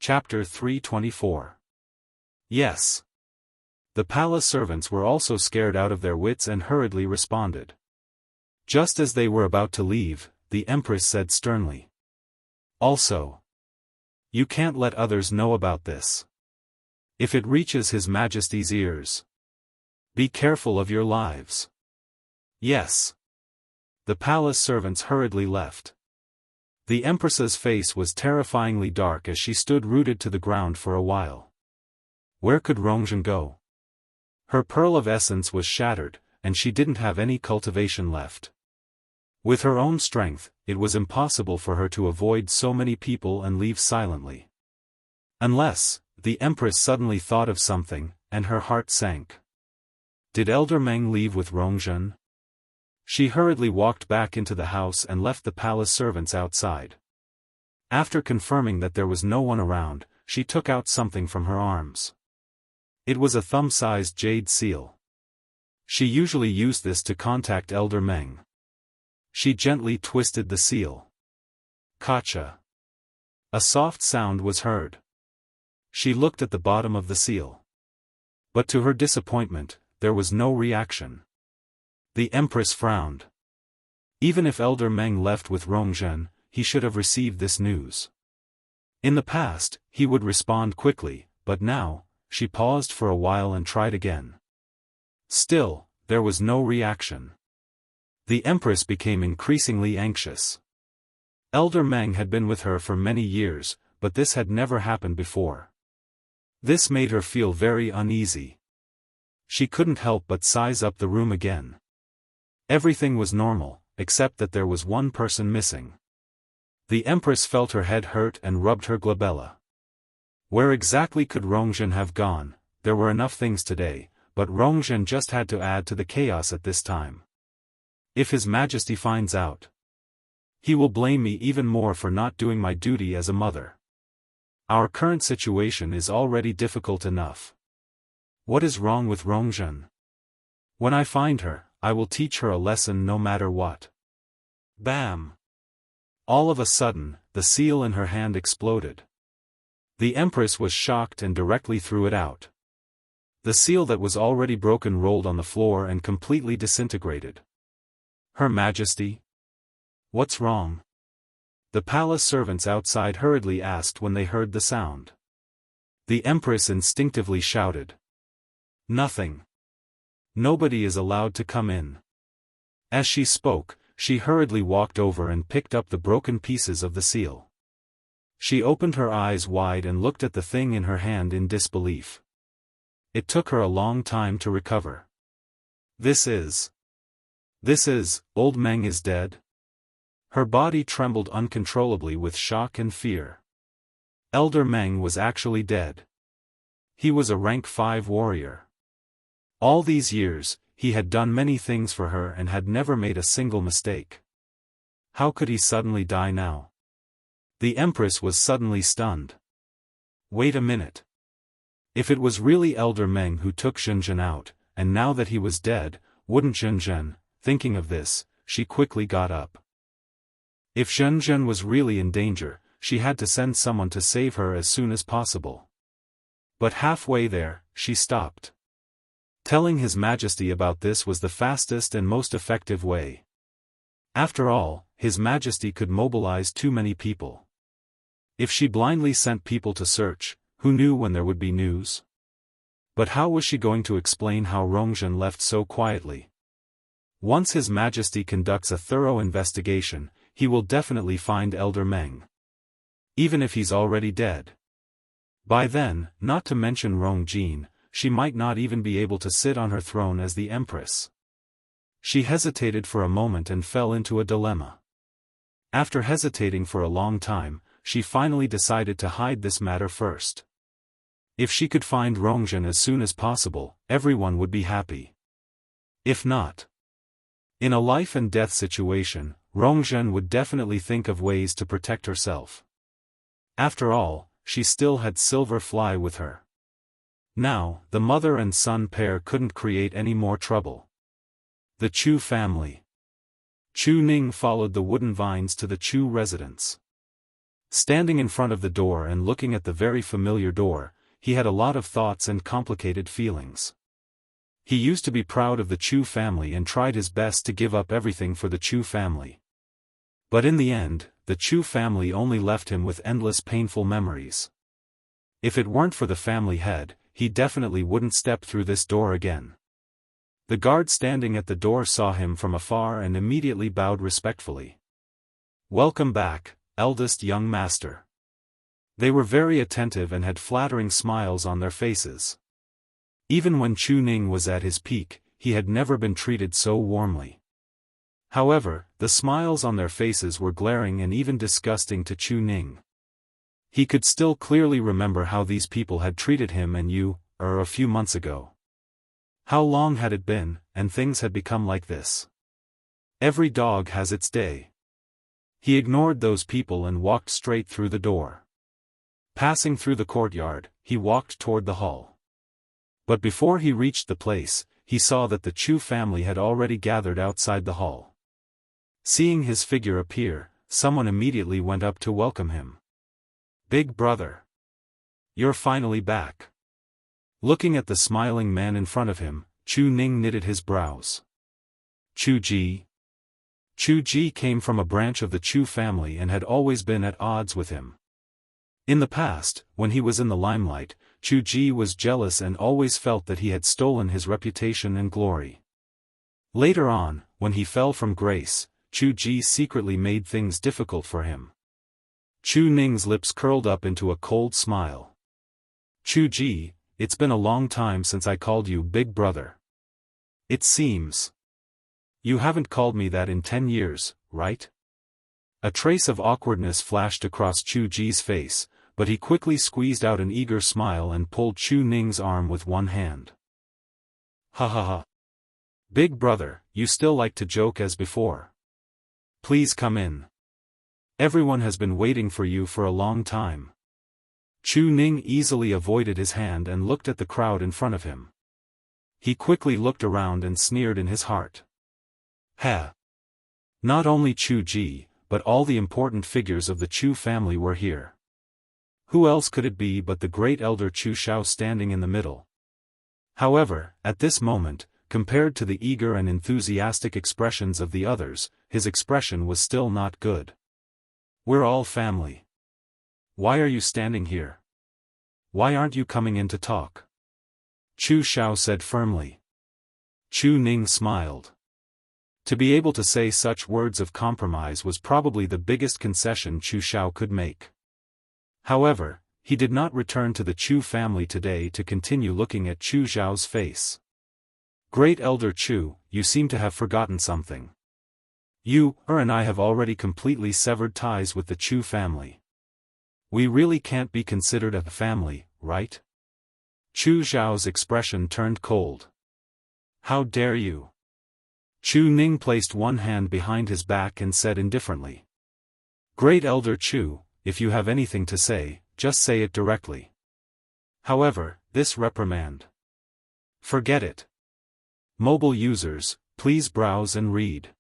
Chapter 324. Yes. The palace servants were also scared out of their wits and hurriedly responded. Just as they were about to leave, the Empress said sternly. Also, you can't let others know about this. If it reaches His Majesty's ears, be careful of your lives. Yes. The palace servants hurriedly left. The Empress's face was terrifyingly dark as she stood rooted to the ground for a while. Where could Rongzhen go? Her pearl of essence was shattered, and she didn't have any cultivation left. With her own strength, it was impossible for her to avoid so many people and leave silently. Unless, the Empress suddenly thought of something, and her heart sank. Did Elder Meng leave with Rongzhen? She hurriedly walked back into the house and left the palace servants outside. After confirming that there was no one around, she took out something from her arms. It was a thumb-sized jade seal. She usually used this to contact Elder Meng. She gently twisted the seal. Kacha. A soft sound was heard. She looked at the bottom of the seal. But to her disappointment, there was no reaction. The Empress frowned. Even if Elder Meng left with Rongzhen, he should have received this news. In the past, he would respond quickly, but now, she paused for a while and tried again. Still, there was no reaction. The Empress became increasingly anxious. Elder Meng had been with her for many years, but this had never happened before. This made her feel very uneasy. She couldn't help but size up the room again. Everything was normal, except that there was one person missing. The Empress felt her head hurt and rubbed her glabella. Where exactly could Rongzhen have gone? There were enough things today, but Rongzhen just had to add to the chaos at this time. If His Majesty finds out, he will blame me even more for not doing my duty as a mother. Our current situation is already difficult enough. What is wrong with Rongzhen? When I find her, I will teach her a lesson no matter what. Bam! All of a sudden, the seal in her hand exploded. The Empress was shocked and directly threw it out. The seal that was already broken rolled on the floor and completely disintegrated. Her Majesty? What's wrong? The palace servants outside hurriedly asked when they heard the sound. The Empress instinctively shouted. Nothing. Nobody is allowed to come in. As she spoke, she hurriedly walked over and picked up the broken pieces of the seal. She opened her eyes wide and looked at the thing in her hand in disbelief. It took her a long time to recover. This is, Old Meng is dead? Her body trembled uncontrollably with shock and fear. Elder Meng was actually dead. He was a rank 5 warrior. All these years, he had done many things for her and had never made a single mistake. How could he suddenly die now? The Empress was suddenly stunned. Wait a minute. If it was really Elder Meng who took Zhenzhen out, and now that he was dead, wouldn't Zhenzhen? Thinking of this, she quickly got up. If Zhenzhen was really in danger, she had to send someone to save her as soon as possible. But halfway there, she stopped. Telling His Majesty about this was the fastest and most effective way. After all, His Majesty could mobilize too many people. If she blindly sent people to search, who knew when there would be news? But how was she going to explain how Rongzhen left so quietly? Once His Majesty conducts a thorough investigation, he will definitely find Elder Meng. Even if he's already dead. By then, not to mention Rongjin, she might not even be able to sit on her throne as the Empress. She hesitated for a moment and fell into a dilemma. After hesitating for a long time, she finally decided to hide this matter first. If she could find Rongzhen as soon as possible, everyone would be happy. If not, in a life-and-death situation, Rongzhen would definitely think of ways to protect herself. After all, she still had Silver Fly with her. Now, the mother and son pair couldn't create any more trouble. The Chu family. Chu Ning followed the wooden vines to the Chu residence. Standing in front of the door and looking at the very familiar door, he had a lot of thoughts and complicated feelings. He used to be proud of the Chu family and tried his best to give up everything for the Chu family. But in the end, the Chu family only left him with endless painful memories. If it weren't for the family head, he definitely wouldn't step through this door again. The guard standing at the door saw him from afar and immediately bowed respectfully. "Welcome back, eldest young master." They were very attentive and had flattering smiles on their faces. Even when Chu Ning was at his peak, he had never been treated so warmly. However, the smiles on their faces were glaring and even disgusting to Chu Ning. He could still clearly remember how these people had treated him and a few months ago. How long had it been, and things had become like this? Every dog has its day. He ignored those people and walked straight through the door. Passing through the courtyard, he walked toward the hall. But before he reached the place, he saw that the Chu family had already gathered outside the hall. Seeing his figure appear, someone immediately went up to welcome him. "Big brother. You're finally back." Looking at the smiling man in front of him, Chu Ning knitted his brows. Chu Ji. Chu Ji came from a branch of the Chu family and had always been at odds with him. In the past, when he was in the limelight, Chu Ji was jealous and always felt that he had stolen his reputation and glory. Later on, when he fell from grace, Chu Ji secretly made things difficult for him. Chu Ning's lips curled up into a cold smile. "Chu Ji, it's been a long time since I called you big brother. It seems you haven't called me that in 10 years, right?" A trace of awkwardness flashed across Chu Ji's face, but he quickly squeezed out an eager smile and pulled Chu Ning's arm with one hand. "Ha ha ha. Big brother, you still like to joke as before. Please come in. Everyone has been waiting for you for a long time." Chu Ning easily avoided his hand and looked at the crowd in front of him. He quickly looked around and sneered in his heart. "Ha! Not only Chu Ji, but all the important figures of the Chu family were here. Who else could it be but the great elder Chu Xiao standing in the middle?" However, at this moment, compared to the eager and enthusiastic expressions of the others, his expression was still not good. "We're all family. Why are you standing here? Why aren't you coming in to talk?" Chu Xiao said firmly. Chu Ning smiled. To be able to say such words of compromise was probably the biggest concession Chu Xiao could make. However, he did not return to the Chu family today to continue looking at Chu Xiao's face. "Great Elder Chu, you seem to have forgotten something. You and I have already completely severed ties with the Chu family. We really can't be considered a family, right?" Chu Xiao's expression turned cold. "How dare you?" Chu Ning placed one hand behind his back and said indifferently. "Great Elder Chu, if you have anything to say, just say it directly. However, this reprimand. Forget it. Mobile users, please browse and read.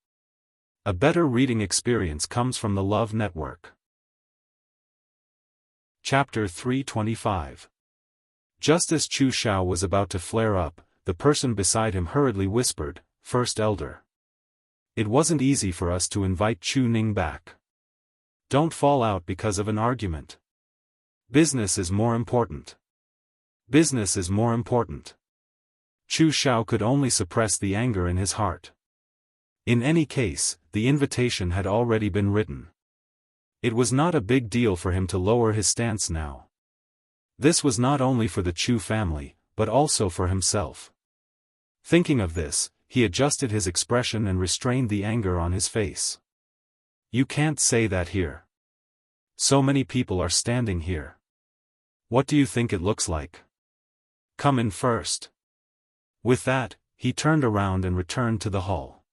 A better reading experience comes from the Love Network." Chapter 325. Just as Chu Xiao was about to flare up, the person beside him hurriedly whispered, "First Elder. It wasn't easy for us to invite Chu Ning back. Don't fall out because of an argument. Business is more important. Business is more important." Chu Xiao could only suppress the anger in his heart. In any case, the invitation had already been written. It was not a big deal for him to lower his stance now. This was not only for the Chu family, but also for himself. Thinking of this, he adjusted his expression and restrained the anger on his face. "You can't say that here. So many people are standing here. What do you think it looks like? Come in first." With that, he turned around and returned to the hall.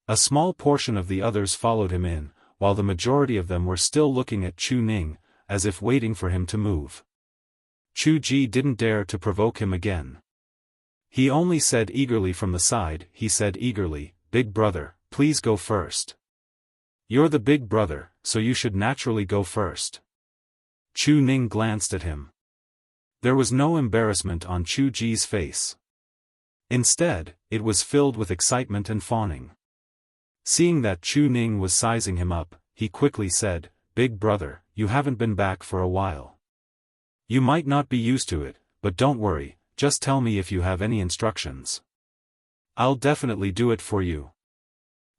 A small portion of the others followed him in, while the majority of them were still looking at Chu Ning, as if waiting for him to move. Chu Ji didn't dare to provoke him again. He only said eagerly from the side, "Big brother, please go first. You're the big brother, so you should naturally go first. Chu Ning glanced at him. There was no embarrassment on Chu Ji's face. Instead, it was filled with excitement and fawning. Seeing that Chu Ning was sizing him up, he quickly said, "Big brother, you haven't been back for a while. You might not be used to it, but don't worry, just tell me if you have any instructions. I'll definitely do it for you."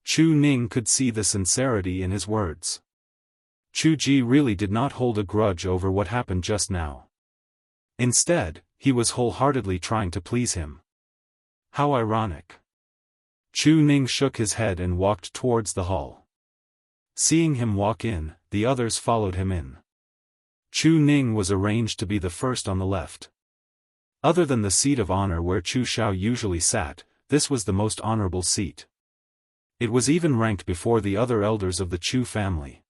Chu Ning could see the sincerity in his words. Chu Ji really did not hold a grudge over what happened just now. Instead, he was wholeheartedly trying to please him. How ironic. Chu Ning shook his head and walked towards the hall. Seeing him walk in, the others followed him in. Chu Ning was arranged to be the first on the left. Other than the seat of honor where Chu Xiao usually sat, this was the most honorable seat. It was even ranked before the other elders of the Chu family.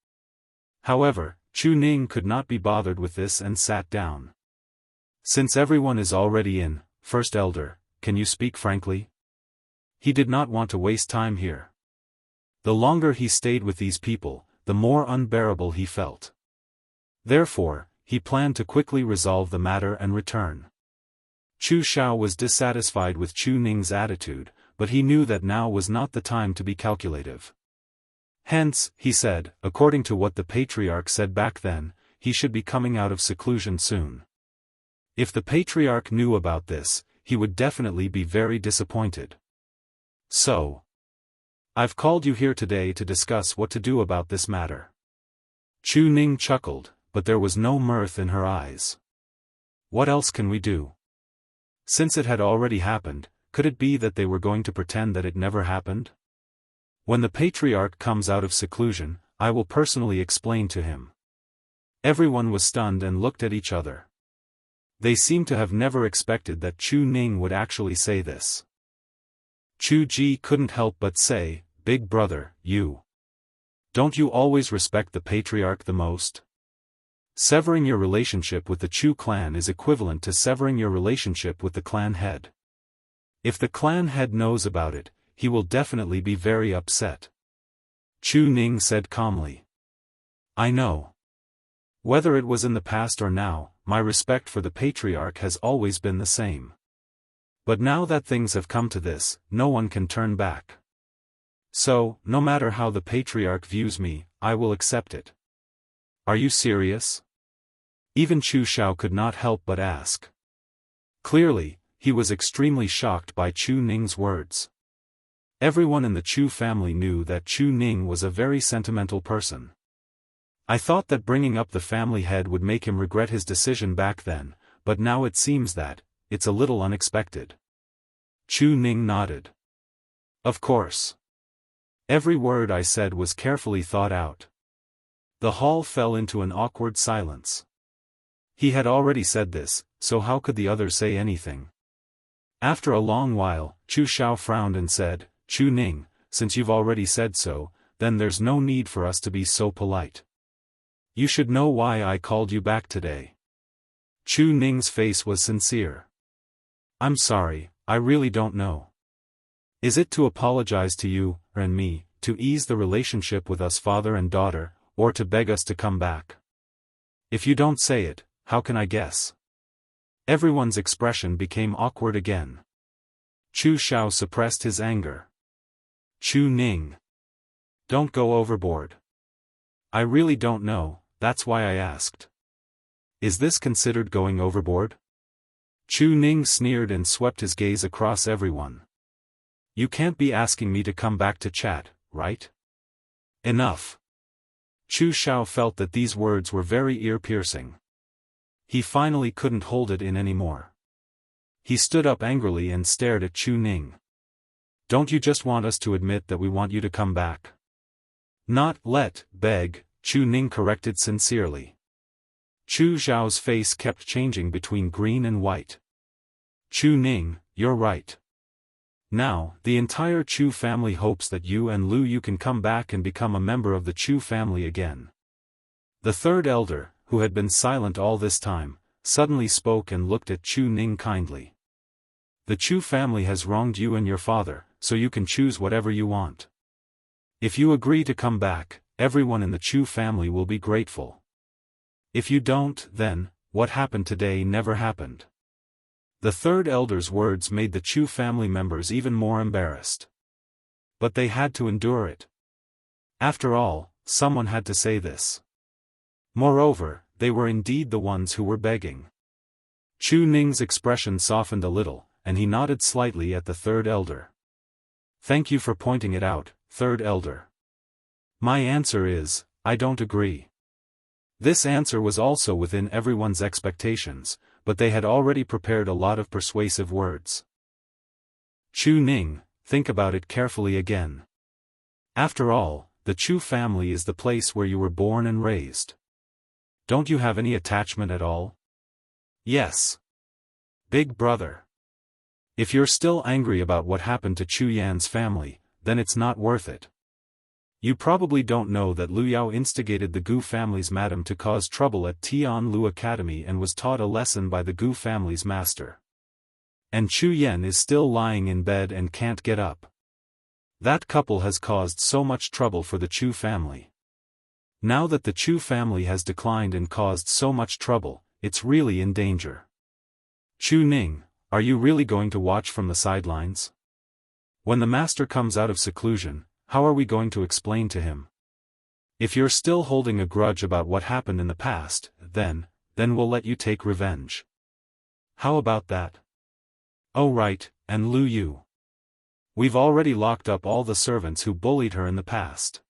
However, Chu Ning could not be bothered with this and sat down. "Since everyone is already in, first elder, can you speak frankly?" He did not want to waste time here. The longer he stayed with these people, the more unbearable he felt. Therefore, he planned to quickly resolve the matter and return. Chu Xiao was dissatisfied with Chu Ning's attitude, but he knew that now was not the time to be calculative. Hence, he said, according to what the patriarch said back then, he should be coming out of seclusion soon. If the patriarch knew about this, he would definitely be very disappointed. "So, I've called you here today to discuss what to do about this matter." Chu Ning chuckled, but there was no mirth in her eyes. "What else can we do? Since it had already happened, could it be that they were going to pretend that it never happened? When the patriarch comes out of seclusion, I will personally explain to him." Everyone was stunned and looked at each other. They seemed to have never expected that Chu Ning would actually say this. Chu Ji couldn't help but say, "Big brother, don't you always respect the patriarch the most? Severing your relationship with the Chu clan is equivalent to severing your relationship with the clan head. If the clan head knows about it, he will definitely be very upset." Chu Ning said calmly. "I know. Whether it was in the past or now, my respect for the patriarch has always been the same. But now that things have come to this, no one can turn back. So, no matter how the patriarch views me, I will accept it." "Are you serious?" Even Chu Xiao could not help but ask. Clearly, he was extremely shocked by Chu Ning's words. Everyone in the Chu family knew that Chu Ning was a very sentimental person. "I thought that bringing up the family head would make him regret his decision back then, but now it seems that, it's a little unexpected." Chu Ning nodded. "Of course. Every word I said was carefully thought out." The hall fell into an awkward silence. He had already said this, so how could the others say anything? After a long while, Chu Xiao frowned and said, "Chu Ning, since you've already said so, then there's no need for us to be so polite. You should know why I called you back today." Chu Ning's face was sincere. "I'm sorry, I really don't know. Is it to apologize to you, and me, to ease the relationship with us father and daughter, or to beg us to come back? If you don't say it, how can I guess?" Everyone's expression became awkward again. Chu Xiao suppressed his anger. "Chu Ning, don't go overboard. I really don't know, that's why I asked." "Is this considered going overboard?" Chu Ning sneered and swept his gaze across everyone. "You can't be asking me to come back to chat, right? Enough." Chu Xiao felt that these words were very ear-piercing. He finally couldn't hold it in anymore. He stood up angrily and stared at Chu Ning. "Don't you just want us to admit that we want you to come back?" "Not beg," Chu Ning corrected sincerely. Chu Xiao's face kept changing between green and white. "Chu Ning, you're right. Now, the entire Chu family hopes that you and Lu Yu can come back and become a member of the Chu family again." The third elder, who had been silent all this time, suddenly spoke and looked at Chu Ning kindly. "The Chu family has wronged you and your father, so you can choose whatever you want. If you agree to come back, everyone in the Chu family will be grateful. If you don't, then, what happened today never happened. The third elder's words made the Chu family members even more embarrassed. But they had to endure it. After all, someone had to say this. Moreover, they were indeed the ones who were begging. Chu Ning's expression softened a little, and he nodded slightly at the third elder. Thank you for pointing it out, third elder. My answer is, I don't agree. This answer was also within everyone's expectations, but they had already prepared a lot of persuasive words. Chu Ning, think about it carefully again. After all, the Chu family is the place where you were born and raised. Don't you have any attachment at all? Yes. Big brother. If you're still angry about what happened to Chu Yan's family, then it's not worth it. You probably don't know that Lu Yao instigated the Gu family's madam to cause trouble at Tian Lu Academy and was taught a lesson by the Gu family's master. And Chu Yan is still lying in bed and can't get up. That couple has caused so much trouble for the Chu family. Now that the Chu family has declined and caused so much trouble, it's really in danger. Chu Ning, are you really going to watch from the sidelines? When the master comes out of seclusion, how are we going to explain to him? If you're still holding a grudge about what happened in the past, then we'll let you take revenge. How about that? Oh right, and Lu Yu. We've already locked up all the servants who bullied her in the past.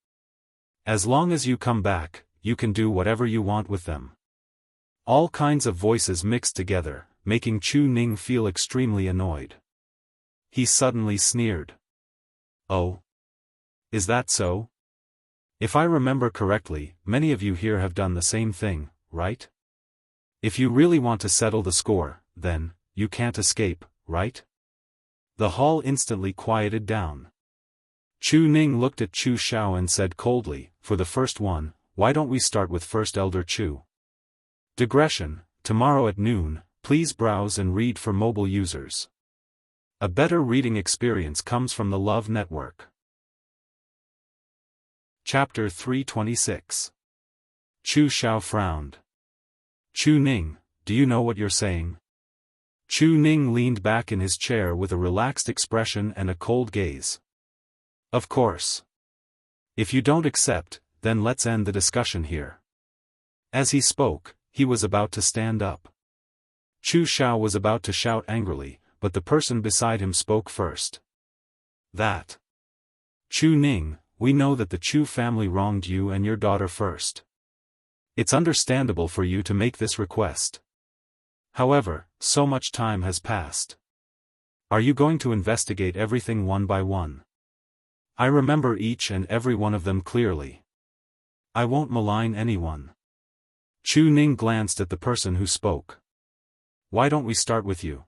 As long as you come back, you can do whatever you want with them. All kinds of voices mixed together, making Chu Ning feel extremely annoyed. He suddenly sneered. Oh? Is that so? If I remember correctly, many of you here have done the same thing, right? If you really want to settle the score, then, you can't escape, right? The hall instantly quieted down. Chu Ning looked at Chu Xiao and said coldly, for the first one, why don't we start with First Elder Chu? Digression, tomorrow at noon, please browse and read for mobile users. A better reading experience comes from the Love Network. Chapter 326. Chu Xiao frowned. Chu Ning, do you know what you're saying? Chu Ning leaned back in his chair with a relaxed expression and a cold gaze. Of course. If you don't accept, then let's end the discussion here. As he spoke, he was about to stand up. Chu Xiao was about to shout angrily, but the person beside him spoke first. That. Chu Ning, we know that the Chu family wronged you and your daughter first. It's understandable for you to make this request. However, so much time has passed. Are you going to investigate everything one by one? I remember each and every one of them clearly. I won't malign anyone. Chu Ning glanced at the person who spoke. Why don't we start with you?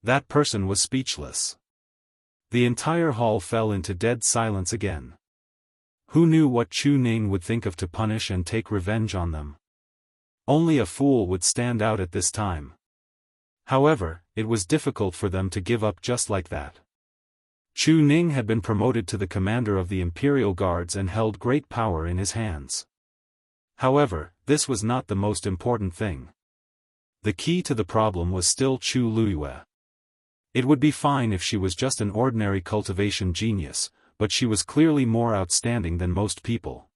That person was speechless. The entire hall fell into dead silence again. Who knew what Chu Ning would think of to punish and take revenge on them? Only a fool would stand out at this time. However, it was difficult for them to give up just like that. Chu Ning had been promoted to the commander of the Imperial Guards and held great power in his hands. However, this was not the most important thing. The key to the problem was still Chu Luiyue. It would be fine if she was just an ordinary cultivation genius, but she was clearly more outstanding than most people.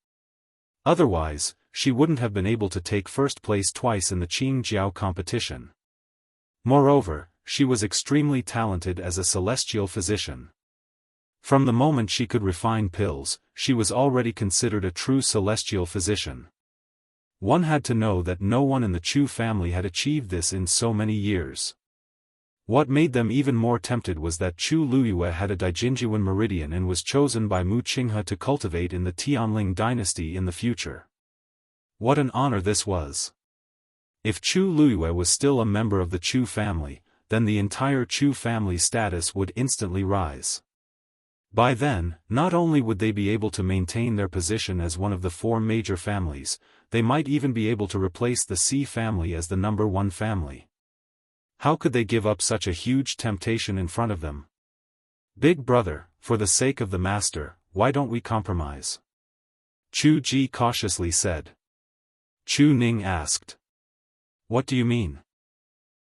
Otherwise, she wouldn't have been able to take first place twice in the Qingjiao competition. Moreover, she was extremely talented as a celestial physician. From the moment she could refine pills, she was already considered a true celestial physician. One had to know that no one in the Chu family had achieved this in so many years. What made them even more tempted was that Chu Luiyue had a Dijinjuan meridian and was chosen by Mu Qinghe to cultivate in the Tianling dynasty in the future. What an honor this was! If Chu Luiyue was still a member of the Chu family, then the entire Chu family status would instantly rise. By then, not only would they be able to maintain their position as one of the four major families, they might even be able to replace the Si family as the number one family. How could they give up such a huge temptation in front of them? Big brother, for the sake of the master, why don't we compromise? Chu Ji cautiously said. Chu Ning asked. What do you mean?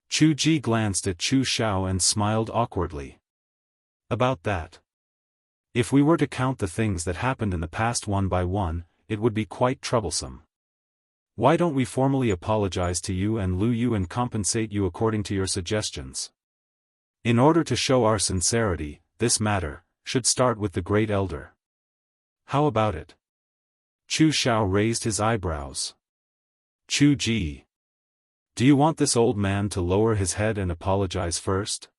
Chu Ji glanced at Chu Xiao and smiled awkwardly. About that. If we were to count the things that happened in the past one by one, it would be quite troublesome. Why don't we formally apologize to you and Lu Yu and compensate you according to your suggestions? In order to show our sincerity, this matter should start with the great elder. How about it? Chu Xiao raised his eyebrows. Chu Ji. Do you want this old man to lower his head and apologize first?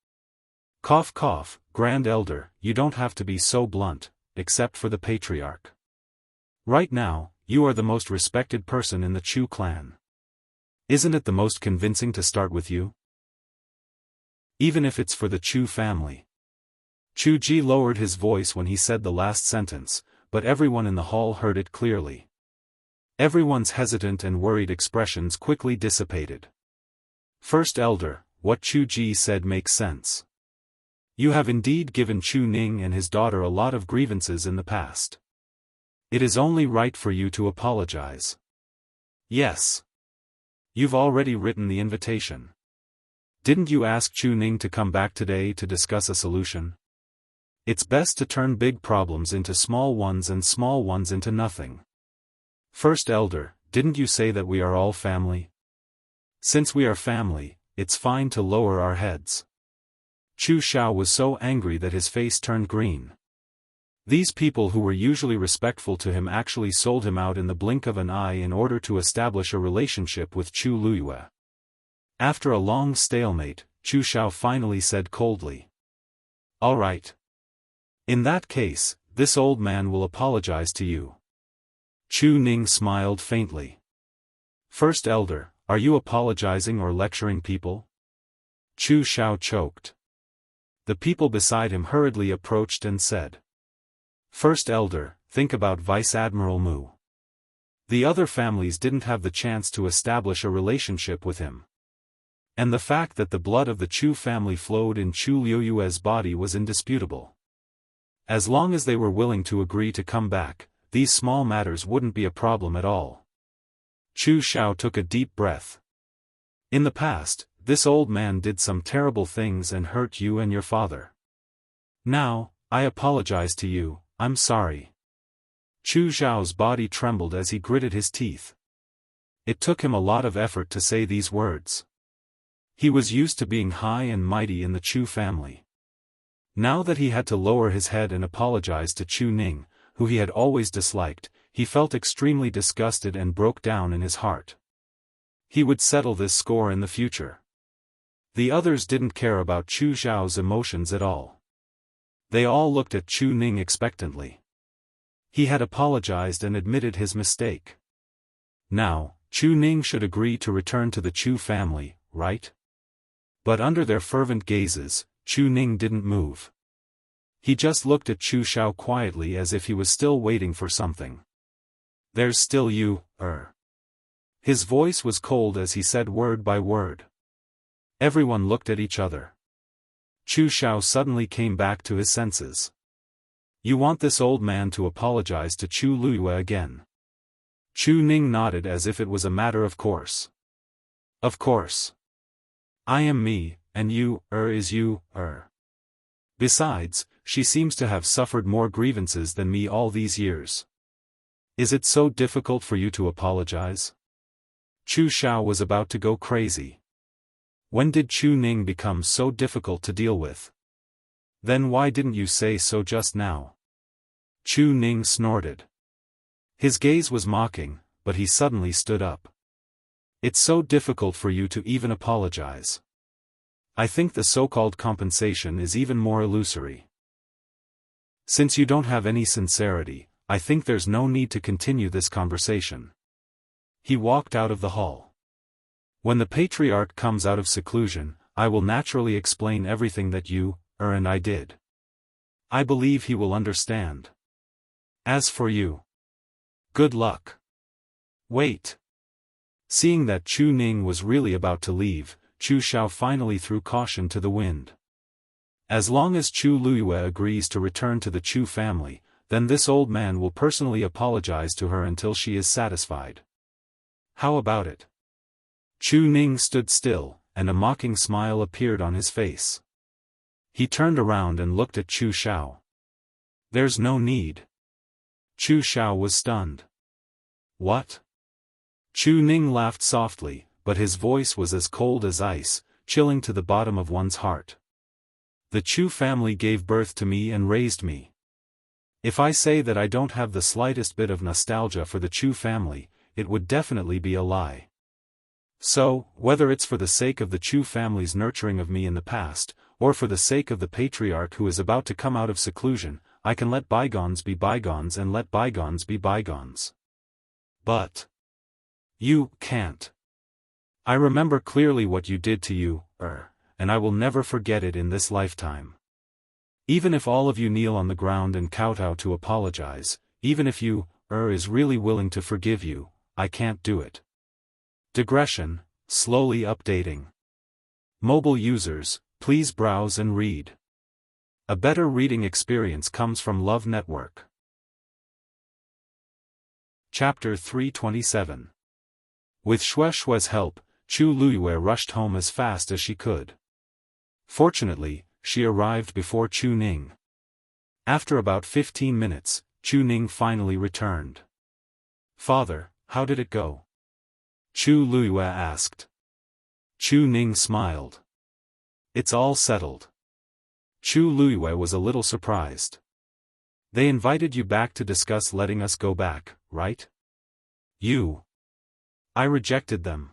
Cough cough, Grand Elder, you don't have to be so blunt, except for the patriarch. Right now, you are the most respected person in the Chu clan. Isn't it the most convincing to start with you? Even if it's for the Chu family. Chu Ji lowered his voice when he said the last sentence, but everyone in the hall heard it clearly. Everyone's hesitant and worried expressions quickly dissipated. First Elder, what Chu Ji said makes sense. You have indeed given Chu Ning and his daughter a lot of grievances in the past. It is only right for you to apologize. Yes. You've already written the invitation. Didn't you ask Chu Ning to come back today to discuss a solution? It's best to turn big problems into small ones and small ones into nothing. First Elder, didn't you say that we are all family? Since we are family, it's fine to lower our heads. Chu Xiao was so angry that his face turned green. These people who were usually respectful to him actually sold him out in the blink of an eye in order to establish a relationship with Chu Luyue. After a long stalemate, Chu Xiao finally said coldly. All right. In that case, this old man will apologize to you. Chu Ning smiled faintly. First Elder, are you apologizing or lecturing people? Chu Xiao choked. The people beside him hurriedly approached and said. First Elder, think about Vice Admiral Mu. The other families didn't have the chance to establish a relationship with him. And the fact that the blood of the Chu family flowed in Chu Liuyue's body was indisputable. As long as they were willing to agree to come back, these small matters wouldn't be a problem at all. Chu Xiao took a deep breath. In the past, this old man did some terrible things and hurt you and your father. Now, I apologize to you, I'm sorry. Chu Xiao's body trembled as he gritted his teeth. It took him a lot of effort to say these words. He was used to being high and mighty in the Chu family. Now that he had to lower his head and apologize to Chu Ning, who he had always disliked, he felt extremely disgusted and broke down in his heart. He would settle this score in the future. The others didn't care about Chu Xiao's emotions at all. They all looked at Chu Ning expectantly. He had apologized and admitted his mistake. Now, Chu Ning should agree to return to the Chu family, right? But under their fervent gazes, Chu Ning didn't move. He just looked at Chu Xiao quietly as if he was still waiting for something. There's still you, His voice was cold as he said word by word. Everyone looked at each other. Chu Xiao suddenly came back to his senses. You want this old man to apologize to Chu Luyue again? Chu Ning nodded as if it was a matter of course. Of course. I am me, and you, is you, Besides, she seems to have suffered more grievances than me all these years. Is it so difficult for you to apologize? Chu Xiao was about to go crazy. When did Chu Ning become so difficult to deal with? Then why didn't you say so just now? Chu Ning snorted. His gaze was mocking, but he suddenly stood up. It's so difficult for you to even apologize. I think the so-called compensation is even more illusory. Since you don't have any sincerity, I think there's no need to continue this conversation. He walked out of the hall. When the patriarch comes out of seclusion, I will naturally explain everything that you, and I did. I believe he will understand. As for you, good luck. Wait. Seeing that Chu Ning was really about to leave, Chu Xiao finally threw caution to the wind. As long as Chu Luyue agrees to return to the Chu family, then this old man will personally apologize to her until she is satisfied. How about it? Chu Ning stood still, and a mocking smile appeared on his face. He turned around and looked at Chu Xiao. There's no need. Chu Xiao was stunned. What? Chu Ning laughed softly, but his voice was as cold as ice, chilling to the bottom of one's heart. The Chu family gave birth to me and raised me. If I say that I don't have the slightest bit of nostalgia for the Chu family, it would definitely be a lie. So, whether it's for the sake of the Chu family's nurturing of me in the past, or for the sake of the patriarch who is about to come out of seclusion, I can let bygones be bygones and let bygones be bygones. But you can't. I remember clearly what you did to you, and I will never forget it in this lifetime. Even if all of you kneel on the ground and kowtow to apologize, even if you, is really willing to forgive you, I can't do it. Digression, slowly updating. Mobile users, please browse and read. A better reading experience comes from Love Network. Chapter 327. With Xue Xue's help, Chu Luiyue rushed home as fast as she could. Fortunately, she arrived before Chu Ning. After about 15 minutes, Chu Ning finally returned. Father, how did it go? Chu Luiyue asked. Chu Ning smiled. It's all settled. Chu Luiyue was a little surprised. They invited you back to discuss letting us go back, right? I rejected them.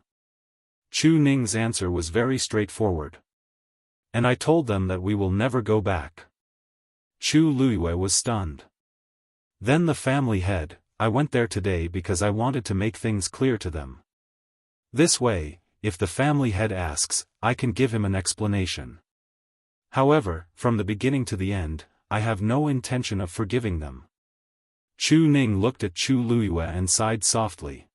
Chu Ning's answer was very straightforward. And I told them that we will never go back. Chu Luiyue was stunned. Then the family head, I went there today because I wanted to make things clear to them. This way, if the family head asks, I can give him an explanation. However, from the beginning to the end, I have no intention of forgiving them. Chu Ning looked at Chu Luiyue and sighed softly.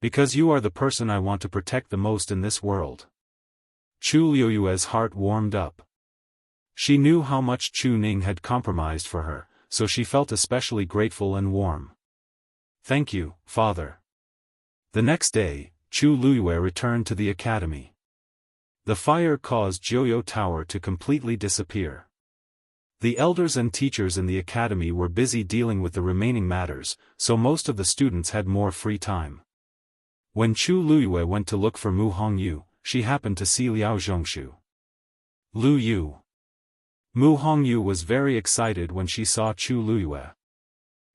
Because you are the person I want to protect the most in this world. Chu Luiyue's heart warmed up. She knew how much Chu Ning had compromised for her, so she felt especially grateful and warm. Thank you, father. The next day, Chu Luiyue returned to the academy. The fire caused Jiuyou Tower to completely disappear. The elders and teachers in the academy were busy dealing with the remaining matters, so most of the students had more free time. When Chu Luiyue went to look for Mu Hongyu, she happened to see Liao Zhongshu. Lu Yu. Mu Hongyu was very excited when she saw Chu Luiyue.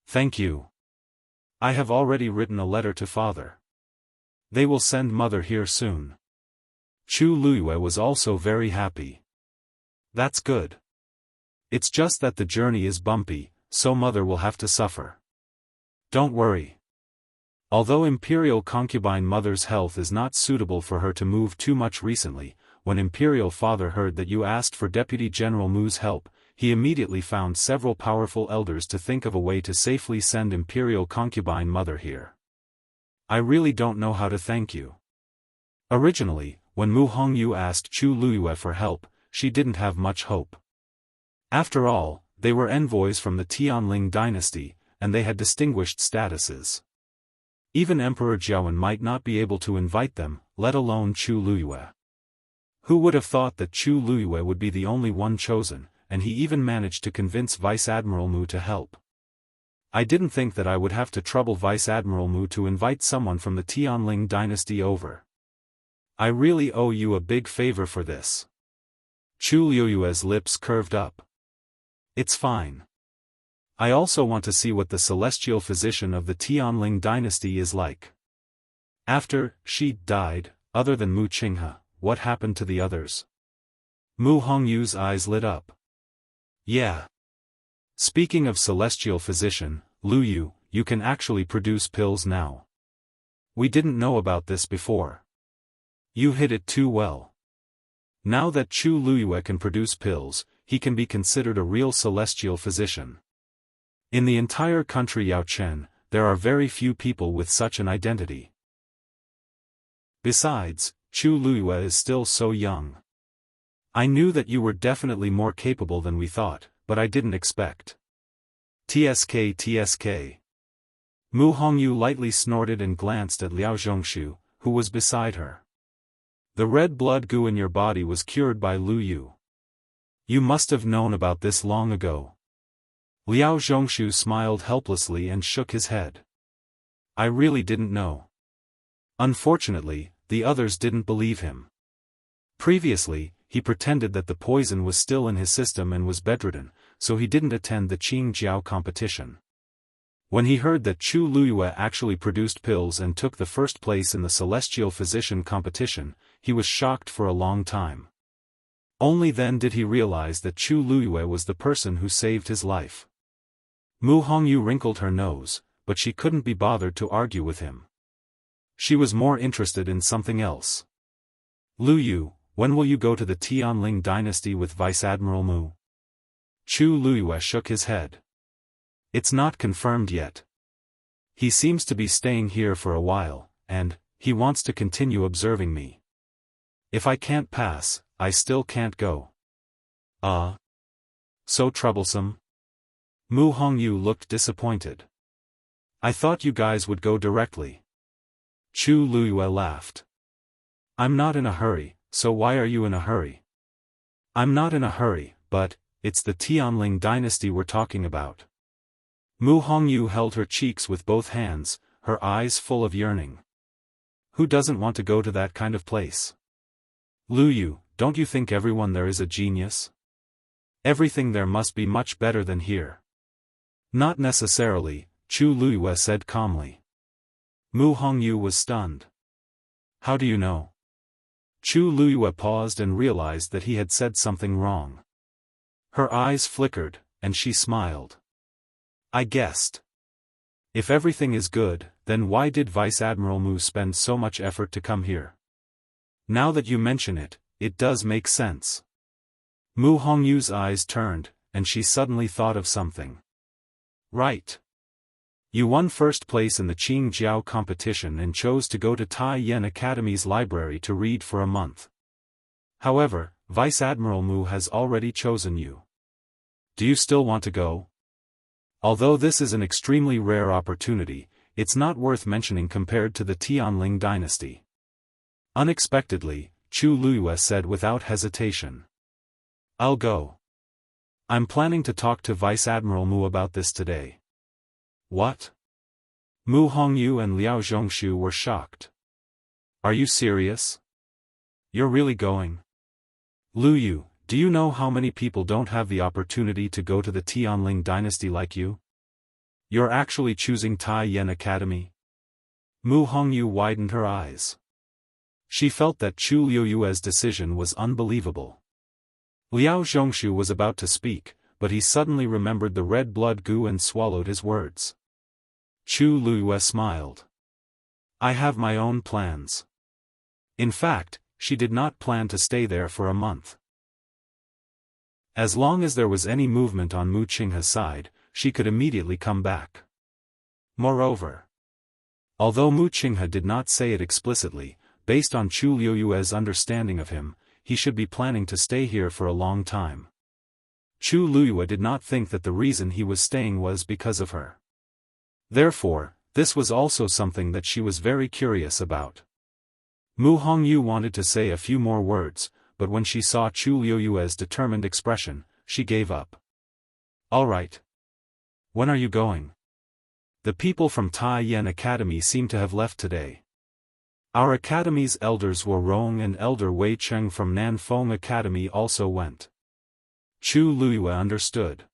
Thank you. I have already written a letter to father. They will send mother here soon. Chu Luiyue was also very happy. That's good. It's just that the journey is bumpy, so mother will have to suffer. Don't worry. Although Imperial concubine mother's health is not suitable for her to move too much recently, when Imperial father heard that you asked for Deputy General Mu's help, he immediately found several powerful elders to think of a way to safely send Imperial concubine mother here. I really don't know how to thank you. Originally, when Mu Hongyu asked Chu Luiyue for help, she didn't have much hope. After all, they were envoys from the Tianling dynasty, and they had distinguished statuses. Even Emperor Jiawen might not be able to invite them, let alone Chu Luiyue. Who would have thought that Chu Luiyue would be the only one chosen, and he even managed to convince Vice Admiral Mu to help. I didn't think that I would have to trouble Vice Admiral Mu to invite someone from the Tianling dynasty over. I really owe you a big favor for this. Chu Luiyue's lips curved up. It's fine. I also want to see what the celestial physician of the Tianling dynasty is like. After she died, other than Mu Qinghe, what happened to the others? Mu Hongyu's eyes lit up. Yeah. Speaking of celestial physician, Lu Yu, you can actually produce pills now. We didn't know about this before. You hit it too well. Now that Chu Luiyue can produce pills, he can be considered a real celestial physician. In the entire country Yaochen, there are very few people with such an identity. Besides, Chu Luiyue is still so young. I knew that you were definitely more capable than we thought, but I didn't expect. TSK TSK. Mu Hongyu lightly snorted and glanced at Liao Zhongshu, who was beside her. The red blood goo in your body was cured by Lu Yu. You must have known about this long ago. Liao Zhongshu smiled helplessly and shook his head. I really didn't know. Unfortunately, the others didn't believe him. Previously, he pretended that the poison was still in his system and was bedridden, so he didn't attend the Qingjiao competition. When he heard that Chu Luyue actually produced pills and took the first place in the Celestial Physician competition, he was shocked for a long time. Only then did he realize that Chu Luyue was the person who saved his life. Mu Hongyu wrinkled her nose, but she couldn't be bothered to argue with him. She was more interested in something else. Lu Yu, when will you go to the Tianling dynasty with Vice Admiral Mu? Chu Luyue shook his head. It's not confirmed yet. He seems to be staying here for a while, and he wants to continue observing me. If I can't pass, I still can't go. So troublesome? Mu Hongyu looked disappointed. I thought you guys would go directly. Chu Luyue laughed. I'm not in a hurry, so why are you in a hurry? I'm not in a hurry, but it's the Tianling dynasty we're talking about. Mu Hongyu held her cheeks with both hands, her eyes full of yearning. Who doesn't want to go to that kind of place? Lu Yu, don't you think everyone there is a genius? Everything there must be much better than here. Not necessarily, Chu Luyue said calmly. Mu Hongyu was stunned. How do you know? Chu Luyue paused and realized that he had said something wrong. Her eyes flickered, and she smiled. I guessed. If everything is good, then why did Vice Admiral Mu spend so much effort to come here? Now that you mention it, it does make sense. Mu Hongyu's eyes turned, and she suddenly thought of something. Right. You won first place in the Qingjiao competition and chose to go to Tai Yen Academy's library to read for a month. However, Vice Admiral Mu has already chosen you. Do you still want to go? Although this is an extremely rare opportunity, it's not worth mentioning compared to the Tianling dynasty. Unexpectedly, Chu Luyue said without hesitation. I'll go. I'm planning to talk to Vice Admiral Mu about this today. What? Mu Hongyu and Liao Zhongshu were shocked. Are you serious? You're really going? Lu Yu, do you know how many people don't have the opportunity to go to the Tianling dynasty like you? You're actually choosing Tai Yen Academy? Mu Hongyu widened her eyes. She felt that Chu Luyue's decision was unbelievable. Liao Zhongshu was about to speak, but he suddenly remembered the red blood goo and swallowed his words. Chu Luyue smiled. I have my own plans. In fact, she did not plan to stay there for a month. As long as there was any movement on Mu Qinghe's side, she could immediately come back. Moreover, although Mu Qinghe did not say it explicitly, based on Chu Luyue's understanding of him, he should be planning to stay here for a long time. Chu Luyue did not think that the reason he was staying was because of her. Therefore, this was also something that she was very curious about. Mu Hongyu wanted to say a few more words, but when she saw Chu Luyue's determined expression, she gave up. All right. When are you going? The people from Tai Yen Academy seem to have left today. Our academy's elders Wu Rong and Elder Wei Cheng from Nanfeng Academy also went. Chu Luyue understood.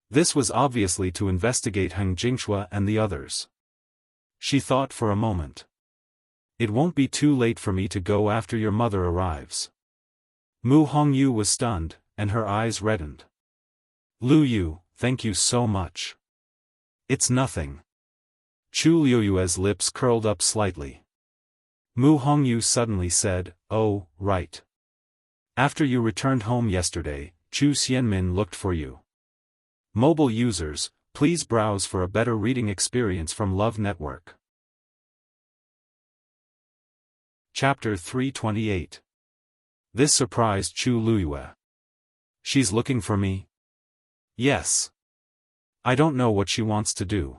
This was obviously to investigate Heng Jingshua and the others. She thought for a moment. It won't be too late for me to go after your mother arrives. Mu Hongyu was stunned, and her eyes reddened. Lu Yu, thank you so much. It's nothing. Chu Luyue's lips curled up slightly. Mu Hongyu suddenly said, oh, right. After you returned home yesterday, Chu Xianmin looked for you. Mobile users, please browse for a better reading experience from Love Network. Chapter 328. This surprised Chu Luyue. She's looking for me? Yes. I don't know what she wants to do.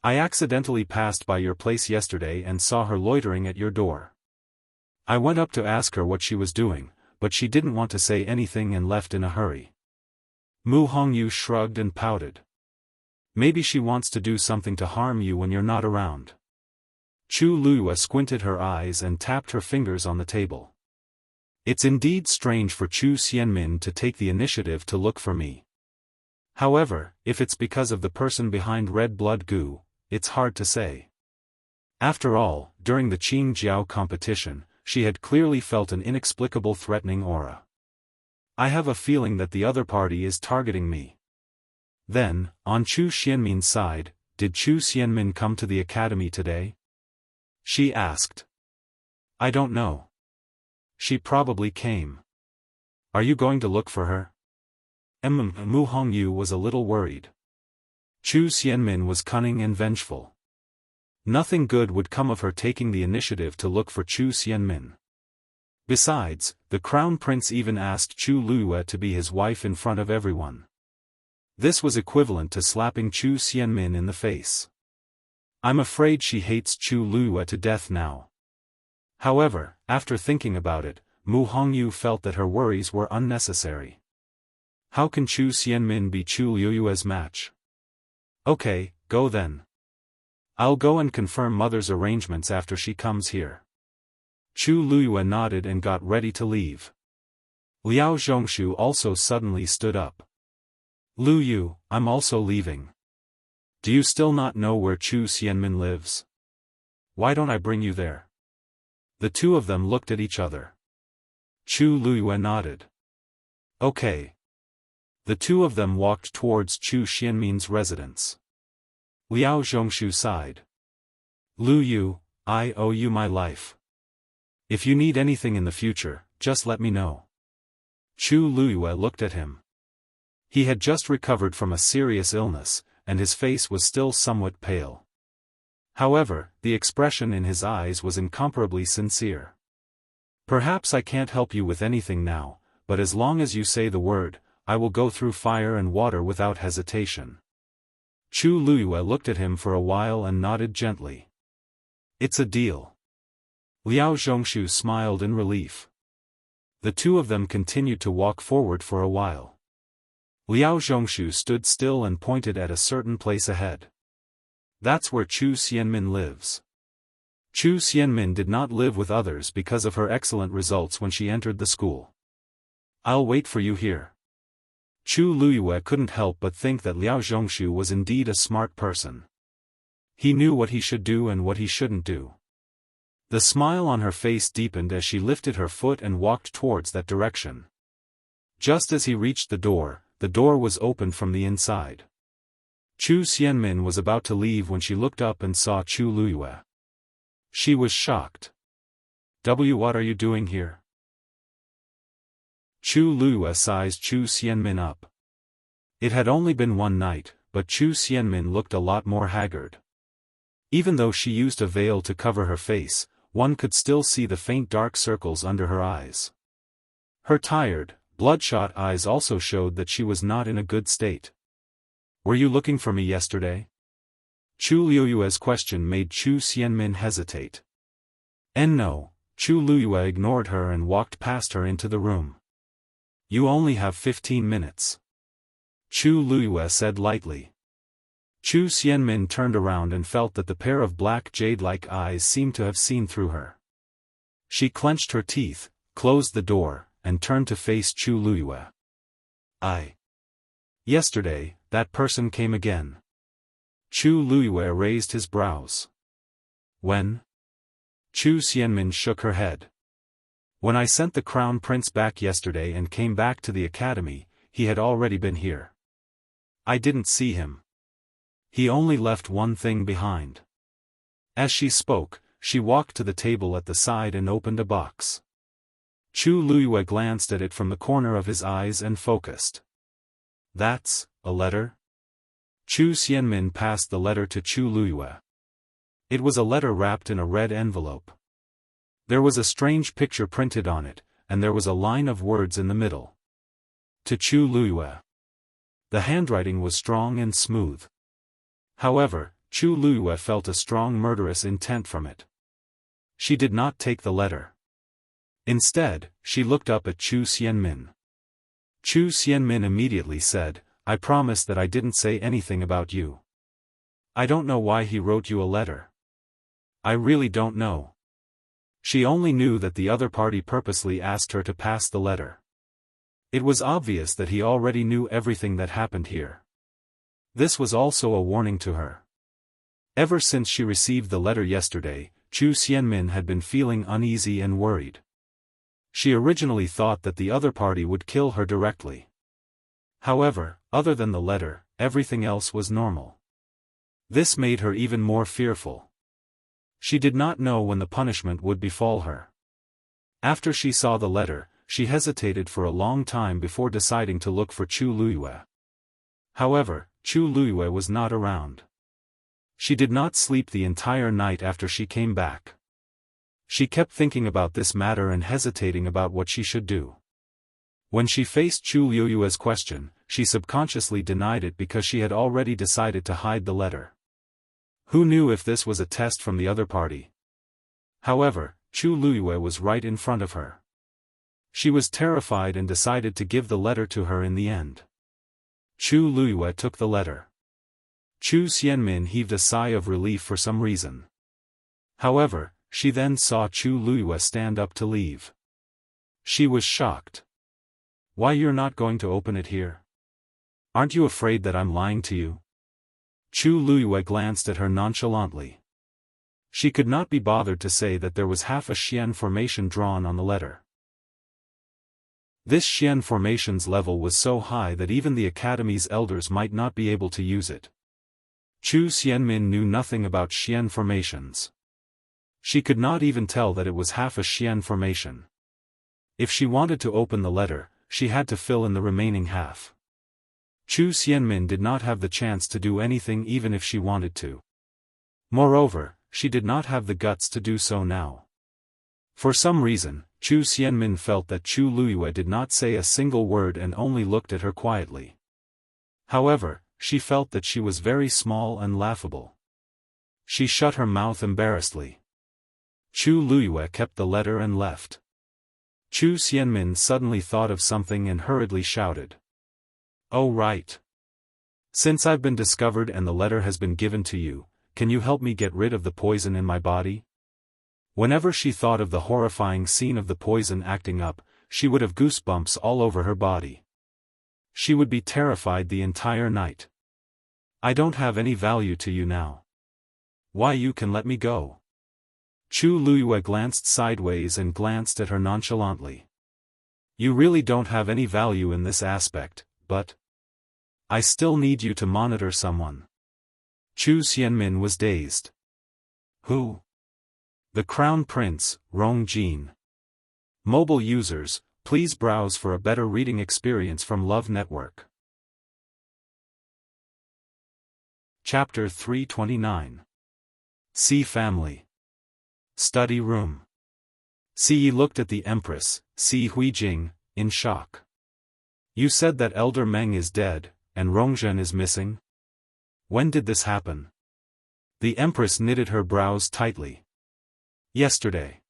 I accidentally passed by your place yesterday and saw her loitering at your door. I went up to ask her what she was doing, but she didn't want to say anything and left in a hurry. Mu Hongyu shrugged and pouted. Maybe she wants to do something to harm you when you're not around. Chu Luyue squinted her eyes and tapped her fingers on the table. It's indeed strange for Chu Xianmin to take the initiative to look for me. However, if it's because of the person behind Red Blood Gu, it's hard to say. After all, during the Qing Jiao competition, she had clearly felt an inexplicable threatening aura. I have a feeling that the other party is targeting me. Then, on Chu Xianmin's side, did Chu Xianmin come to the academy today? She asked. I don't know. She probably came. Are you going to look for her? Mu Hongyu was a little worried. Chu Xianmin was cunning and vengeful. Nothing good would come of her taking the initiative to look for Chu Xianmin. Besides, the crown prince even asked Chu Luyue to be his wife in front of everyone. This was equivalent to slapping Chu Xianmin in the face. I'm afraid she hates Chu Luyue to death now. However, after thinking about it, Mu Hongyu felt that her worries were unnecessary. How can Chu Xianmin be Chu Luyue's match? Okay, go then. I'll go and confirm mother's arrangements after she comes here. Chu Luyue nodded and got ready to leave. Liao Zhongshu also suddenly stood up. Lu Yu, I'm also leaving. Do you still not know where Chu Xianmin lives? Why don't I bring you there? The two of them looked at each other. Chu Luyue nodded. Okay. The two of them walked towards Chu Xianmin's residence. Liao Zhongshu sighed. Lu Yu, I owe you my life. If you need anything in the future, just let me know. Chu Luyue looked at him. He had just recovered from a serious illness, and his face was still somewhat pale. However, the expression in his eyes was incomparably sincere. Perhaps I can't help you with anything now, but as long as you say the word, I will go through fire and water without hesitation. Chu Luyue looked at him for a while and nodded gently. It's a deal. Liao Zhongshu smiled in relief. The two of them continued to walk forward for a while. Liao Zhongshu stood still and pointed at a certain place ahead. That's where Chu Xianmin lives. Chu Xianmin did not live with others because of her excellent results when she entered the school. I'll wait for you here. Chu Luyue couldn't help but think that Liao Zhongshu was indeed a smart person. He knew what he should do and what he shouldn't do. The smile on her face deepened as she lifted her foot and walked towards that direction. Just as he reached the door was opened from the inside. Chu Xianmin was about to leave when she looked up and saw Chu Luyue. She was shocked. What are you doing here? Chu Luyue sized Chu Xianmin up. It had only been one night, but Chu Xianmin looked a lot more haggard. Even though she used a veil to cover her face, one could still see the faint dark circles under her eyes. Her tired, bloodshot eyes also showed that she was not in a good state. Were you looking for me yesterday? Chu Luyue's question made Chu Xianmin hesitate. No, Chu Luyue ignored her and walked past her into the room. You only have 15 minutes. Chu Luyue said lightly. Chu Xianmin turned around and felt that the pair of black jade-like eyes seemed to have seen through her. She clenched her teeth, closed the door, and turned to face Chu Luyue. Yesterday, that person came again. Chu Luyue raised his brows. When? Chu Xianmin shook her head. When I sent the crown prince back yesterday and came back to the academy, he had already been here. I didn't see him. He only left one thing behind. As she spoke, she walked to the table at the side and opened a box. Chu Luyue glanced at it from the corner of his eyes and focused. That's a letter? Chu Xianmin passed the letter to Chu Luyue. It was a letter wrapped in a red envelope. There was a strange picture printed on it, and there was a line of words in the middle. To Chu Luyue. The handwriting was strong and smooth. However, Chu Luiyue felt a strong murderous intent from it. She did not take the letter. Instead, she looked up at Chu Xianmin. Chu Xianmin immediately said, "I promise that I didn't say anything about you. I don't know why he wrote you a letter. I really don't know." She only knew that the other party purposely asked her to pass the letter. It was obvious that he already knew everything that happened here. This was also a warning to her. Ever since she received the letter yesterday, Chu Xianmin had been feeling uneasy and worried. She originally thought that the other party would kill her directly. However, other than the letter, everything else was normal. This made her even more fearful. She did not know when the punishment would befall her. After she saw the letter, she hesitated for a long time before deciding to look for Chu Luiyue. However, Chu Luiyue was not around. She did not sleep the entire night after she came back. She kept thinking about this matter and hesitating about what she should do. When she faced Chu Luiyue's question, she subconsciously denied it because she had already decided to hide the letter. Who knew if this was a test from the other party? However, Chu Luiyue was right in front of her. She was terrified and decided to give the letter to her in the end. Chu Luiyue took the letter. Chu Xianmin heaved a sigh of relief for some reason. However, she then saw Chu Luiyue stand up to leave. She was shocked. "Why, you're not going to open it here? Aren't you afraid that I'm lying to you?" Chu Luiyue glanced at her nonchalantly. She could not be bothered to say that there was half a Xian formation drawn on the letter. This Xian formation's level was so high that even the Academy's elders might not be able to use it. Chu Xianmin knew nothing about Xian formations. She could not even tell that it was half a Xian formation. If she wanted to open the letter, she had to fill in the remaining half. Chu Xianmin did not have the chance to do anything even if she wanted to. Moreover, she did not have the guts to do so now. For some reason, Chu Xianmin felt that Chu Luiyue did not say a single word and only looked at her quietly. However, she felt that she was very small and laughable. She shut her mouth embarrassedly. Chu Luiyue kept the letter and left. Chu Xianmin suddenly thought of something and hurriedly shouted, "Oh right. Since I've been discovered and the letter has been given to you, can you help me get rid of the poison in my body?" Whenever she thought of the horrifying scene of the poison acting up, she would have goosebumps all over her body. She would be terrified the entire night. "I don't have any value to you now. Why, you can let me go." Chu Luiyue glanced sideways and glanced at her nonchalantly. "You really don't have any value in this aspect, but I still need you to monitor someone." Chu Xianmin was dazed. "Who?" "The Crown Prince, Rong Jin." Mobile users, please browse for a better reading experience from Love Network. Chapter 329. Si Family. Study Room. Si looked at the Empress, Si Huijing, in shock. "You said that Elder Meng is dead, and Rongzhen is missing? When did this happen?" The Empress knitted her brows tightly. "Yesterday."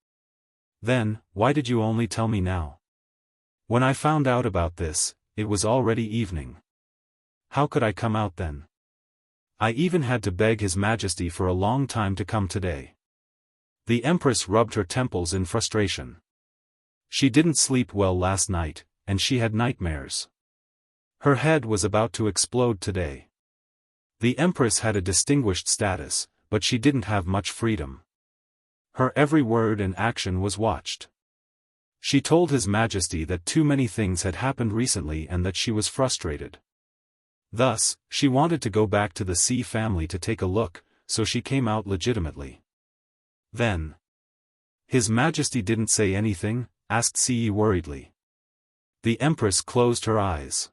"Then, why did you only tell me now? When I found out about this, it was already evening. How could I come out then? I even had to beg His Majesty for a long time to come today." The Empress rubbed her temples in frustration. She didn't sleep well last night, and she had nightmares. Her head was about to explode today. The Empress had a distinguished status, but she didn't have much freedom. Her every word and action was watched. She told His Majesty that too many things had happened recently and that she was frustrated. Thus, she wanted to go back to the Si family to take a look, so she came out legitimately. "Then, His Majesty didn't say anything?" asked Si worriedly. The Empress closed her eyes.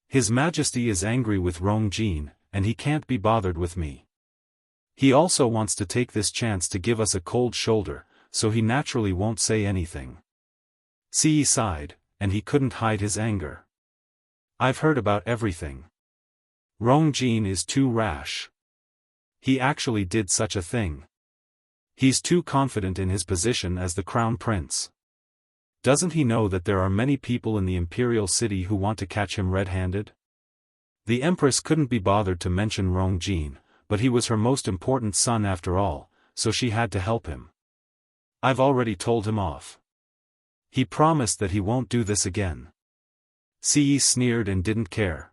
"His Majesty is angry with Rong Jin, and he can't be bothered with me. He also wants to take this chance to give us a cold shoulder, so he naturally won't say anything." Si sighed, and he couldn't hide his anger. I've heard about everything. Rongjin is too rash. He actually did such a thing. He's too confident in his position as the crown prince. Doesn't he know that there are many people in the imperial city who want to catch him red-handed? The empress couldn't be bothered to mention Rongjin, but he was her most important son after all, so she had to help him. I've already told him off. He promised that he won't do this again. Ce sneered and didn't care.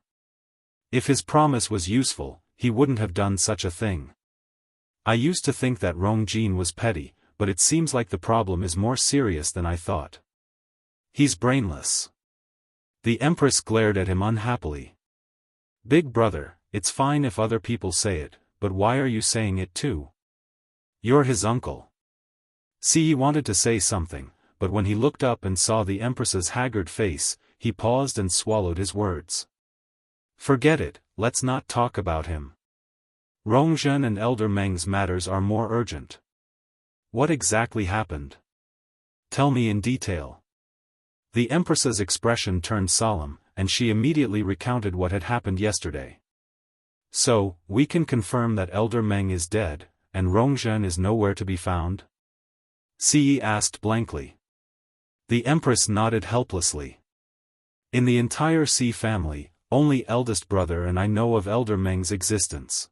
If his promise was useful, he wouldn't have done such a thing. I used to think that Rongjin was petty, but it seems like the problem is more serious than I thought. He's brainless. The empress glared at him unhappily. Big brother, it's fine if other people say it, but why are you saying it too? You're his uncle. Ce wanted to say something, but when he looked up and saw the empress's haggard face, he paused and swallowed his words. Forget it, let's not talk about him. Rongjin and Elder Meng's matters are more urgent. What exactly happened? Tell me in detail. The empress's expression turned solemn, and she immediately recounted what had happened yesterday. So, we can confirm that Elder Meng is dead, and Rongjin is nowhere to be found? Ce asked blankly. The empress nodded helplessly. In the entire Ce family, only eldest brother and I know of Elder Meng's existence.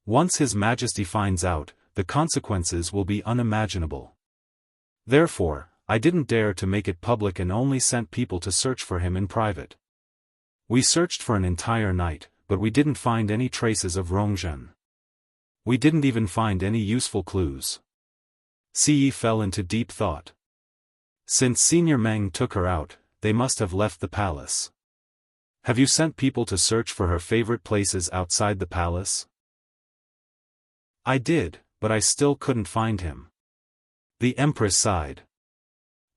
Once His Majesty finds out, the consequences will be unimaginable. Therefore, I didn't dare to make it public and only sent people to search for him in private. We searched for an entire night, but we didn't find any traces of Rongjin. We didn't even find any useful clues. Ce fell into deep thought. Since Senior Meng took her out, they must have left the palace. Have you sent people to search for her favorite places outside the palace? I did, but I still couldn't find him. The empress sighed.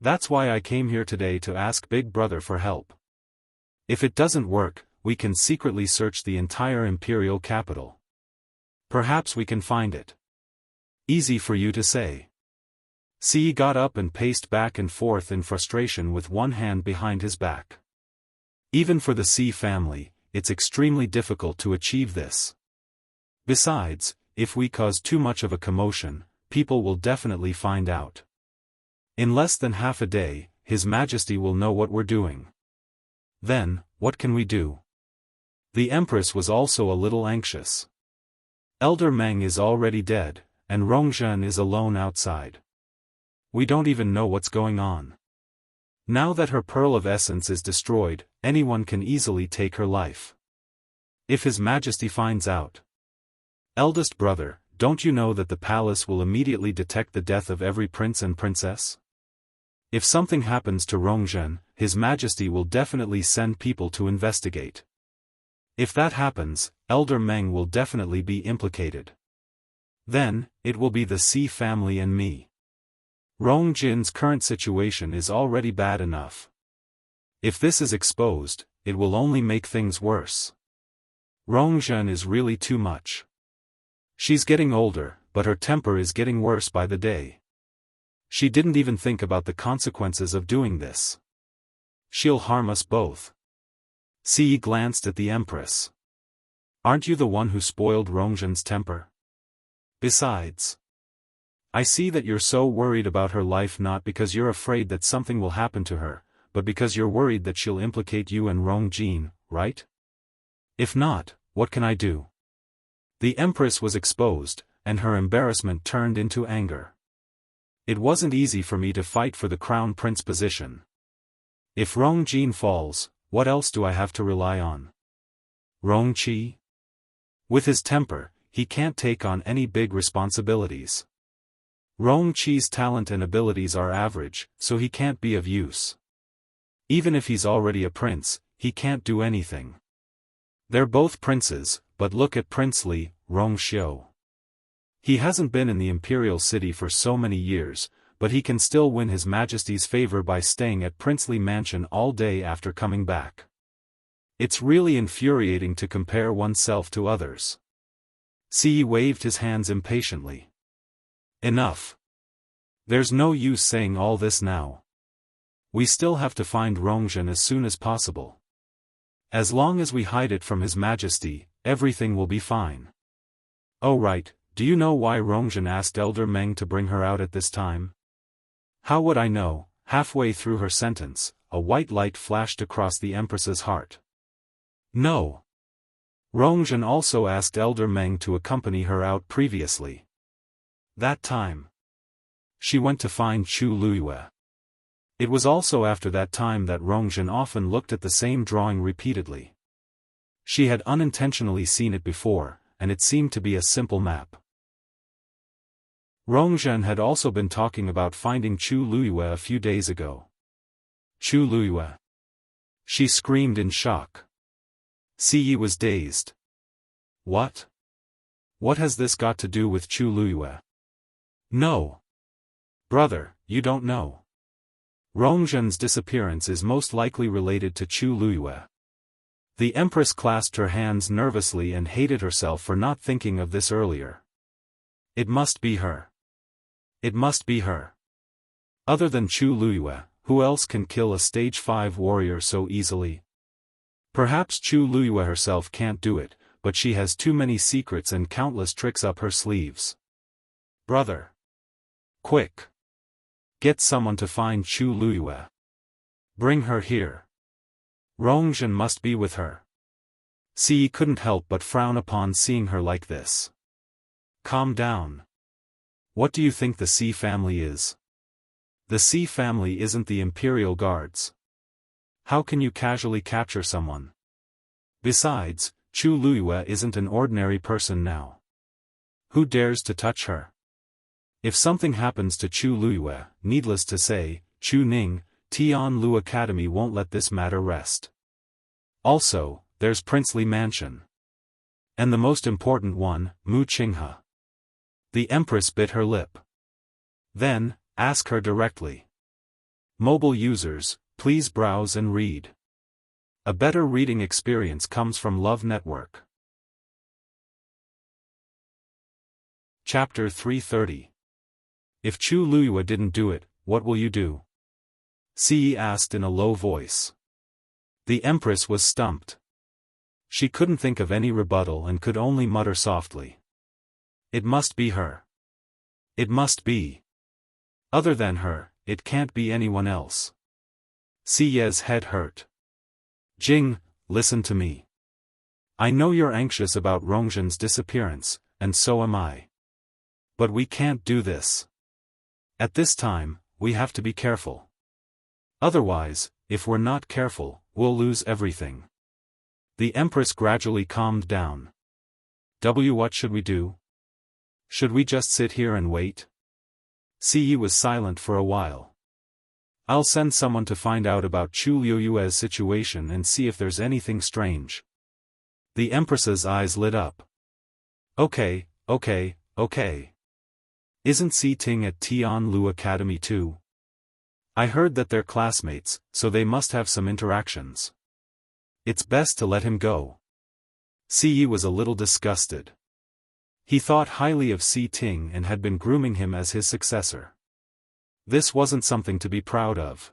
That's why I came here today to ask Big Brother for help. If it doesn't work, we can secretly search the entire imperial capital. Perhaps we can find it. Easy for you to say. Ce got up and paced back and forth in frustration with one hand behind his back. Even for the Ce family, it's extremely difficult to achieve this. Besides, if we cause too much of a commotion, people will definitely find out. In less than half a day, His Majesty will know what we're doing. Then, what can we do? The Empress was also a little anxious. Elder Meng is already dead, and Rongjin is alone outside. We don't even know what's going on. Now that her Pearl of Essence is destroyed, anyone can easily take her life. If His Majesty finds out. Eldest brother, don't you know that the palace will immediately detect the death of every prince and princess? If something happens to Rongjin, His Majesty will definitely send people to investigate. If that happens, Elder Meng will definitely be implicated. Then, it will be the Ce family and me. Rongjin's current situation is already bad enough. If this is exposed, it will only make things worse. Rongjin is really too much. She's getting older, but her temper is getting worse by the day. She didn't even think about the consequences of doing this. She'll harm us both. Ce glanced at the Empress. Aren't you the one who spoiled Rongjin's temper? Besides, I see that you're so worried about her life not because you're afraid that something will happen to her, but because you're worried that she'll implicate you and Rongjin, right? If not, what can I do? The Empress was exposed, and her embarrassment turned into anger. It wasn't easy for me to fight for the crown prince position. If Rongjin falls, what else do I have to rely on? Rongqi? With his temper, he can't take on any big responsibilities. Rongqi's talent and abilities are average, so he can't be of use. Even if he's already a prince, he can't do anything. They're both princes, but look at Prince Li, Rongxiu. He hasn't been in the imperial city for so many years, but he can still win His Majesty's favor by staying at Princely Mansion all day after coming back. It's really infuriating to compare oneself to others. Ce waved his hands impatiently. Enough. There's no use saying all this now. We still have to find Rongjin as soon as possible. As long as we hide it from His Majesty, everything will be fine. Oh right, do you know why Rongzhen asked Elder Meng to bring her out at this time? How would I know? Halfway through her sentence, a white light flashed across the Empress's heart. No. Rongzhen also asked Elder Meng to accompany her out previously. That time, she went to find Chu Luiyue. It was also after that time that Rongzhen often looked at the same drawing repeatedly. She had unintentionally seen it before, and it seemed to be a simple map. Rongzhen had also been talking about finding Chu Luiyue a few days ago. Chu Luiyue! She screamed in shock. Siyi was dazed. What? What has this got to do with Chu Luiyue? No. Brother, you don't know. Rongzhen's disappearance is most likely related to Chu Luiyue. The Empress clasped her hands nervously and hated herself for not thinking of this earlier. It must be her. It must be her. Other than Chu Luiyue, who else can kill a stage 5 warrior so easily? Perhaps Chu Luiyue herself can't do it, but she has too many secrets and countless tricks up her sleeves. Brother! Quick! Get someone to find Chu Luiyue. Bring her here. Rongzhen must be with her. Siyi couldn't help but frown upon seeing her like this. Calm down. What do you think the Xi family is? The Xi family isn't the Imperial Guards. How can you casually capture someone? Besides, Chu Luiyue isn't an ordinary person now. Who dares to touch her? If something happens to Chu Luiyue, needless to say, Chu Ning, Tianlu Academy won't let this matter rest. Also, there's Princely Mansion. And the most important one, Mu Qinghe. The Empress bit her lip. Then, ask her directly. Mobile users, please browse and read. A better reading experience comes from Love Network. Chapter 330. If Chu Luiyue didn't do it, what will you do? Siyi asked in a low voice. The Empress was stumped. She couldn't think of any rebuttal and could only mutter softly. It must be her. It must be. Other than her, it can't be anyone else. Siye's head hurt. Jing, listen to me. I know you're anxious about Rongzhen's disappearance, and so am I. But we can't do this. At this time, we have to be careful. Otherwise, if we're not careful, we'll lose everything. The Empress gradually calmed down. What should we do? Should we just sit here and wait? Siyi was silent for a while. I'll send someone to find out about Chu Luiyue's situation and see if there's anything strange. The Empress's eyes lit up. Okay. Isn't Si Ting at Tianlu Academy too? I heard that they're classmates, so they must have some interactions. It's best to let him go. Siyi was a little disgusted. He thought highly of Si Ting and had been grooming him as his successor. This wasn't something to be proud of.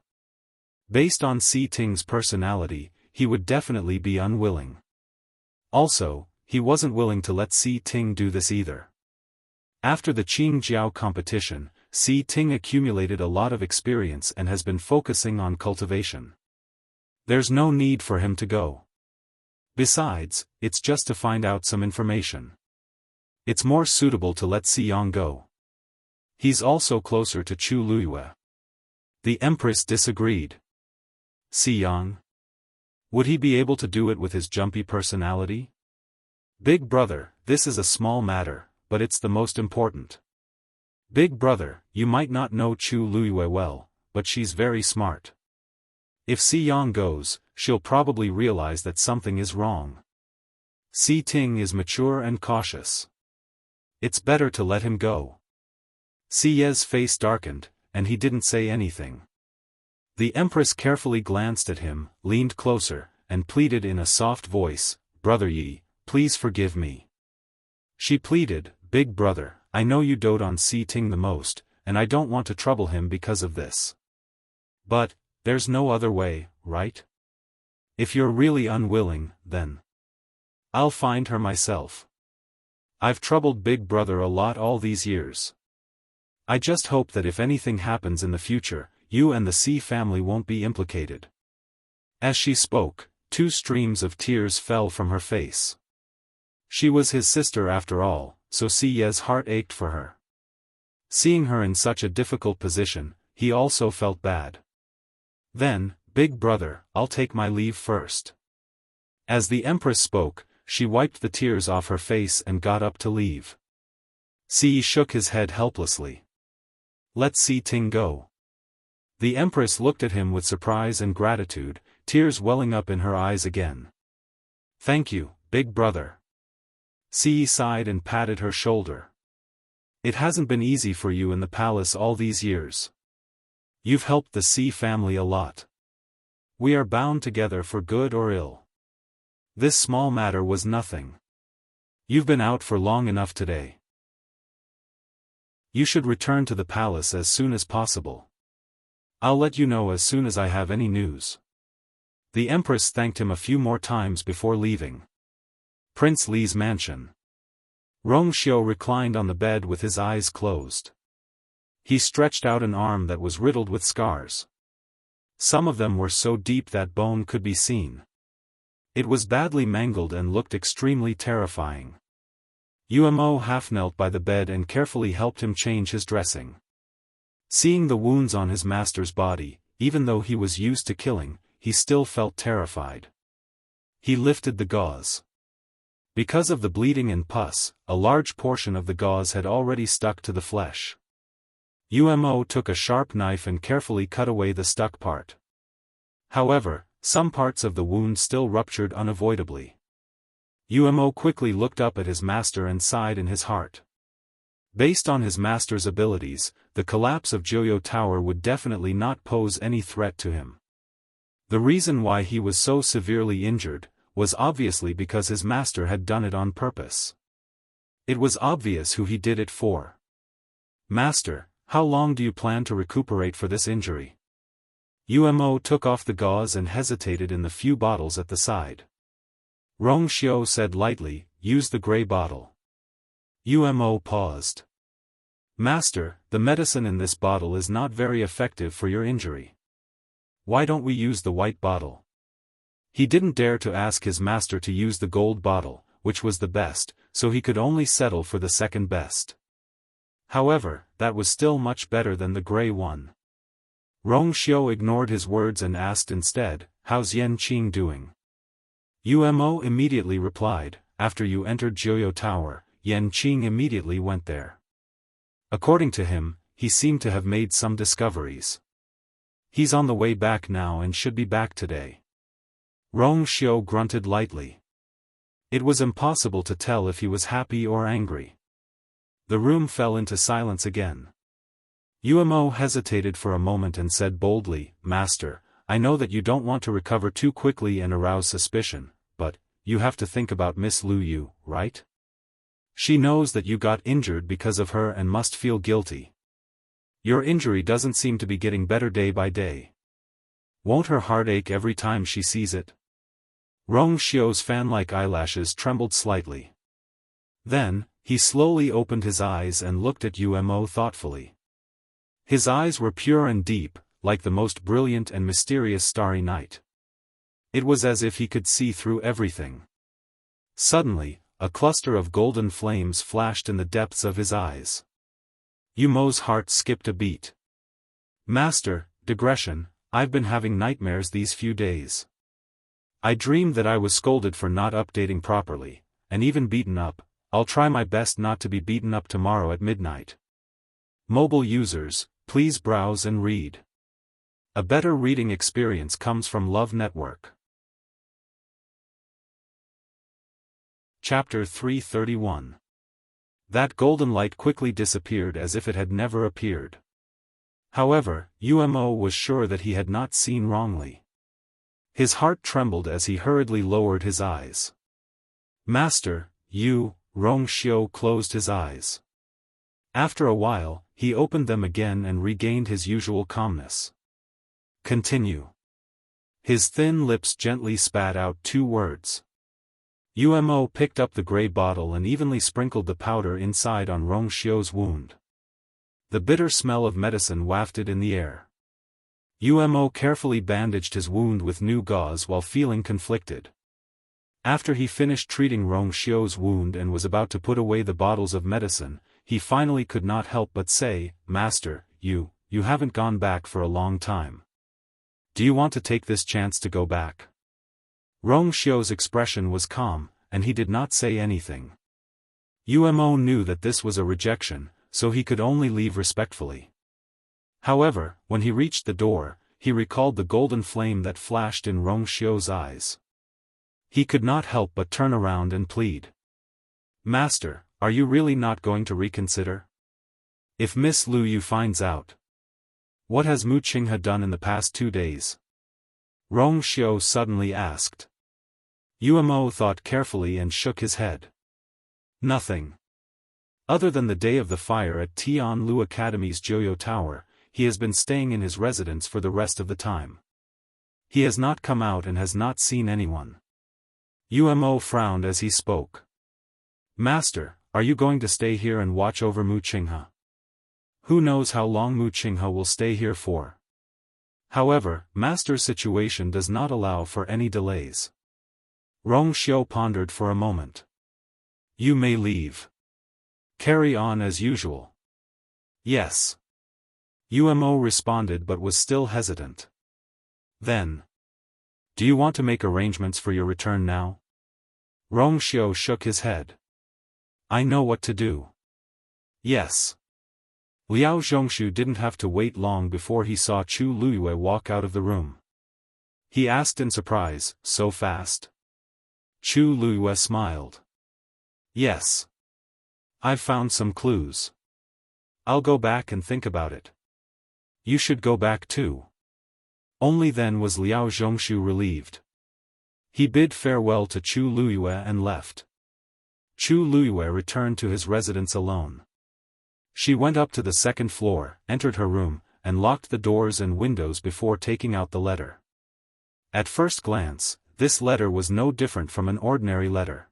Based on Si Ting's personality, he would definitely be unwilling. Also, he wasn't willing to let Si Ting do this either. After the Qingjiao competition, Si Ting accumulated a lot of experience and has been focusing on cultivation. There's no need for him to go. Besides, it's just to find out some information. It's more suitable to let Si Yang go. He's also closer to Chu Luiyue. The Empress disagreed. Si Yang? Would he be able to do it with his jumpy personality? Big brother, this is a small matter, but it's the most important. Big brother, you might not know Chu Luiyue well, but she's very smart. If Si Yang goes, she'll probably realize that something is wrong. Si Ting is mature and cautious. It's better to let him go. Siye's face darkened, and he didn't say anything. The Empress carefully glanced at him, leaned closer, and pleaded in a soft voice, Brother Yi, please forgive me. She pleaded, Big brother, I know you dote on Si Ting the most, and I don't want to trouble him because of this. But, there's no other way, right? If you're really unwilling, then I'll find her myself. I've troubled Big Brother a lot all these years. I just hope that if anything happens in the future, you and the C family won't be implicated." As she spoke, 2 streams of tears fell from her face. She was his sister after all, so Siye's heart ached for her. Seeing her in such a difficult position, he also felt bad. "Then, Big Brother, I'll take my leave first." As the Empress spoke, she wiped the tears off her face and got up to leave. Siye shook his head helplessly. "Let Si Ting go." The Empress looked at him with surprise and gratitude, tears welling up in her eyes again. "Thank you, Big Brother." Siye sighed and patted her shoulder. "It hasn't been easy for you in the palace all these years. You've helped the C family a lot. We are bound together for good or ill. This small matter was nothing. You've been out for long enough today. You should return to the palace as soon as possible. I'll let you know as soon as I have any news." The Empress thanked him a few more times before leaving Prince Li's mansion. Rongxiu reclined on the bed with his eyes closed. He stretched out an arm that was riddled with scars. Some of them were so deep that bone could be seen. It was badly mangled and looked extremely terrifying. Umo half knelt by the bed and carefully helped him change his dressing. Seeing the wounds on his master's body, even though he was used to killing, he still felt terrified. He lifted the gauze. Because of the bleeding and pus, a large portion of the gauze had already stuck to the flesh. Umo took a sharp knife and carefully cut away the stuck part. However, some parts of the wound still ruptured unavoidably. Umo quickly looked up at his master and sighed in his heart. Based on his master's abilities, the collapse of Joyo Tower would definitely not pose any threat to him. The reason why he was so severely injured was obviously because his master had done it on purpose. It was obvious who he did it for. "Master, how long do you plan to recuperate for this injury?" Umo took off the gauze and hesitated in the few bottles at the side. Rongxiu said lightly, "Use the gray bottle." Umo paused. "Master, the medicine in this bottle is not very effective for your injury. Why don't we use the white bottle?" He didn't dare to ask his master to use the gold bottle, which was the best, so he could only settle for the second best. However, that was still much better than the gray one. Rongxiu ignored his words and asked instead, "How's Yanqing doing?" Umo immediately replied, "After you entered Joyo Tower, Yanqing immediately went there. According to him, he seemed to have made some discoveries. He's on the way back now and should be back today." Rongxiu grunted lightly. It was impossible to tell if he was happy or angry. The room fell into silence again. Umo hesitated for a moment and said boldly, "Master, I know that you don't want to recover too quickly and arouse suspicion, but you have to think about Miss Lu Yu, right? She knows that you got injured because of her and must feel guilty. Your injury doesn't seem to be getting better day by day. Won't her heart ache every time she sees it?" Rongxiu's fan-like eyelashes trembled slightly. Then, he slowly opened his eyes and looked at Umo thoughtfully. His eyes were pure and deep, like the most brilliant and mysterious starry night. It was as if he could see through everything. Suddenly, a cluster of golden flames flashed in the depths of his eyes. Umo's heart skipped a beat. "Master, digression, I've been having nightmares these few days. I dreamed that I was scolded for not updating properly, and even beaten up. I'll try my best not to be beaten up tomorrow at midnight." Mobile users, please browse and read. A better reading experience comes from Love Network. Chapter 331. That golden light quickly disappeared as if it had never appeared. However, Umo was sure that he had not seen wrongly. His heart trembled as he hurriedly lowered his eyes. "Master, Rongxiu closed his eyes. After a while, he opened them again and regained his usual calmness. "Continue." His thin lips gently spat out 2 words. Umo picked up the gray bottle and evenly sprinkled the powder inside on Rong Xiu's wound. The bitter smell of medicine wafted in the air. Umo carefully bandaged his wound with new gauze while feeling conflicted. After he finished treating Rong Xiu's wound and was about to put away the bottles of medicine, he finally could not help but say, "Master, you haven't gone back for a long time. Do you want to take this chance to go back?" Rong Xiu's expression was calm, and he did not say anything. Umo knew that this was a rejection, so he could only leave respectfully. However, when he reached the door, he recalled the golden flame that flashed in Rong Xiu's eyes. He could not help but turn around and plead. "Master, are you really not going to reconsider? If Miss Lu Yu finds out, what has Mu Qinghe done in the past 2 days?" Rong Xiu suddenly asked. Umo thought carefully and shook his head. "Nothing. Other than the day of the fire at Tianlu Academy's Joyo Tower, he has been staying in his residence for the rest of the time. He has not come out and has not seen anyone." Umo frowned as he spoke. "Master, are you going to stay here and watch over Mu Qinghe? Who knows how long Mu Qinghe will stay here for? However, Master's situation does not allow for any delays." Rong Xiu pondered for a moment. "You may leave. Carry on as usual." "Yes." Umo responded but was still hesitant. "Then, do you want to make arrangements for your return now?" Rong Xiu shook his head. "I know what to do." "Yes." Liao Zhongshu didn't have to wait long before he saw Chu Luyue walk out of the room. He asked in surprise, "So fast?" Chu Luyue smiled. "Yes. I've found some clues. I'll go back and think about it." "You should go back too." Only then was Liao Zhongshu relieved. He bid farewell to Chu Luyue and left. Chu Luyue returned to his residence alone. She went up to the 2nd floor, entered her room, and locked the doors and windows before taking out the letter. At first glance, this letter was no different from an ordinary letter.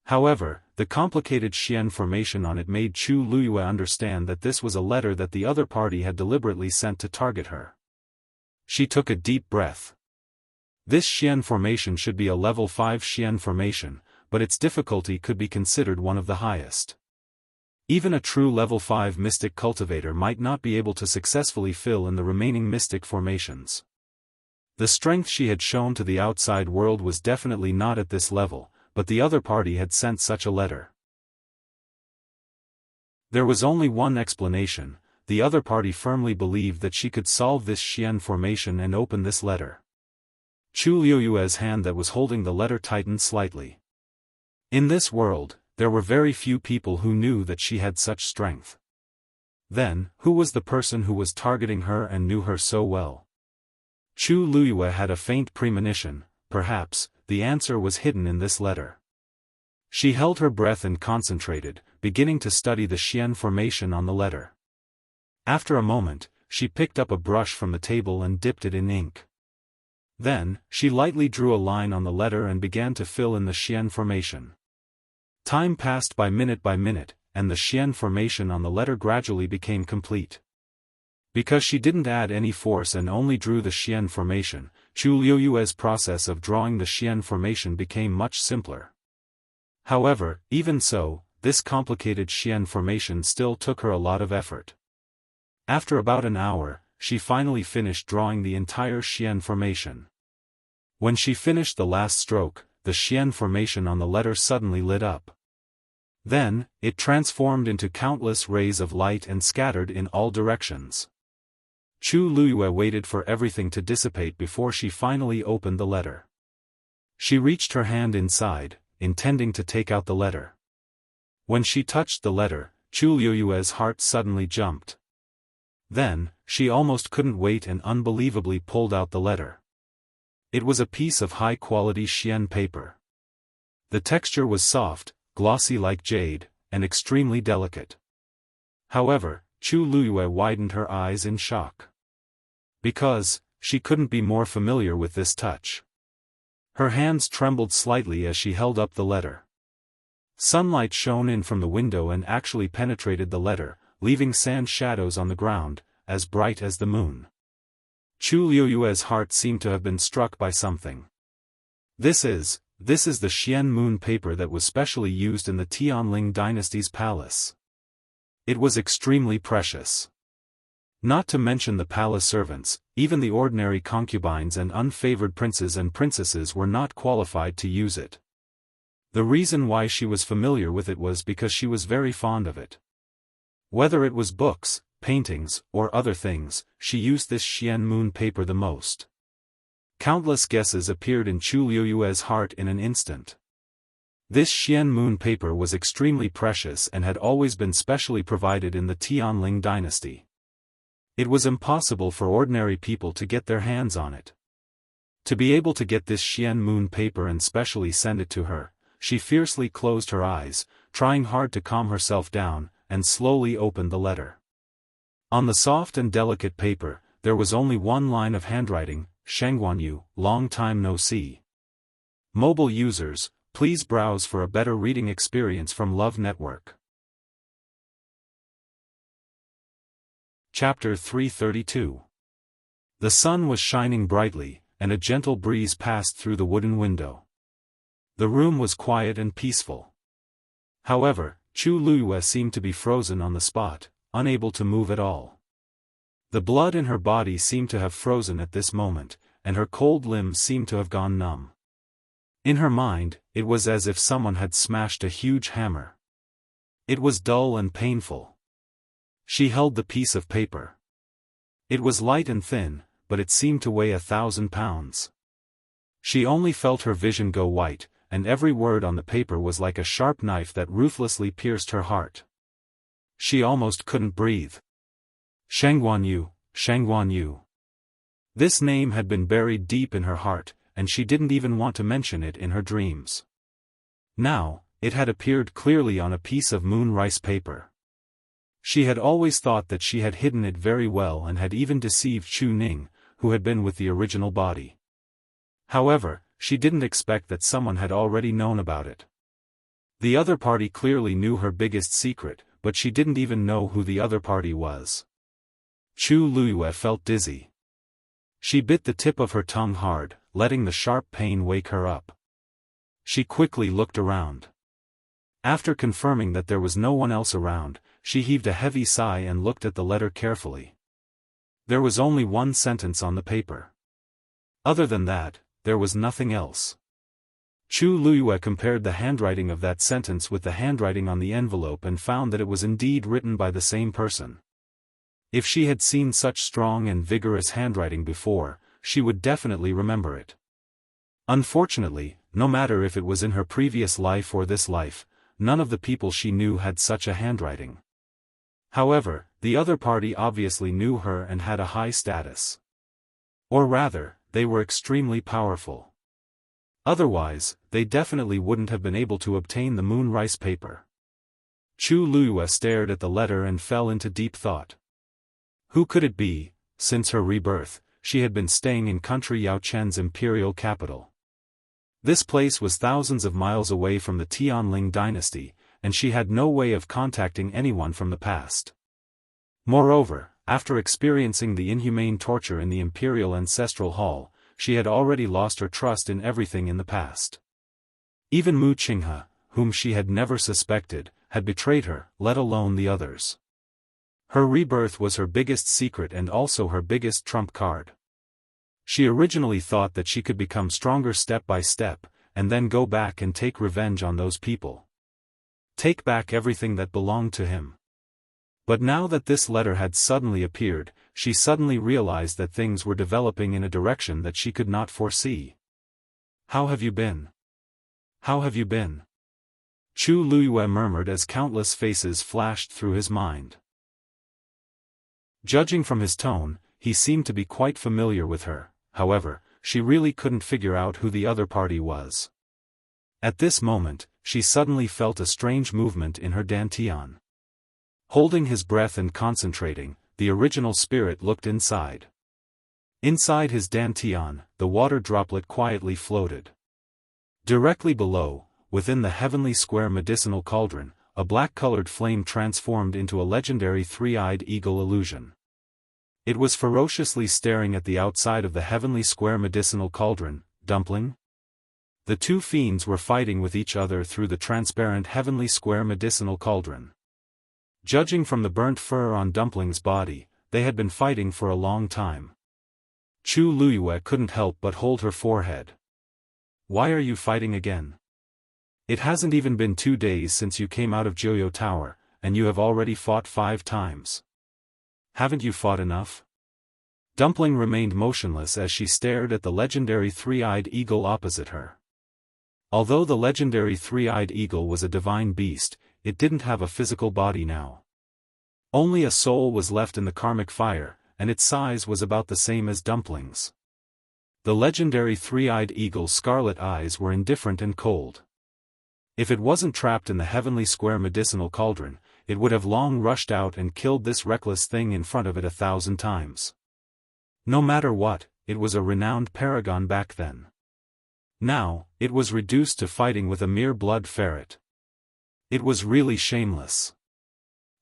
However, the complicated Xian formation on it made Chu Luyue understand that this was a letter that the other party had deliberately sent to target her. She took a deep breath. This Xian formation should be a level 5 Xian formation, but its difficulty could be considered one of the highest. Even a true level 5 mystic cultivator might not be able to successfully fill in the remaining mystic formations. The strength she had shown to the outside world was definitely not at this level, but the other party had sent such a letter. There was only one explanation: the other party firmly believed that she could solve this Xian formation and open this letter. Chu Luyue's hand that was holding the letter tightened slightly. In this world, there were very few people who knew that she had such strength. Then, who was the person who was targeting her and knew her so well? Chu Luyue had a faint premonition. Perhaps the answer was hidden in this letter. She held her breath and concentrated, beginning to study the Xian formation on the letter. After a moment, she picked up a brush from the table and dipped it in ink. Then, she lightly drew a line on the letter and began to fill in the Xian formation. Time passed by minute, and the Xian formation on the letter gradually became complete. Because she didn't add any force and only drew the Xian formation, Chu Luyue's process of drawing the Xian formation became much simpler. However, even so, this complicated Xian formation still took her a lot of effort. After about an hour, she finally finished drawing the entire Xian formation. When she finished the last stroke, the Xian formation on the letter suddenly lit up. Then, it transformed into countless rays of light and scattered in all directions. Chu Luyue waited for everything to dissipate before she finally opened the letter. She reached her hand inside, intending to take out the letter. When she touched the letter, Chu Luyue's heart suddenly jumped. Then, she almost couldn't wait and unbelievably pulled out the letter. It was a piece of high-quality Xian paper. The texture was soft, glossy like jade, and extremely delicate. However, Chu Luyue widened her eyes in shock. Because, she couldn't be more familiar with this touch. Her hands trembled slightly as she held up the letter. Sunlight shone in from the window and actually penetrated the letter, leaving sand shadows on the ground, as bright as the moon. Chu Liuyue's heart seemed to have been struck by something. This is the Xian moon paper that was specially used in the Tianling dynasty's palace. It was extremely precious. Not to mention the palace servants, even the ordinary concubines and unfavored princes and princesses were not qualified to use it. The reason why she was familiar with it was because she was very fond of it. Whether it was books, paintings, or other things, she used this Xian moon paper the most. Countless guesses appeared in Chu Liuyue's heart in an instant. This Xian moon paper was extremely precious and had always been specially provided in the Tianling dynasty. It was impossible for ordinary people to get their hands on it. To be able to get this Xian moon paper and specially send it to her, she fiercely closed her eyes, trying hard to calm herself down, and slowly opened the letter. On the soft and delicate paper, there was only one line of handwriting: Shangguanyu, long time no see. Mobile users, please browse for a better reading experience from Love Network. Chapter 332. The sun was shining brightly, and a gentle breeze passed through the wooden window. The room was quiet and peaceful. However, Chu Liyue seemed to be frozen on the spot, unable to move at all. The blood in her body seemed to have frozen at this moment, and her cold limbs seemed to have gone numb. In her mind, it was as if someone had smashed a huge hammer. It was dull and painful. She held the piece of paper. It was light and thin, but it seemed to weigh 1,000 pounds. She only felt her vision go white, and every word on the paper was like a sharp knife that ruthlessly pierced her heart. She almost couldn't breathe. Shangguanyu, Shangguanyu. This name had been buried deep in her heart, and she didn't even want to mention it in her dreams. Now, it had appeared clearly on a piece of moon rice paper. She had always thought that she had hidden it very well and had even deceived Chu Ning, who had been with the original body. However, she didn't expect that someone had already known about it. The other party clearly knew her biggest secret, but she didn't even know who the other party was. Chu Liyue felt dizzy. She bit the tip of her tongue hard, letting the sharp pain wake her up. She quickly looked around. After confirming that there was no one else around, she heaved a heavy sigh and looked at the letter carefully. There was only one sentence on the paper. Other than that, there was nothing else. Chu Liyue compared the handwriting of that sentence with the handwriting on the envelope and found that it was indeed written by the same person. If she had seen such strong and vigorous handwriting before, she would definitely remember it. Unfortunately, no matter if it was in her previous life or this life, none of the people she knew had such a handwriting. However, the other party obviously knew her and had a high status. Or rather, they were extremely powerful. Otherwise, they definitely wouldn't have been able to obtain the moon rice paper. Chu Liyue stared at the letter and fell into deep thought. Who could it be? Since her rebirth, she had been staying in country Yaochen's imperial capital. This place was thousands of miles away from the Tianling dynasty, and she had no way of contacting anyone from the past. Moreover, after experiencing the inhumane torture in the imperial ancestral hall, she had already lost her trust in everything in the past. Even Mu Qinghe, whom she had never suspected, had betrayed her, let alone the others. Her rebirth was her biggest secret and also her biggest trump card. She originally thought that she could become stronger step by step, and then go back and take revenge on those people. Take back everything that belonged to him. But now that this letter had suddenly appeared, she suddenly realized that things were developing in a direction that she could not foresee. How have you been? How have you been? Chu Liyue murmured as countless faces flashed through his mind. Judging from his tone, he seemed to be quite familiar with her. However, she really couldn't figure out who the other party was. At this moment, she suddenly felt a strange movement in her dantian. Holding his breath and concentrating, the original spirit looked inside. Inside his dantian, the water droplet quietly floated. Directly below, within the heavenly square medicinal cauldron, a black-colored flame transformed into a legendary three-eyed eagle illusion. It was ferociously staring at the outside of the heavenly square medicinal cauldron. Dumpling? The two fiends were fighting with each other through the transparent heavenly square medicinal cauldron. Judging from the burnt fur on Dumpling's body, they had been fighting for a long time. Chu Luiyue couldn't help but hold her forehead. Why are you fighting again? It hasn't even been 2 days since you came out of Jiuyo Tower, and you have already fought 5 times. Haven't you fought enough? Dumpling remained motionless as she stared at the legendary three-eyed eagle opposite her. Although the legendary three-eyed eagle was a divine beast, it didn't have a physical body now. Only a soul was left in the karmic fire, and its size was about the same as Dumpling's. The legendary three-eyed eagle's scarlet eyes were indifferent and cold. If it wasn't trapped in the heavenly square medicinal cauldron, it would have long rushed out and killed this reckless thing in front of it 1,000 times. No matter what, it was a renowned paragon back then. Now, it was reduced to fighting with a mere blood ferret. It was really shameless.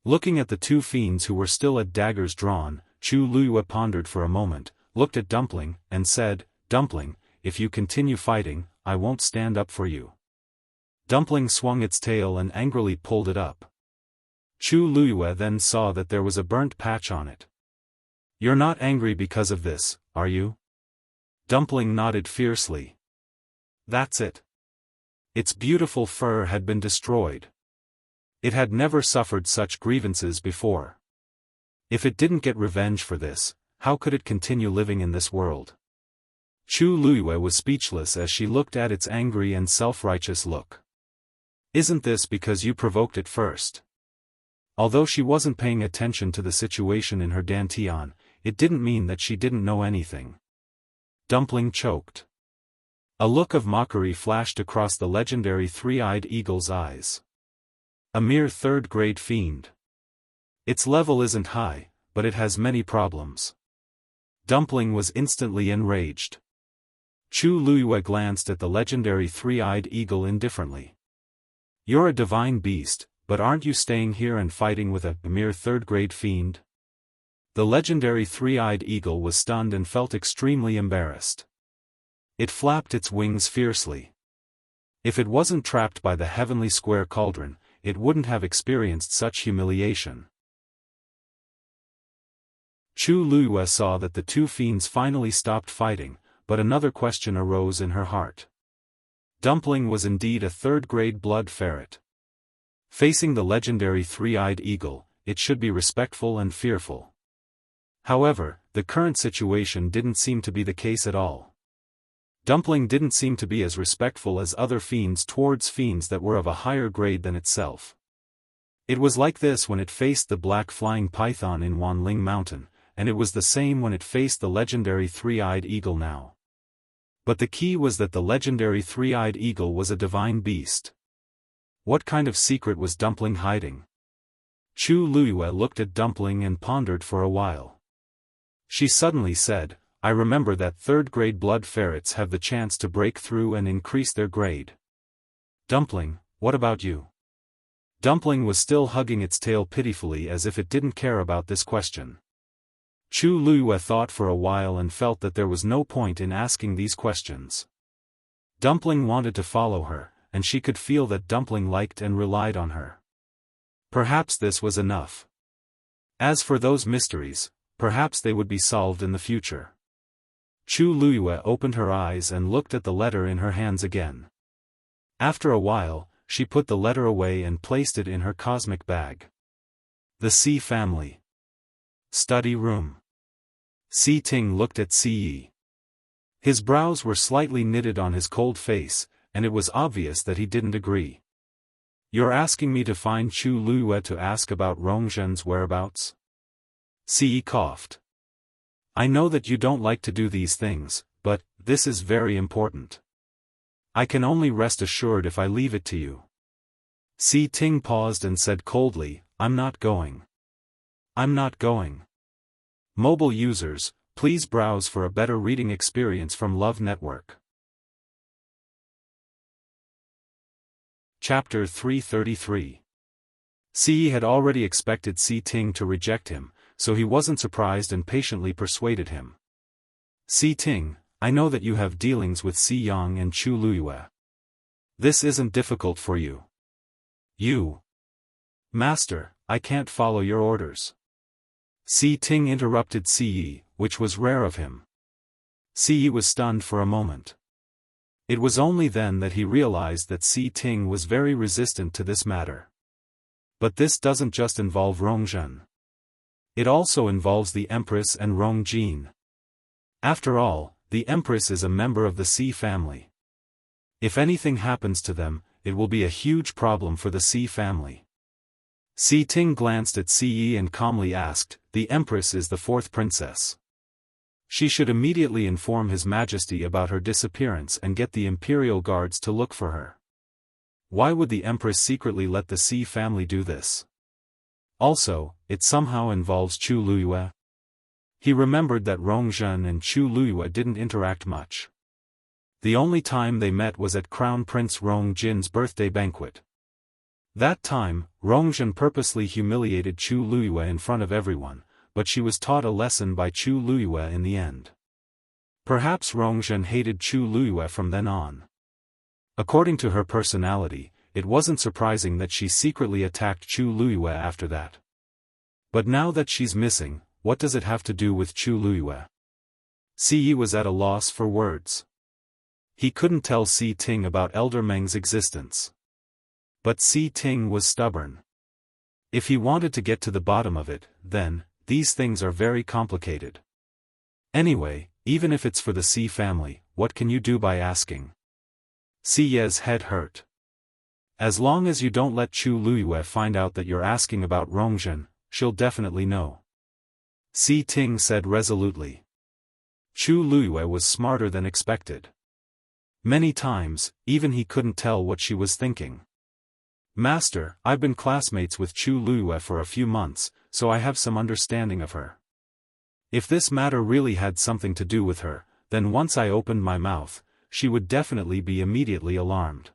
Looking at the two fiends who were still at daggers drawn, Chu Luiyue pondered for a moment, looked at Dumpling, and said, "Dumpling, if you continue fighting, I won't stand up for you." Dumpling swung its tail and angrily pulled it up. Chu Luiyue then saw that there was a burnt patch on it. "You're not angry because of this, are you?" Dumpling nodded fiercely. "That's it." Its beautiful fur had been destroyed. It had never suffered such grievances before. If it didn't get revenge for this, how could it continue living in this world? Chu Luiyue was speechless as she looked at its angry and self-righteous look. "Isn't this because you provoked it first?" Although she wasn't paying attention to the situation in her dantian, it didn't mean that she didn't know anything. Dumpling choked. A look of mockery flashed across the legendary three-eyed eagle's eyes. A mere third-grade fiend. Its level isn't high, but it has many problems. Dumpling was instantly enraged. Chu Luiyue glanced at the legendary three-eyed eagle indifferently. "You're a divine beast, but aren't you staying here and fighting with a mere third-grade fiend?" The legendary three-eyed eagle was stunned and felt extremely embarrassed. It flapped its wings fiercely. If it wasn't trapped by the heavenly square cauldron, it wouldn't have experienced such humiliation. Chu Luiyue saw that the two fiends finally stopped fighting, but another question arose in her heart. Dumpling was indeed a third-grade blood ferret. Facing the legendary three-eyed eagle, it should be respectful and fearful. However, the current situation didn't seem to be the case at all. Dumpling didn't seem to be as respectful as other fiends towards fiends that were of a higher grade than itself. It was like this when it faced the black flying python in Wanling Mountain, and it was the same when it faced the legendary three-eyed eagle now. But the key was that the legendary three-eyed eagle was a divine beast. What kind of secret was Dumpling hiding? Chu Luiyue looked at Dumpling and pondered for a while. She suddenly said, "I remember that third-grade blood ferrets have the chance to break through and increase their grade. Dumpling, what about you?" Dumpling was still hugging its tail pitifully as if it didn't care about this question. Chu Luiyue thought for a while and felt that there was no point in asking these questions. Dumpling wanted to follow her, and she could feel that Dumpling liked and relied on her. Perhaps this was enough. As for those mysteries, perhaps they would be solved in the future. Chu Luiyue opened her eyes and looked at the letter in her hands again. After a while, she put the letter away and placed it in her cosmic bag. The C family. Study room. Si Ting looked at Si. His brows were slightly knitted on his cold face, and it was obvious that he didn't agree. "You're asking me to find Chu Luiyue to ask about Rongzhen's whereabouts?" Si coughed. "I know that you don't like to do these things, but this is very important. I can only rest assured if I leave it to you." Si Ting paused and said coldly, "I'm not going. I'm not going. Mobile users, Please browse for a better reading experience from Love Network. Chapter 333. Si had already expected Si Ting to reject him, so he wasn't surprised and patiently persuaded him. Si Ting, I know that you have dealings with Si Yang and Chu Luiyue. This isn't difficult for you. You. Master, I can't follow your orders. Si Ting interrupted Si Yi, which was rare of him. Si Yi was stunned for a moment. It was only then that he realized that Si Ting was very resistant to this matter. But this doesn't just involve Rongzhen. It also involves the Empress and Rong Jin. After all, the Empress is a member of the Si family. If anything happens to them, it will be a huge problem for the Si family. Si Ting glanced at Si Yi and calmly asked, "The Empress is the fourth princess. She should immediately inform His Majesty about her disappearance and get the imperial guards to look for her. Why would the Empress secretly let the Si family do this? Also, it somehow involves Chu Luiyue." He remembered that Rongzhen and Chu Luiyue didn't interact much. The only time they met was at Crown Prince Rong Jin's birthday banquet. That time, Rongzhen purposely humiliated Chu Luiyue in front of everyone, but she was taught a lesson by Chu Luiyue in the end. Perhaps Rongzhen hated Chu Luiyue from then on. According to her personality, it wasn't surprising that she secretly attacked Chu Luiyue after that. But now that she's missing, what does it have to do with Chu Luiyue? Si Yi was at a loss for words. He couldn't tell Si Ting about Elder Meng's existence. But Si Ting was stubborn. If he wanted to get to the bottom of it, then, these things are very complicated. Anyway, even if it's for the Si family, what can you do by asking? Si Ye's head hurt. As long as you don't let Chu Luiyue find out that you're asking about Rongzhen, she'll definitely know. Si Ting said resolutely. Chu Luiyue was smarter than expected. Many times, even he couldn't tell what she was thinking. Master, I've been classmates with Chu Luiyue for a few months, so I have some understanding of her. If this matter really had something to do with her, then once I opened my mouth, she would definitely be immediately alarmed.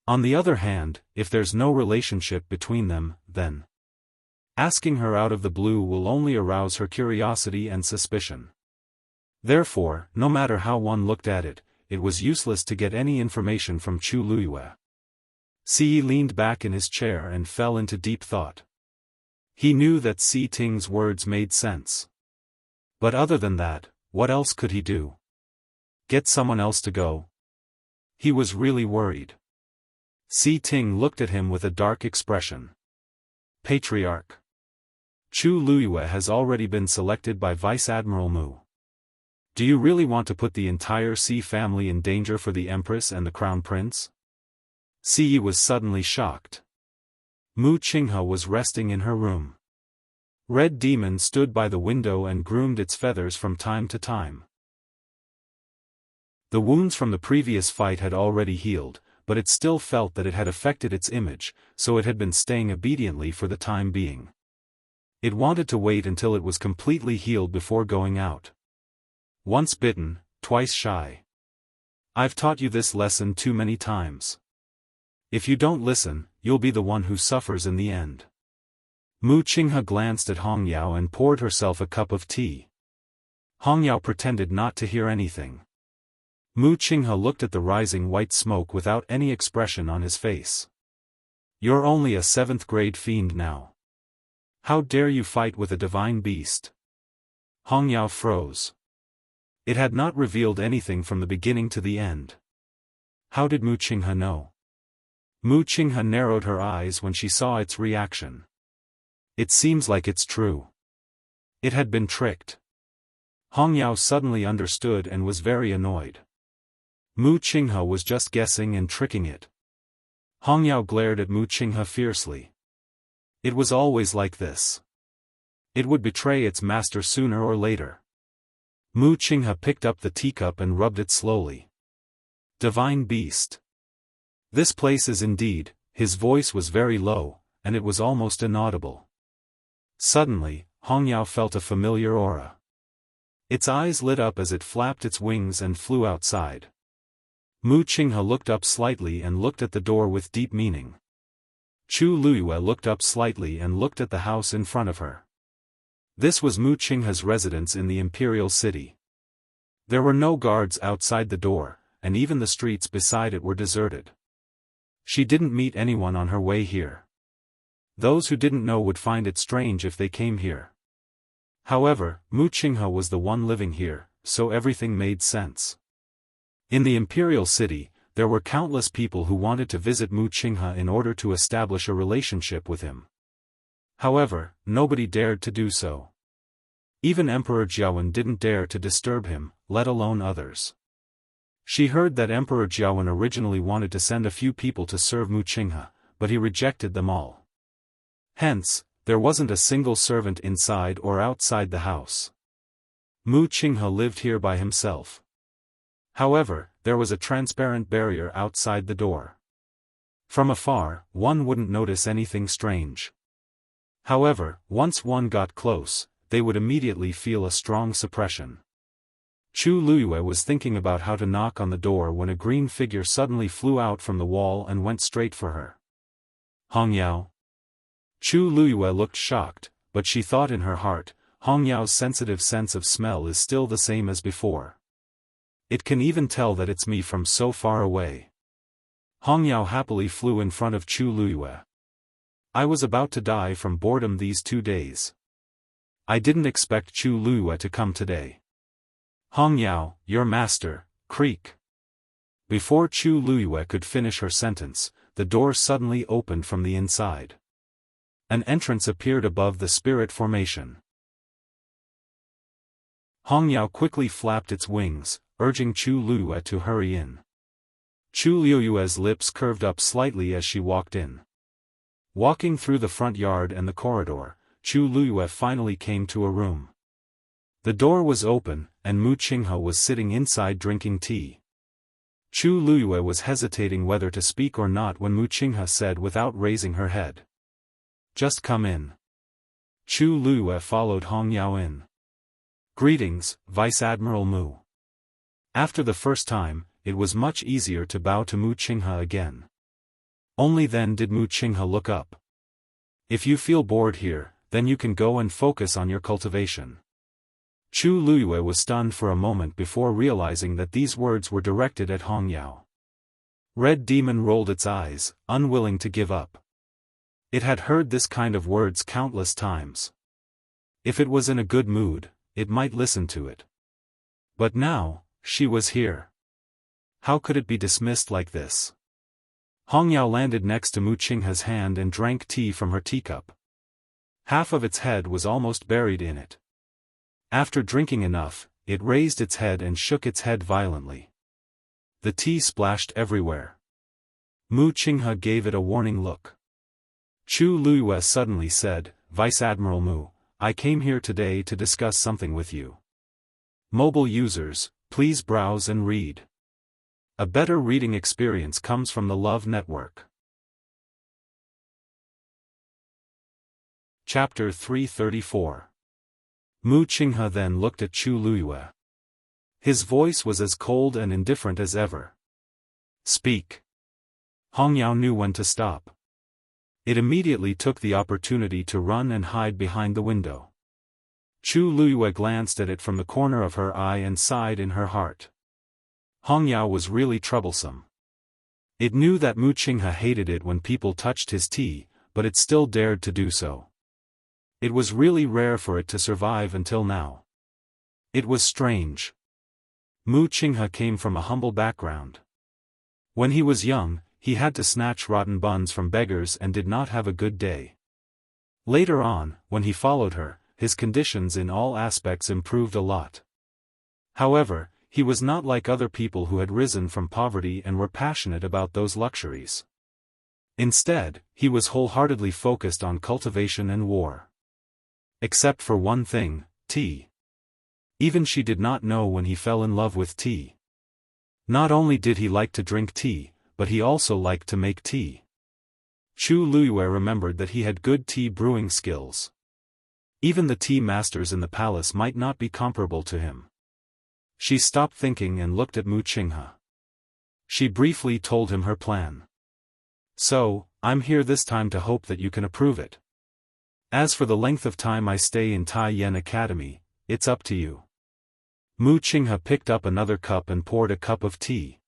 On the other hand, if there's no relationship between them, then asking her out of the blue will only arouse her curiosity and suspicion. Therefore, no matter how one looked at it, it was useless to get any information from Chu Luiyue. Si Yi leaned back in his chair and fell into deep thought. He knew that Si Ting's words made sense. But other than that, what else could he do? Get someone else to go? He was really worried. Si Ting looked at him with a dark expression. Patriarch. Chu Luiyue has already been selected by Vice Admiral Mu. Do you really want to put the entire Si family in danger for the Empress and the Crown Prince? Si Yi was suddenly shocked. Mu Qinghe was resting in her room. Red Demon stood by the window and groomed its feathers from time to time. The wounds from the previous fight had already healed, but it still felt that it had affected its image, so it had been staying obediently for the time being. It wanted to wait until it was completely healed before going out. Once bitten, twice shy. I've taught you this lesson too many times. If you don't listen, you'll be the one who suffers in the end. Mu Qinghe glanced at Hong Yao and poured herself a cup of tea. Hong Yao pretended not to hear anything. Mu Qinghe looked at the rising white smoke without any expression on his face. You're only a 7th grade fiend now. How dare you fight with a divine beast? Hong Yao froze. It had not revealed anything from the beginning to the end. How did Mu Qinghe know? Mu Qinghe narrowed her eyes when she saw its reaction. It seems like it's true. It had been tricked. Hong Yao suddenly understood and was very annoyed. Mu Qinghe was just guessing and tricking it. Hong Yao glared at Mu Qinghe fiercely. It was always like this. It would betray its master sooner or later. Mu Qinghe picked up the teacup and rubbed it slowly. Divine beast. This place is indeed, his voice was very low, and it was almost inaudible. Suddenly, Hong Yao felt a familiar aura. Its eyes lit up as it flapped its wings and flew outside. Mu Qinghe looked up slightly and looked at the door with deep meaning. Chu Luiyue looked up slightly and looked at the house in front of her. This was Mu Qinghe's residence in the imperial city. There were no guards outside the door, and even the streets beside it were deserted. She didn't meet anyone on her way here. Those who didn't know would find it strange if they came here. However, Mu Qinghe was the one living here, so everything made sense. In the imperial city, there were countless people who wanted to visit Mu Qinghe in order to establish a relationship with him. However, nobody dared to do so. Even Emperor Xiaofan didn't dare to disturb him, let alone others. She heard that Emperor Xiaofan originally wanted to send a few people to serve Mu Qinghe, but he rejected them all. Hence, there wasn't a single servant inside or outside the house. Mu Qinghe lived here by himself. However, there was a transparent barrier outside the door. From afar, one wouldn't notice anything strange. However, once one got close, they would immediately feel a strong suppression. Chu Luiyue was thinking about how to knock on the door when a green figure suddenly flew out from the wall and went straight for her. Hong Yao. Chu Luiyue looked shocked, but she thought in her heart, Hong Yao's sensitive sense of smell is still the same as before. It can even tell that it's me from so far away. Hong Yao happily flew in front of Chu Luiyue. I was about to die from boredom these 2 days. I didn't expect Chu Luiyue to come today. Hong Yao, your master, creak. Before Chu Luiyue could finish her sentence, the door suddenly opened from the inside. An entrance appeared above the spirit formation. Hong Yao quickly flapped its wings, urging Chu Luiyue to hurry in. Chu Luiyue's lips curved up slightly as she walked in. Walking through the front yard and the corridor, Chu Luiyue finally came to a room. The door was open, and Mu Qinghe was sitting inside drinking tea. Chu Luiyue was hesitating whether to speak or not when Mu Qinghe said without raising her head. Just come in. Chu Luiyue followed Hong Yao in. Greetings, Vice Admiral Mu. After the first time, it was much easier to bow to Mu Qinghe again. Only then did Mu Qinghe look up. If you feel bored here, then you can go and focus on your cultivation. Chu Luiyue was stunned for a moment before realizing that these words were directed at Hong Yao. Red Demon rolled its eyes, unwilling to give up. It had heard this kind of words countless times. If it was in a good mood, it might listen to it. But now, she was here. How could it be dismissed like this? Hong Yao landed next to Mu Qinghe's hand and drank tea from her teacup. Half of its head was almost buried in it. After drinking enough, it raised its head and shook its head violently. The tea splashed everywhere. Mu Qinghe gave it a warning look. Chu Luiyue suddenly said, Vice Admiral Mu, I came here today to discuss something with you. Mobile users, please browse and read. A better reading experience comes from the Love Network. Chapter 334. Mu Qinghe then looked at Chu Luiyue. His voice was as cold and indifferent as ever. Speak. Hong Yao knew when to stop. It immediately took the opportunity to run and hide behind the window. Chu Luiyue glanced at it from the corner of her eye and sighed in her heart. Hong Yao was really troublesome. It knew that Mu Qinghe hated it when people touched his tea, but it still dared to do so. It was really rare for it to survive until now. It was strange. Mu Qinghe came from a humble background. When he was young, he had to snatch rotten buns from beggars and did not have a good day. Later on, when he followed her, his conditions in all aspects improved a lot. However, he was not like other people who had risen from poverty and were passionate about those luxuries. Instead, he was wholeheartedly focused on cultivation and war. Except for one thing, tea. Even she did not know when he fell in love with tea. Not only did he like to drink tea, but he also liked to make tea. Chu Luiyue remembered that he had good tea brewing skills. Even the tea masters in the palace might not be comparable to him. She stopped thinking and looked at Mu Qinghe. She briefly told him her plan. So, I'm here this time to hope that you can approve it. As for the length of time I stay in Tai Yen Academy, it's up to you. Mu Qinghe picked up another cup and poured a cup of tea.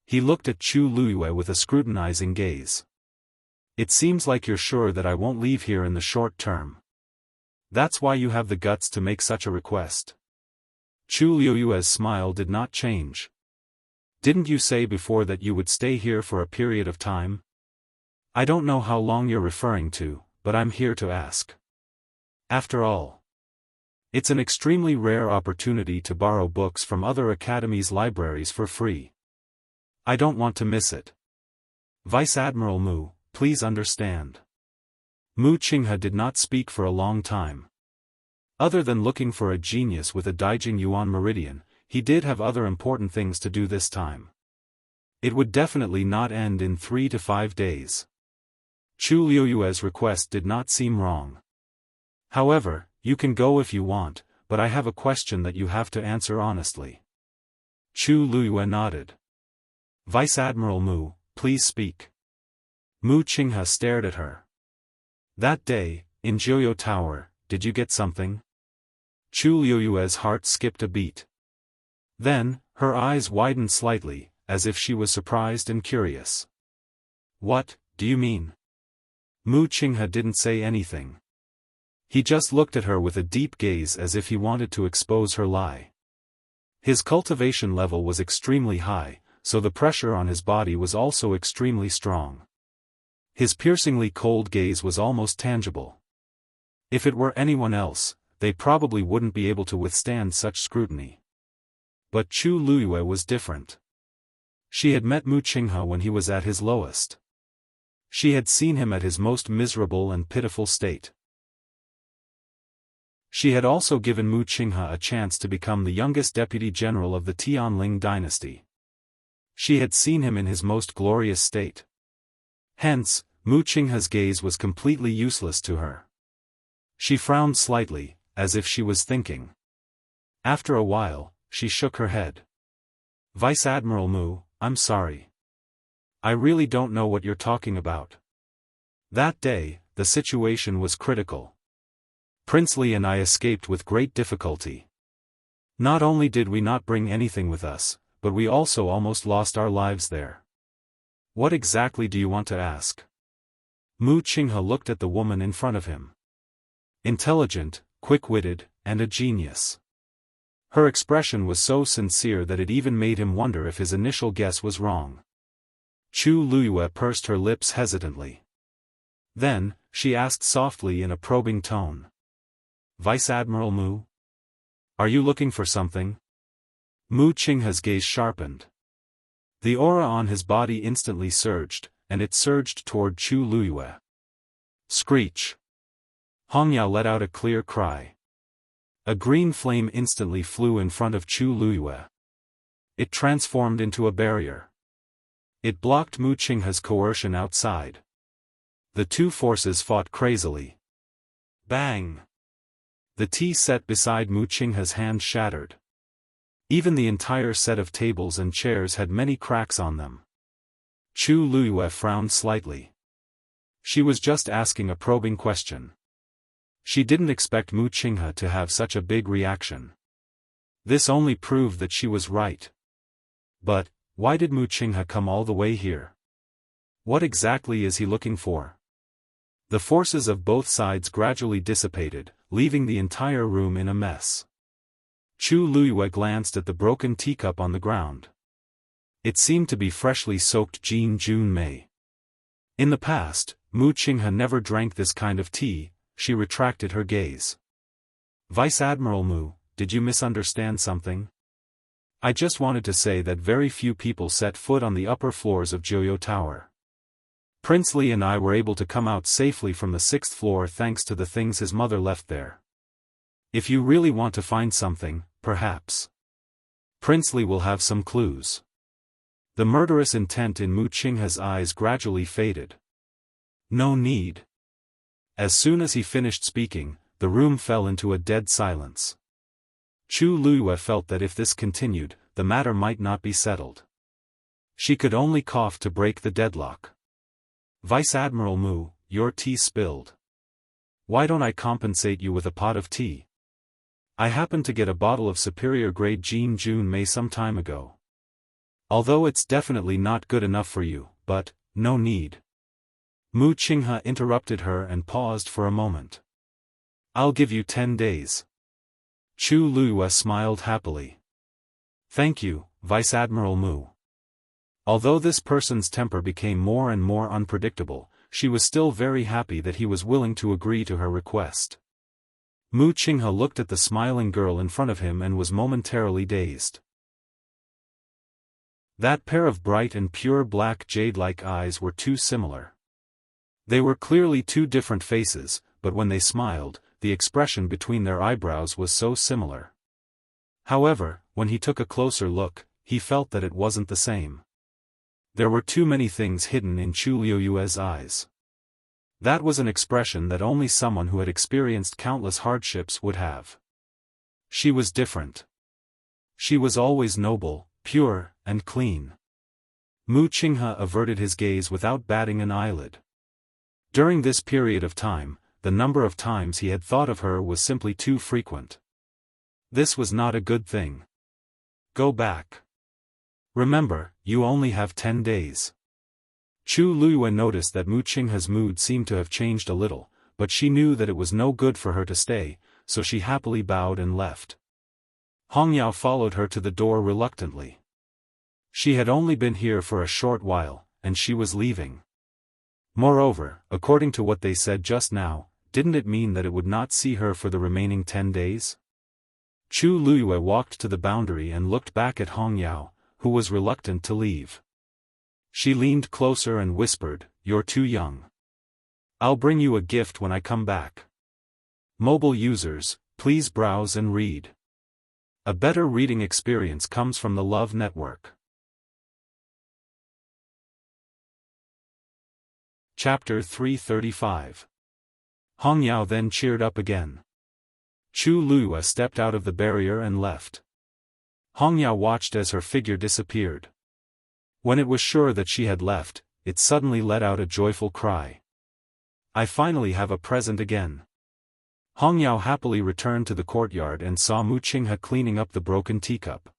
He looked at Chu Luiyue with a scrutinizing gaze. It seems like you're sure that I won't leave here in the short term. That's why you have the guts to make such a request. Chu Luiyue's smile did not change. Didn't you say before that you would stay here for a period of time? I don't know how long you're referring to, but I'm here to ask. After all, it's an extremely rare opportunity to borrow books from other academies' libraries for free. I don't want to miss it. Vice Admiral Mu, please understand. Mu Qinghe did not speak for a long time. Other than looking for a genius with a Daijing Yuan meridian, he did have other important things to do this time. It would definitely not end in 3 to 5 days. Chu Luiyue's request did not seem wrong. However, you can go if you want, but I have a question that you have to answer honestly. Chu Luiyue nodded. Vice Admiral Mu, please speak. Mu Qinghe stared at her. That day, in Jiuyo Tower, did you get something? Chu Luiyue's heart skipped a beat. Then, her eyes widened slightly, as if she was surprised and curious. What do you mean? Mu Qinghe didn't say anything. He just looked at her with a deep gaze as if he wanted to expose her lie. His cultivation level was extremely high, so the pressure on his body was also extremely strong. His piercingly cold gaze was almost tangible. If it were anyone else, they probably wouldn't be able to withstand such scrutiny. But Chu Luiyue was different. She had met Mu Qinghe when he was at his lowest. She had seen him at his most miserable and pitiful state. She had also given Mu Qinghe a chance to become the youngest deputy general of the Tianling dynasty. She had seen him in his most glorious state. Hence, Mu Qinghe's gaze was completely useless to her. She frowned slightly, as if she was thinking. After a while, she shook her head. Vice Admiral Mu, I'm sorry. I really don't know what you're talking about. That day, the situation was critical. Prince Li and I escaped with great difficulty. Not only did we not bring anything with us, but we also almost lost our lives there. What exactly do you want to ask? Mu Qinghe looked at the woman in front of him. Intelligent, quick-witted, and a genius. Her expression was so sincere that it even made him wonder if his initial guess was wrong. Chu Luiyue pursed her lips hesitantly. Then, she asked softly in a probing tone. Vice Admiral Mu? Are you looking for something? Mu Qinghe's gaze sharpened. The aura on his body instantly surged, and it surged toward Chu Luiyue. Screech! Hongyao let out a clear cry. A green flame instantly flew in front of Chu Luiyue. It transformed into a barrier. It blocked Mu Qinghe's coercion outside. The two forces fought crazily. Bang! The tea set beside Mu Qinghe's hand shattered. Even the entire set of tables and chairs had many cracks on them. Chu Luiyue frowned slightly. She was just asking a probing question. She didn't expect Mu Qinghe to have such a big reaction. This only proved that she was right. But, why did Mu Qinghe come all the way here? What exactly is he looking for? The forces of both sides gradually dissipated, leaving the entire room in a mess. Chu Luiyue glanced at the broken teacup on the ground. It seemed to be freshly soaked Jin Jun Mei. In the past, Mu Qinghe never drank this kind of tea. She retracted her gaze. Vice Admiral Mu, did you misunderstand something? I just wanted to say that very few people set foot on the upper floors of Jiuyo Tower. Prince Li and I were able to come out safely from the 6th floor thanks to the things his mother left there. If you really want to find something, perhaps Prince Li will have some clues. The murderous intent in Mu Qinghe's eyes gradually faded. No need. As soon as he finished speaking, the room fell into a dead silence. Chu Luyue felt that if this continued, the matter might not be settled. She could only cough to break the deadlock. "Vice Admiral Mu, your tea spilled. Why don't I compensate you with a pot of tea? I happened to get a bottle of superior grade June May some time ago. Although it's definitely not good enough for you, but, no need." Mu Qinghe interrupted her and paused for a moment. "I'll give you 10 days. Chu Luyue smiled happily. "Thank you, Vice Admiral Mu." Although this person's temper became more and more unpredictable, she was still very happy that he was willing to agree to her request. Mu Qinghe looked at the smiling girl in front of him and was momentarily dazed. That pair of bright and pure black jade-like eyes were too similar. They were clearly two different faces, but when they smiled, the expression between their eyebrows was so similar. However, when he took a closer look, he felt that it wasn't the same. There were too many things hidden in Chu Luyue's eyes. That was an expression that only someone who had experienced countless hardships would have. She was different. She was always noble, pure, and clean. Mu Qinghe averted his gaze without batting an eyelid. During this period of time, the number of times he had thought of her was simply too frequent. This was not a good thing. "Go back. Remember, you only have 10 days. Chu Luyue noticed that Mu Qinghe's mood seemed to have changed a little, but she knew that it was no good for her to stay, so she happily bowed and left. Hong Yao followed her to the door reluctantly. She had only been here for a short while, and she was leaving. Moreover, according to what they said just now, didn't it mean that it would not see her for the remaining 10 days? Chu Luyue walked to the boundary and looked back at Hong Yao, who was reluctant to leave. She leaned closer and whispered, "You're too young. I'll bring you a gift when I come back." Mobile users, please browse and read. A better reading experience comes from the Love Network. Chapter 335. Hong Yao then cheered up again. Chu Luyue stepped out of the barrier and left. Hong Yao watched as her figure disappeared. When it was sure that she had left, it suddenly let out a joyful cry. "I finally have a present again." Hong Yao happily returned to the courtyard and saw Mu Qinghe cleaning up the broken teacup.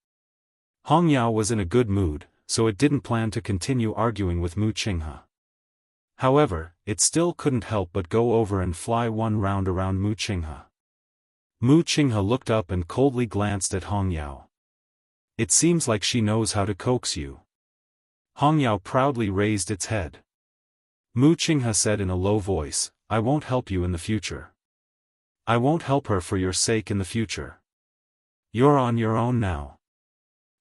Hong Yao was in a good mood, so it didn't plan to continue arguing with Mu Qinghe. However, it still couldn't help but go over and fly one round around Mu Qinghe. Mu Qinghe looked up and coldly glanced at Hong Yao. "It seems like she knows how to coax you." Hong Yao proudly raised its head. Mu Qinghe said in a low voice, "I won't help you in the future. I won't help her for your sake in the future. You're on your own now.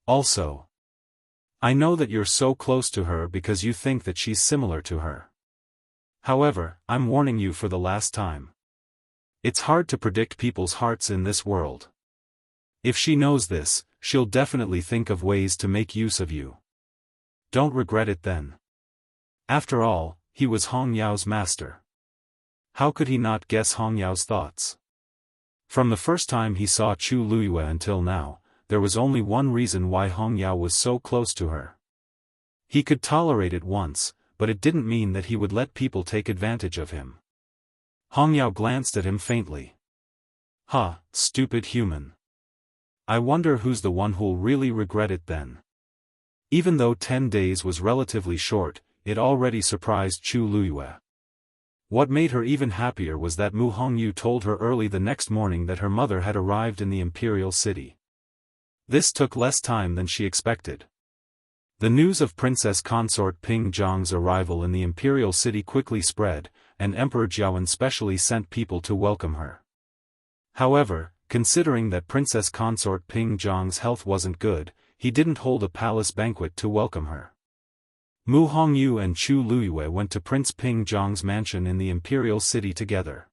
Also, I know that you're so close to her because you think that she's similar to her. However, I'm warning you for the last time. It's hard to predict people's hearts in this world. If she knows this, she'll definitely think of ways to make use of you. Don't regret it then." After all, he was Hong Yao's master. How could he not guess Hong Yao's thoughts? From the first time he saw Chu Luyue until now, there was only one reason why Hong Yao was so close to her. He could tolerate it once, but it didn't mean that he would let people take advantage of him. Hong Yao glanced at him faintly. "Ha, stupid human. I wonder who's the one who'll really regret it then." Even though 10 days was relatively short, it already surprised Chu Luyue. What made her even happier was that Mu Hongyu told her early the next morning that her mother had arrived in the imperial city. This took less time than she expected. The news of Princess Consort Ping Zhang's arrival in the imperial city quickly spread, and Emperor Jiawen specially sent people to welcome her. However, considering that Princess Consort Ping Zhang's health wasn't good, he didn't hold a palace banquet to welcome her. Mu Hongyu and Chu Luyue went to Prince Ping Zhang's mansion in the imperial city together.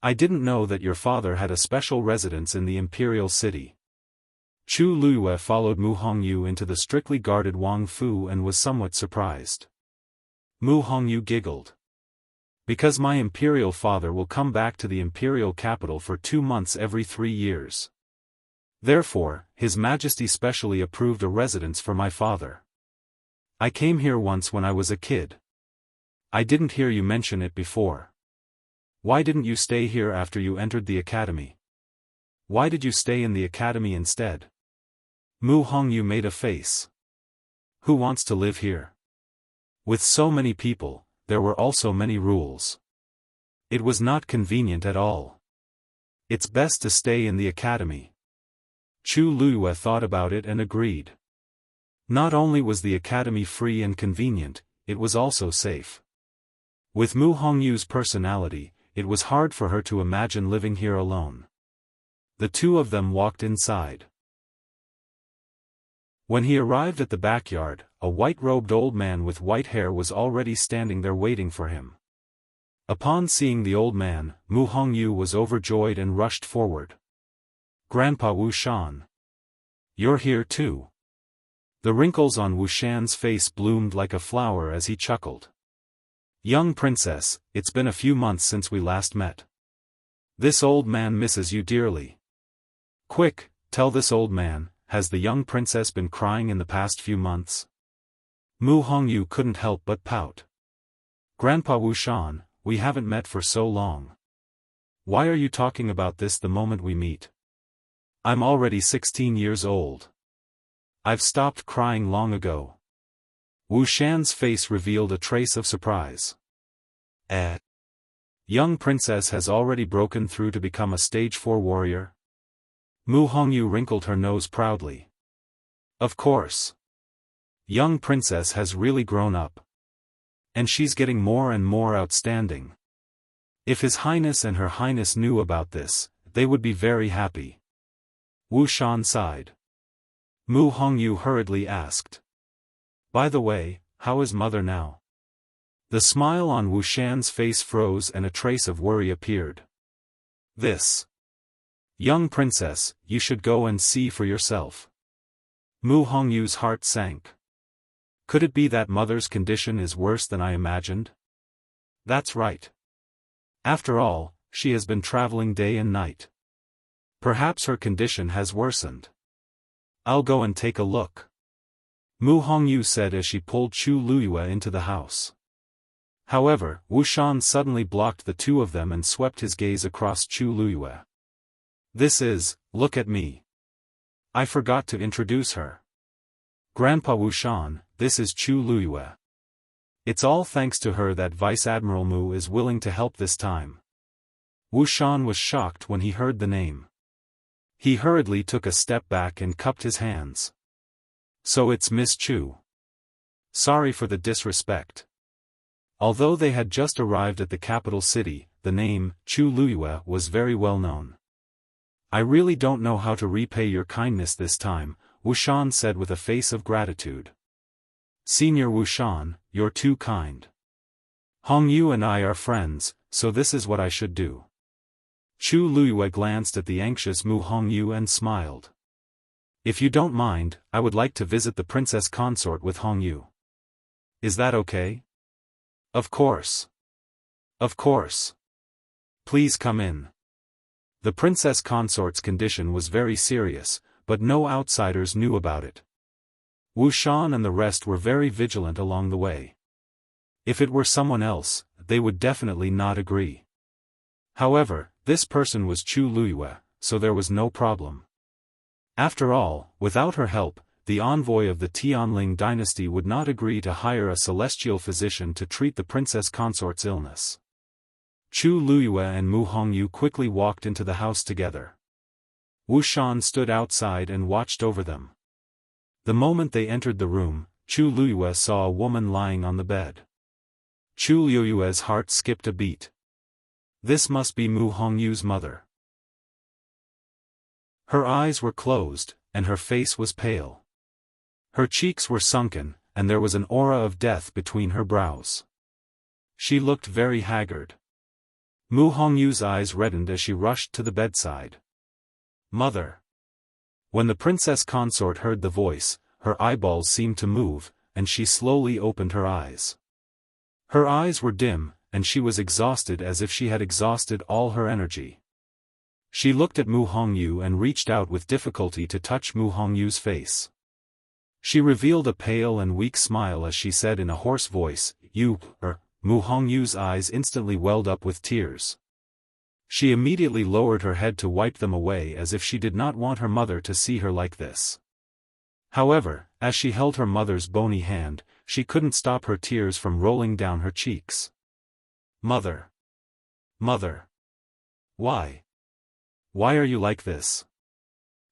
"I didn't know that your father had a special residence in the imperial city." Chu Luyue followed Mu Hongyu into the strictly guarded Wang Fu and was somewhat surprised. Mu Hongyu giggled. Because my imperial father will come back to the imperial capital for 2 months every 3 years. Therefore, His Majesty specially approved a residence for my father. I came here once when I was a kid. I didn't hear you mention it before. Why didn't you stay here after you entered the academy? Why did you stay in the academy instead? Mu Hongyu made a face. Who wants to live here? With so many people, there were also many rules. It was not convenient at all. It's best to stay in the academy. Chu Luiyue thought about it and agreed. Not only was the academy free and convenient, it was also safe. With Mu Hongyu's personality, it was hard for her to imagine living here alone. The two of them walked inside. When he arrived at the backyard, a white-robed old man with white hair was already standing there waiting for him. Upon seeing the old man, Mu Hongyu was overjoyed and rushed forward. "Grandpa Wushan. You're here too." The wrinkles on Wushan's face bloomed like a flower as he chuckled. "Young princess, it's been a few months since we last met. This old man misses you dearly. Quick, tell this old man, has the young princess been crying in the past few months?" Mu Hongyu couldn't help but pout. "Grandpa Wushan, we haven't met for so long. Why are you talking about this the moment we meet? I'm already 16 years old. I've stopped crying long ago." Wushan's face revealed a trace of surprise. Young princess has already broken through to become a stage 4 warrior?" Mu Hongyu wrinkled her nose proudly. "Of course. Young princess has really grown up. And she's getting more and more outstanding. If His Highness and Her Highness knew about this, they would be very happy." Wushan sighed. Mu Hongyu hurriedly asked. "By the way, how is mother now?" The smile on Wushan's face froze and a trace of worry appeared. "This. Young princess, you should go and see for yourself." Mu Hongyu's heart sank. Could it be that mother's condition is worse than I imagined? That's right. After all, she has been traveling day and night. Perhaps her condition has worsened. I'll go and take a look. Mu Hongyu said as she pulled Chu Luiyue into the house. However, Wushan suddenly blocked the two of them and swept his gaze across Chu Luiyue. Look at me. I forgot to introduce her. Grandpa Wushan, this is Chu Luiyue. It's all thanks to her that Vice Admiral Mu is willing to help this time." Wushan was shocked when he heard the name. He hurriedly took a step back and cupped his hands. "So it's Miss Chu. Sorry for the disrespect." Although they had just arrived at the capital city, the name, Chu Luiyue, was very well known. "I really don't know how to repay your kindness this time," Wushan said with a face of gratitude. "Senior Wushan, you're too kind. Hongyu and I are friends, so this is what I should do." Chu Luiyue glanced at the anxious Mu Hongyu and smiled. "If you don't mind, I would like to visit the princess consort with Hongyu. Is that okay?" "Of course. Of course. Please come in." The princess consort's condition was very serious, but no outsiders knew about it. Wushan and the rest were very vigilant along the way. If it were someone else, they would definitely not agree. However, this person was Chu Luiyue, so there was no problem. After all, without her help, the envoy of the Tianling dynasty would not agree to hire a celestial physician to treat the princess consort's illness. Chu Luiyue and Mu Hongyu quickly walked into the house together. Wushan stood outside and watched over them. The moment they entered the room, Chu Luiyue saw a woman lying on the bed. Chu Luiyue's heart skipped a beat. This must be Mu Hongyu's mother. Her eyes were closed, and her face was pale. Her cheeks were sunken, and there was an aura of death between her brows. She looked very haggard. Mu Hongyu's eyes reddened as she rushed to the bedside. "Mother." When the princess consort heard the voice, her eyeballs seemed to move, and she slowly opened her eyes. Her eyes were dim, and she was exhausted as if she had exhausted all her energy. She looked at Mu Hongyu and reached out with difficulty to touch Mu Hongyu's face. She revealed a pale and weak smile as she said in a hoarse voice, "You, Mu Hongyu's eyes instantly welled up with tears. She immediately lowered her head to wipe them away as if she did not want her mother to see her like this. However, as she held her mother's bony hand, she couldn't stop her tears from rolling down her cheeks. "Mother! Mother! Why? Why are you like this?"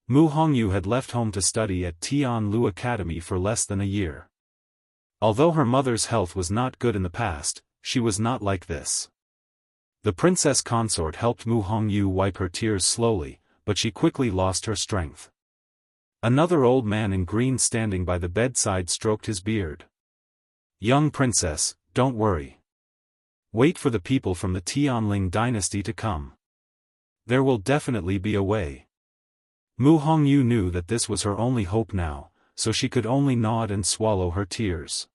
Mu Hongyu had left home to study at Tianlu Academy for less than a year. Although her mother's health was not good in the past, she was not like this. The princess consort helped Mu Hongyu wipe her tears slowly, but she quickly lost her strength. Another old man in green standing by the bedside stroked his beard. "Young princess, don't worry. Wait for the people from the Tianling dynasty to come. There will definitely be a way." Mu Hongyu knew that this was her only hope now, so she could only nod and swallow her tears.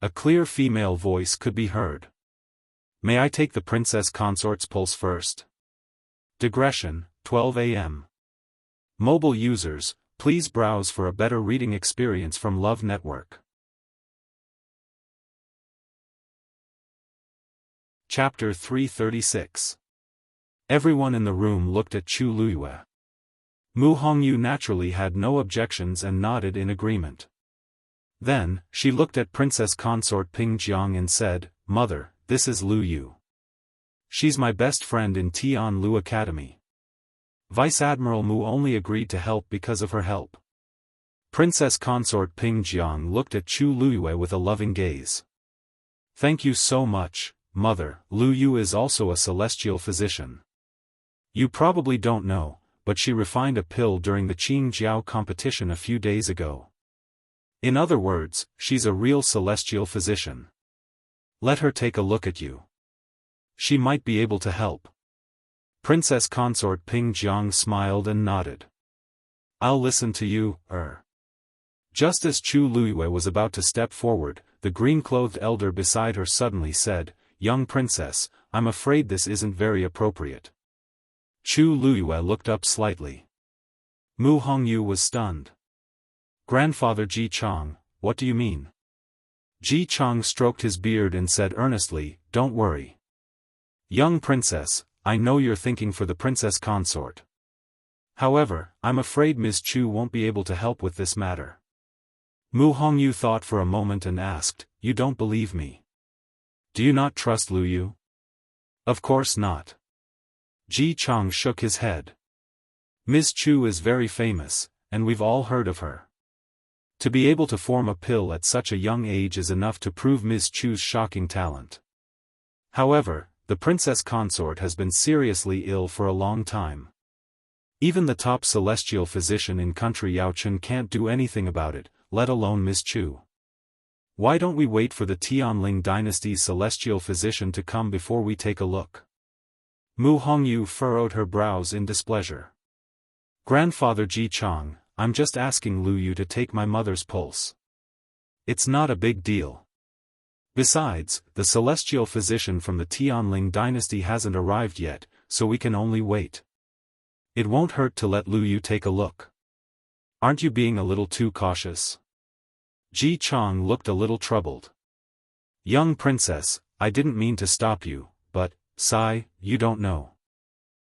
A clear female voice could be heard. "May I take the princess consort's pulse first?" Digression, 12 a.m. Mobile users, please browse for a better reading experience from Love Network. Chapter 336. Everyone in the room looked at Chu Luyue. Mu Hongyu naturally had no objections and nodded in agreement. Then, she looked at Princess Consort Ping Jiang and said, "Mother, this is Lu Yu. She's my best friend in Tianlu Academy." Vice Admiral Mu only agreed to help because of her help. Princess Consort Ping Jiang looked at Chu Luyue with a loving gaze. "Thank you so much, Mother. Lu Yu is also a celestial physician. You probably don't know, but she refined a pill during the Qingjiao competition a few days ago. In other words, she's a real celestial physician. Let her take a look at you. She might be able to help." Princess Consort Ping Jiang smiled and nodded. "I'll listen to you, Just as Chu Luyue was about to step forward, the green-clothed elder beside her suddenly said, "Young princess, I'm afraid this isn't very appropriate." Chu Luyue looked up slightly. Mu Hongyu was stunned. "Grandfather Ji Chang, what do you mean?" Ji Chang stroked his beard and said earnestly, "Don't worry. Young princess, I know you're thinking for the princess consort. However, I'm afraid Ms. Chu won't be able to help with this matter." Mu Hongyu thought for a moment and asked, "You don't believe me? Do you not trust Lu Yu?" "Of course not." Ji Chang shook his head. "Ms. Chu is very famous, and we've all heard of her. To be able to form a pill at such a young age is enough to prove Ms. Chu's shocking talent. However, the princess consort has been seriously ill for a long time. Even the top celestial physician in country Yaochun can't do anything about it, let alone Ms. Chu. Why don't we wait for the Tianling dynasty's celestial physician to come before we take a look?" Mu Hongyu furrowed her brows in displeasure. "Grandfather Ji Chang, I'm just asking Lu Yu to take my mother's pulse. It's not a big deal. Besides, the celestial physician from the Tianling dynasty hasn't arrived yet, so we can only wait. It won't hurt to let Lu Yu take a look. Aren't you being a little too cautious?" Ji Chang looked a little troubled. "Young princess, I didn't mean to stop you, but, you don't know.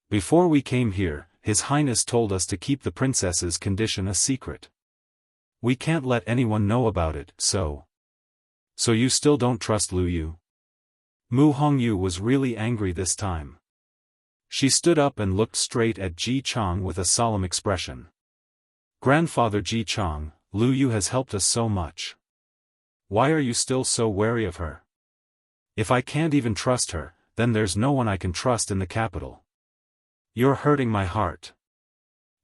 Before we came here, His Highness told us to keep the princess's condition a secret. We can't let anyone know about it, so you still don't trust Lu Yu?" Mu Hongyu was really angry this time. She stood up and looked straight at Ji Chang with a solemn expression. "Grandfather Ji Chang, Lu Yu has helped us so much. Why are you still so wary of her? If I can't even trust her, then there's no one I can trust in the capital. You're hurting my heart."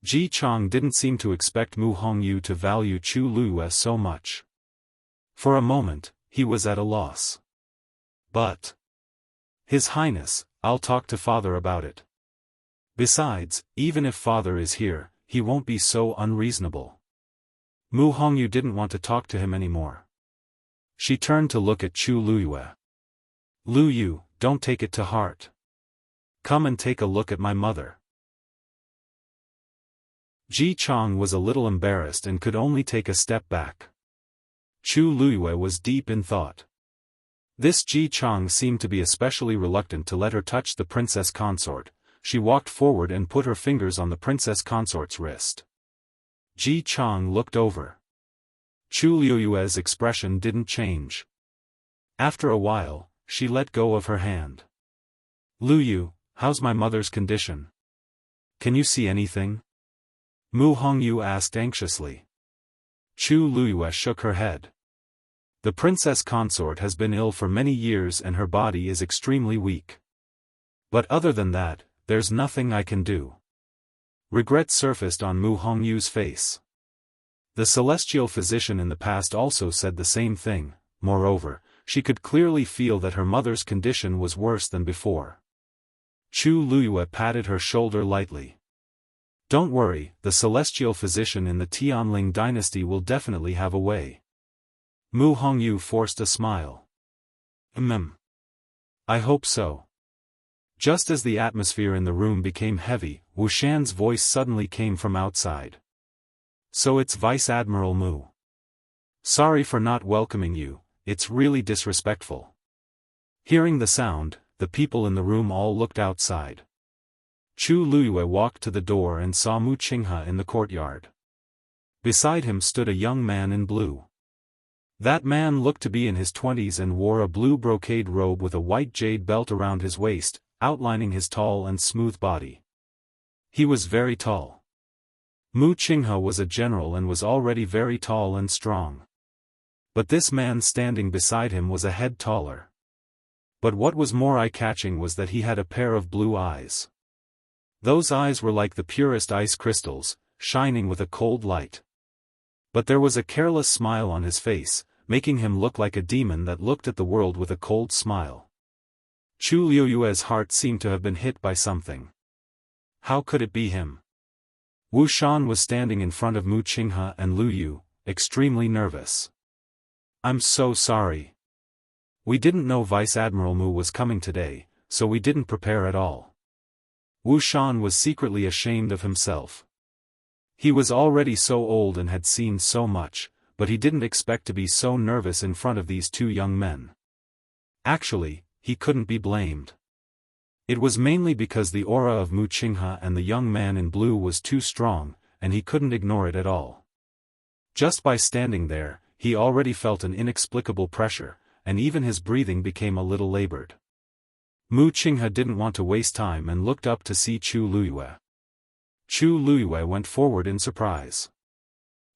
Ji Chang didn't seem to expect Mu Hongyu to value Chu Luyue so much. For a moment, he was at a loss. "But His Highness, I'll talk to Father about it. Besides, even if Father is here, he won't be so unreasonable." Mu Hongyu didn't want to talk to him anymore. She turned to look at Chu Luyue. Lu Yu, don't take it to heart. Come and take a look at my mother. Ji Chang was a little embarrassed and could only take a step back. Chu Luiyue was deep in thought. This Ji Chang seemed to be especially reluctant to let her touch the princess consort. She walked forward and put her fingers on the princess consort's wrist. Ji Chang looked over. Chu Luiyue's expression didn't change. After a while, she let go of her hand. Lu Yu, how's my mother's condition? Can you see anything? Mu Hongyu asked anxiously. Chu Luiyue shook her head. The princess consort has been ill for many years and her body is extremely weak. But other than that, there's nothing I can do. Regret surfaced on Mu Hongyu's face. The celestial physician in the past also said the same thing. Moreover, she could clearly feel that her mother's condition was worse than before. Chu Luiyue patted her shoulder lightly. Don't worry, the celestial physician in the Tianling dynasty will definitely have a way. Mu Hongyu forced a smile. I hope so. Just as the atmosphere in the room became heavy, Wu Shan's voice suddenly came from outside. So it's Vice Admiral Mu. Sorry for not welcoming you, it's really disrespectful. Hearing the sound, the people in the room all looked outside. Chu Luiyue walked to the door and saw Mu Qinghe in the courtyard. Beside him stood a young man in blue. That man looked to be in his 20s and wore a blue brocade robe with a white jade belt around his waist, outlining his tall and smooth body. He was very tall. Mu Qinghe was a general and was already very tall and strong. But this man standing beside him was a head taller. But what was more eye-catching was that he had a pair of blue eyes. Those eyes were like the purest ice crystals, shining with a cold light. But there was a careless smile on his face, making him look like a demon that looked at the world with a cold smile. Chu Luiyue's heart seemed to have been hit by something. How could it be him? Wu Shan was standing in front of Mu Qinghe and Lu Yu, extremely nervous. I'm so sorry. We didn't know Vice Admiral Mu was coming today, so we didn't prepare at all. Wu Shan was secretly ashamed of himself. He was already so old and had seen so much, but he didn't expect to be so nervous in front of these two young men. Actually, he couldn't be blamed. It was mainly because the aura of Mu Qinghe and the young man in blue was too strong, and he couldn't ignore it at all. Just by standing there, he already felt an inexplicable pressure, and even his breathing became a little labored. Mu Qinghe didn't want to waste time and looked up to see Chu Luiyue. Chu Luiyue went forward in surprise.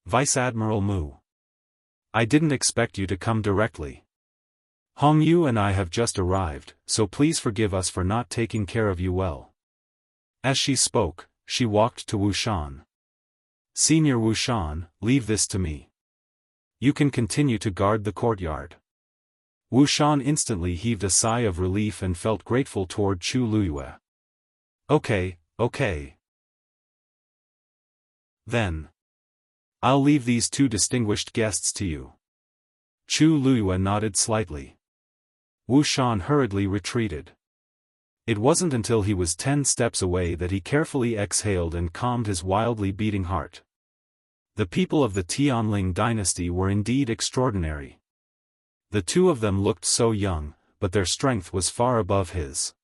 Vice Admiral Mu. I didn't expect you to come directly. Hongyu and I have just arrived, so please forgive us for not taking care of you well. As she spoke, she walked to Wu Shan. Senior Wu Shan, leave this to me. You can continue to guard the courtyard. Wu Shan instantly heaved a sigh of relief and felt grateful toward Chu Luiyue. Okay. Then. I'll leave these two distinguished guests to you. Chu Luiyue nodded slightly. Wu Shan hurriedly retreated. It wasn't until he was 10 steps away that he carefully exhaled and calmed his wildly beating heart. The people of the Tianling dynasty were indeed extraordinary. The two of them looked so young, but their strength was far above his.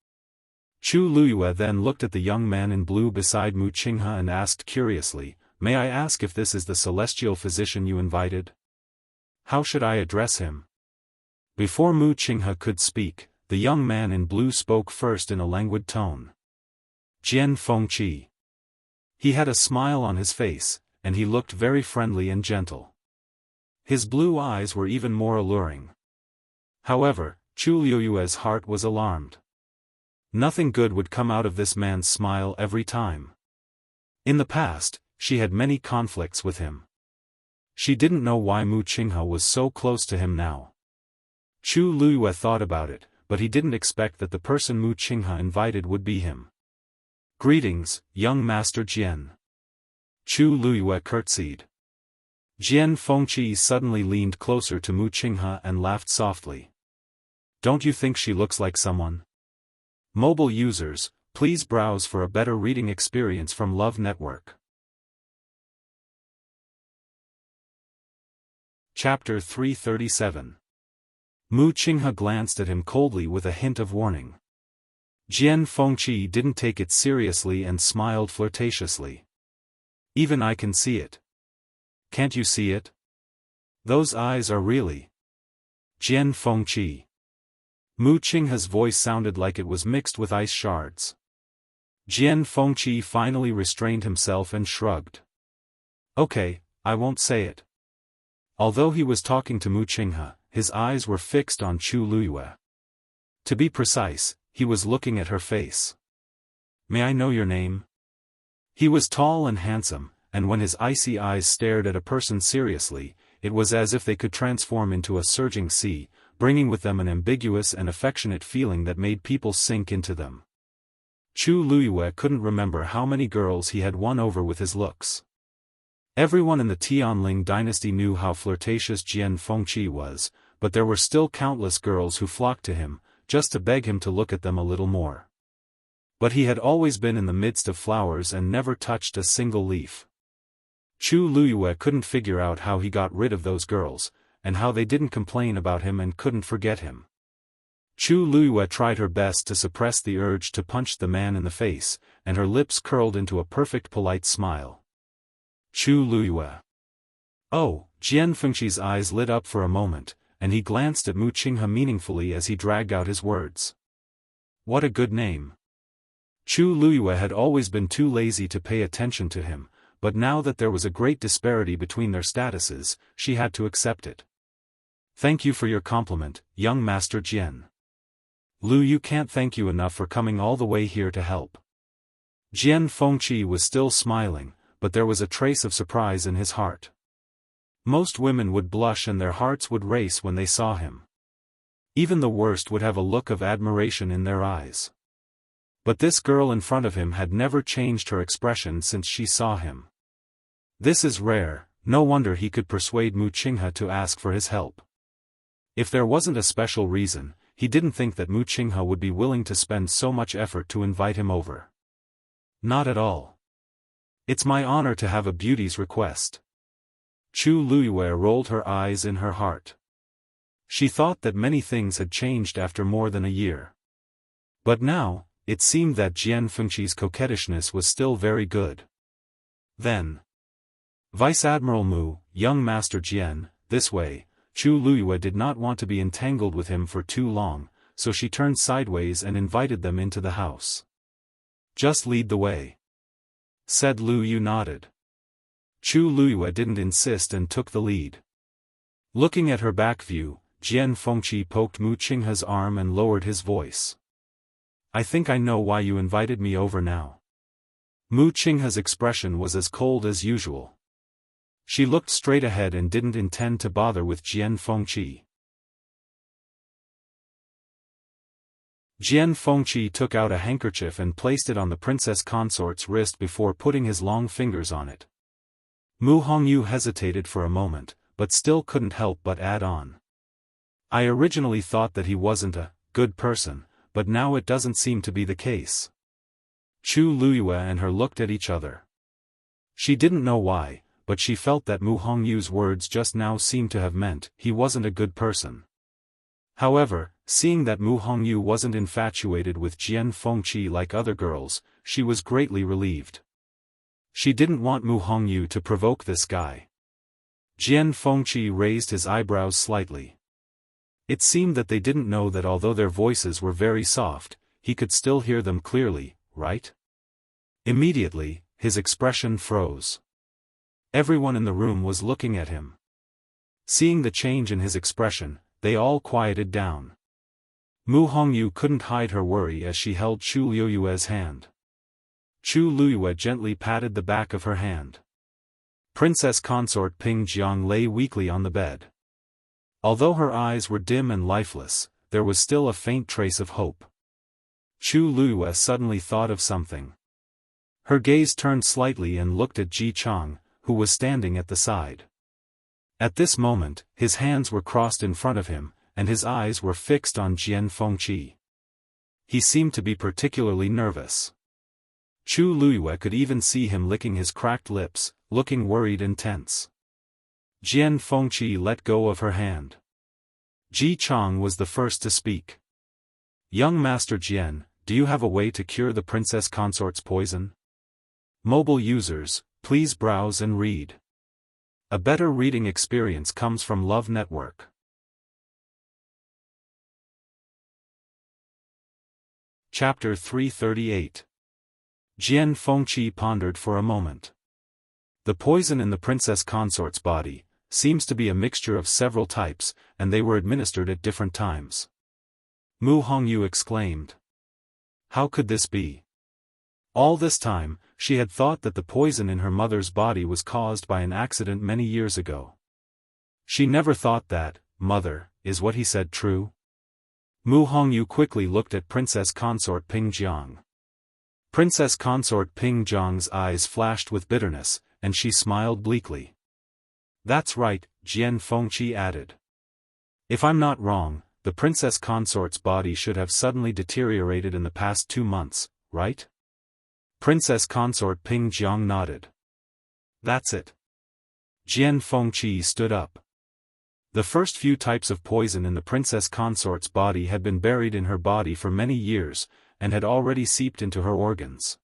Chu Luiyue then looked at the young man in blue beside Mu Qinghe and asked curiously, May I ask if this is the celestial physician you invited? How should I address him? Before Mu Qinghe could speak, the young man in blue spoke first in a languid tone. Jian Fengqi. He had a smile on his face, and he looked very friendly and gentle. His blue eyes were even more alluring. However, Chu Luiyue's heart was alarmed. Nothing good would come out of this man's smile every time. In the past, she had many conflicts with him. She didn't know why Mu Qinghe was so close to him now. Chu Luiyue thought about it, but he didn't expect that the person Mu Qinghe invited would be him. Greetings, young Master Jian. Chu Luiyue curtsied. Jian Fengqi suddenly leaned closer to Mu Qinghe and laughed softly. Don't you think she looks like someone? Mobile users, please browse for a better reading experience from Love Network. Chapter 337. Mu Qinghe glanced at him coldly with a hint of warning. Jian Fengqi didn't take it seriously and smiled flirtatiously. Even I can see it. Can't you see it? Those eyes are really... Jian Fengqi. Mu Qinghe's voice sounded like it was mixed with ice shards. Jian Fengqi finally restrained himself and shrugged. Okay, I won't say it. Although he was talking to Mu Qinghe, his eyes were fixed on Chu Luiyue. To be precise, he was looking at her face. May I know your name? He was tall and handsome, and when his icy eyes stared at a person seriously, it was as if they could transform into a surging sea, bringing with them an ambiguous and affectionate feeling that made people sink into them. Chu Luiyue couldn't remember how many girls he had won over with his looks. Everyone in the Tianling dynasty knew how flirtatious Jian Fengqi was, but there were still countless girls who flocked to him, just to beg him to look at them a little more. But he had always been in the midst of flowers and never touched a single leaf. Chu Luiyue couldn't figure out how he got rid of those girls, and how they didn't complain about him and couldn't forget him. Chu Luiyue tried her best to suppress the urge to punch the man in the face, and her lips curled into a perfect polite smile. Chu Luiyue. Oh, Jian Fengqi's eyes lit up for a moment, and he glanced at Mu Qinghe meaningfully as he dragged out his words. What a good name. Chu Luiyue had always been too lazy to pay attention to him, but now that there was a great disparity between their statuses, she had to accept it. Thank you for your compliment, young Master Jian. Lu, you can't thank you enough for coming all the way here to help. Jian Fengqi was still smiling, but there was a trace of surprise in his heart. Most women would blush and their hearts would race when they saw him. Even the worst would have a look of admiration in their eyes. But this girl in front of him had never changed her expression since she saw him. This is rare, no wonder he could persuade Mu Qinghe to ask for his help. If there wasn't a special reason, he didn't think that Mu Qinghe would be willing to spend so much effort to invite him over. Not at all. It's my honor to have a beauty's request. Chu Luiyue rolled her eyes in her heart. She thought that many things had changed after more than a year. But now, it seemed that Jian Fengqi's coquettishness was still very good. Then, Vice Admiral Mu, young Master Jian, this way. Chu Luiyue did not want to be entangled with him for too long, so she turned sideways and invited them into the house. Just lead the way, said Lu Yu. Nodded. Chu Luiyue didn't insist and took the lead. Looking at her back view, Jian Fengqi poked Mu Qinghe's arm and lowered his voice. I think I know why you invited me over now. Mu Qinghe's expression was as cold as usual. She looked straight ahead and didn't intend to bother with Jian Fengqi. Jian Fengqi took out a handkerchief and placed it on the princess consort's wrist before putting his long fingers on it. Mu Hongyu hesitated for a moment, but still couldn't help but add on. I originally thought that he wasn't a good person, but now it doesn't seem to be the case. Chu Luiyue and her looked at each other. She didn't know why, but she felt that Mu Hongyu's words just now seemed to have meant he wasn't a good person. However, seeing that Mu Hongyu wasn't infatuated with Jian Fengqi like other girls, she was greatly relieved. She didn't want Mu Hongyu to provoke this guy. Jian Fengqi raised his eyebrows slightly. It seemed that they didn't know that although their voices were very soft, he could still hear them clearly, right? Immediately, his expression froze. Everyone in the room was looking at him. Seeing the change in his expression, they all quieted down. Mu Hongyu couldn't hide her worry as she held Chu Luiyue's hand. Chu Luiyue gently patted the back of her hand. Princess consort Ping Jiang lay weakly on the bed. Although her eyes were dim and lifeless, there was still a faint trace of hope. Chu Luiyue suddenly thought of something. Her gaze turned slightly and looked at Ji Chang, who was standing at the side. At this moment, his hands were crossed in front of him, and his eyes were fixed on Jian Fengqi. He seemed to be particularly nervous. Chu Luiyue could even see him licking his cracked lips, looking worried and tense. Jian Fengqi let go of her hand. Ji Chang was the first to speak. "Young Master Jian, do you have a way to cure the princess consort's poison?" Mobile users, please browse and read. A better reading experience comes from Love Network. Chapter 338. Jian Fengqi pondered for a moment. The poison in the princess consort's body seems to be a mixture of several types, and they were administered at different times. Mu Hongyu exclaimed. How could this be? All this time, she had thought that the poison in her mother's body was caused by an accident many years ago. She never thought that, "Mother, is what he said true?" Mu Hongyu quickly looked at Princess Consort Ping Jiang. Princess Consort Ping Jiang's eyes flashed with bitterness, and she smiled bleakly. "That's right," Jian Fengqi added. "If I'm not wrong, the princess consort's body should have suddenly deteriorated in the past 2 months, right?" Princess Consort Ping Jiang nodded. "That's it." Jian Fengqi stood up. The first few types of poison in the princess consort's body had been buried in her body for many years, and had already seeped into her organs.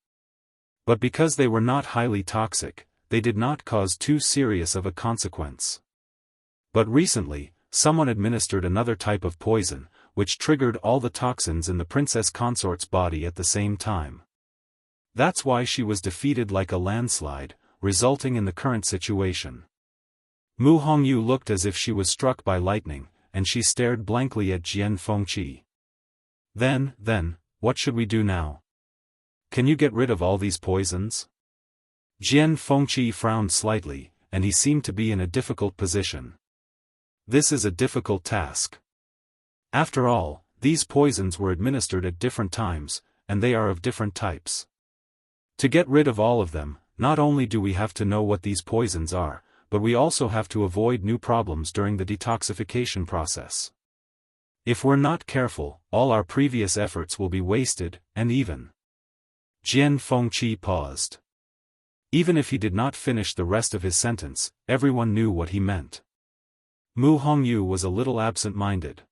But because they were not highly toxic, they did not cause too serious of a consequence. But recently, someone administered another type of poison, which triggered all the toxins in the princess consort's body at the same time. That's why she was defeated like a landslide, resulting in the current situation. Mu Hongyu looked as if she was struck by lightning, and she stared blankly at Jian Fengqi. Then, what should we do now? Can you get rid of all these poisons?" Jian Fengqi frowned slightly, and he seemed to be in a difficult position. This is a difficult task. After all, these poisons were administered at different times, and they are of different types. To get rid of all of them, not only do we have to know what these poisons are, but we also have to avoid new problems during the detoxification process. If we're not careful, all our previous efforts will be wasted, and even. Jian Fengqi paused. Even if he did not finish the rest of his sentence, everyone knew what he meant. Mu Hongyu was a little absent-minded.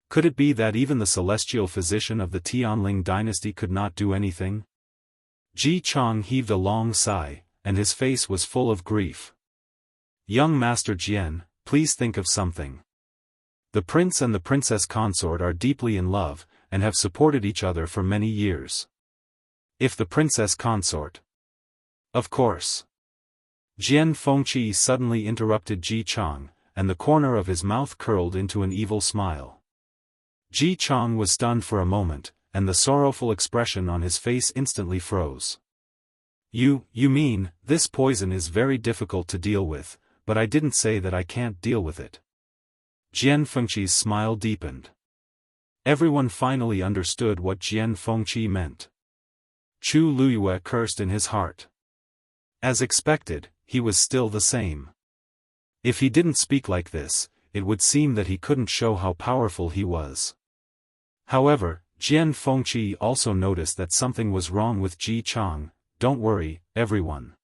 Could it be that even the celestial physician of the Tianling dynasty could not do anything? Ji Chang heaved a long sigh, and his face was full of grief. "Young Master Jian, please think of something. The prince and the princess consort are deeply in love, and have supported each other for many years. If the princess consort..." "Of course." Jian Fengqi suddenly interrupted Ji Chang, and the corner of his mouth curled into an evil smile. Ji Chang was stunned for a moment, and the sorrowful expression on his face instantly froze. You mean, this poison is very difficult to deal with, but I didn't say that I can't deal with it." Jian Fengqi's smile deepened. Everyone finally understood what Jian Fengqi meant. Chu Luiyue cursed in his heart. As expected, he was still the same. If he didn't speak like this, it would seem that he couldn't show how powerful he was. However, Jian Fengqi also noticed that something was wrong with Ji Chang. "Don't worry, everyone.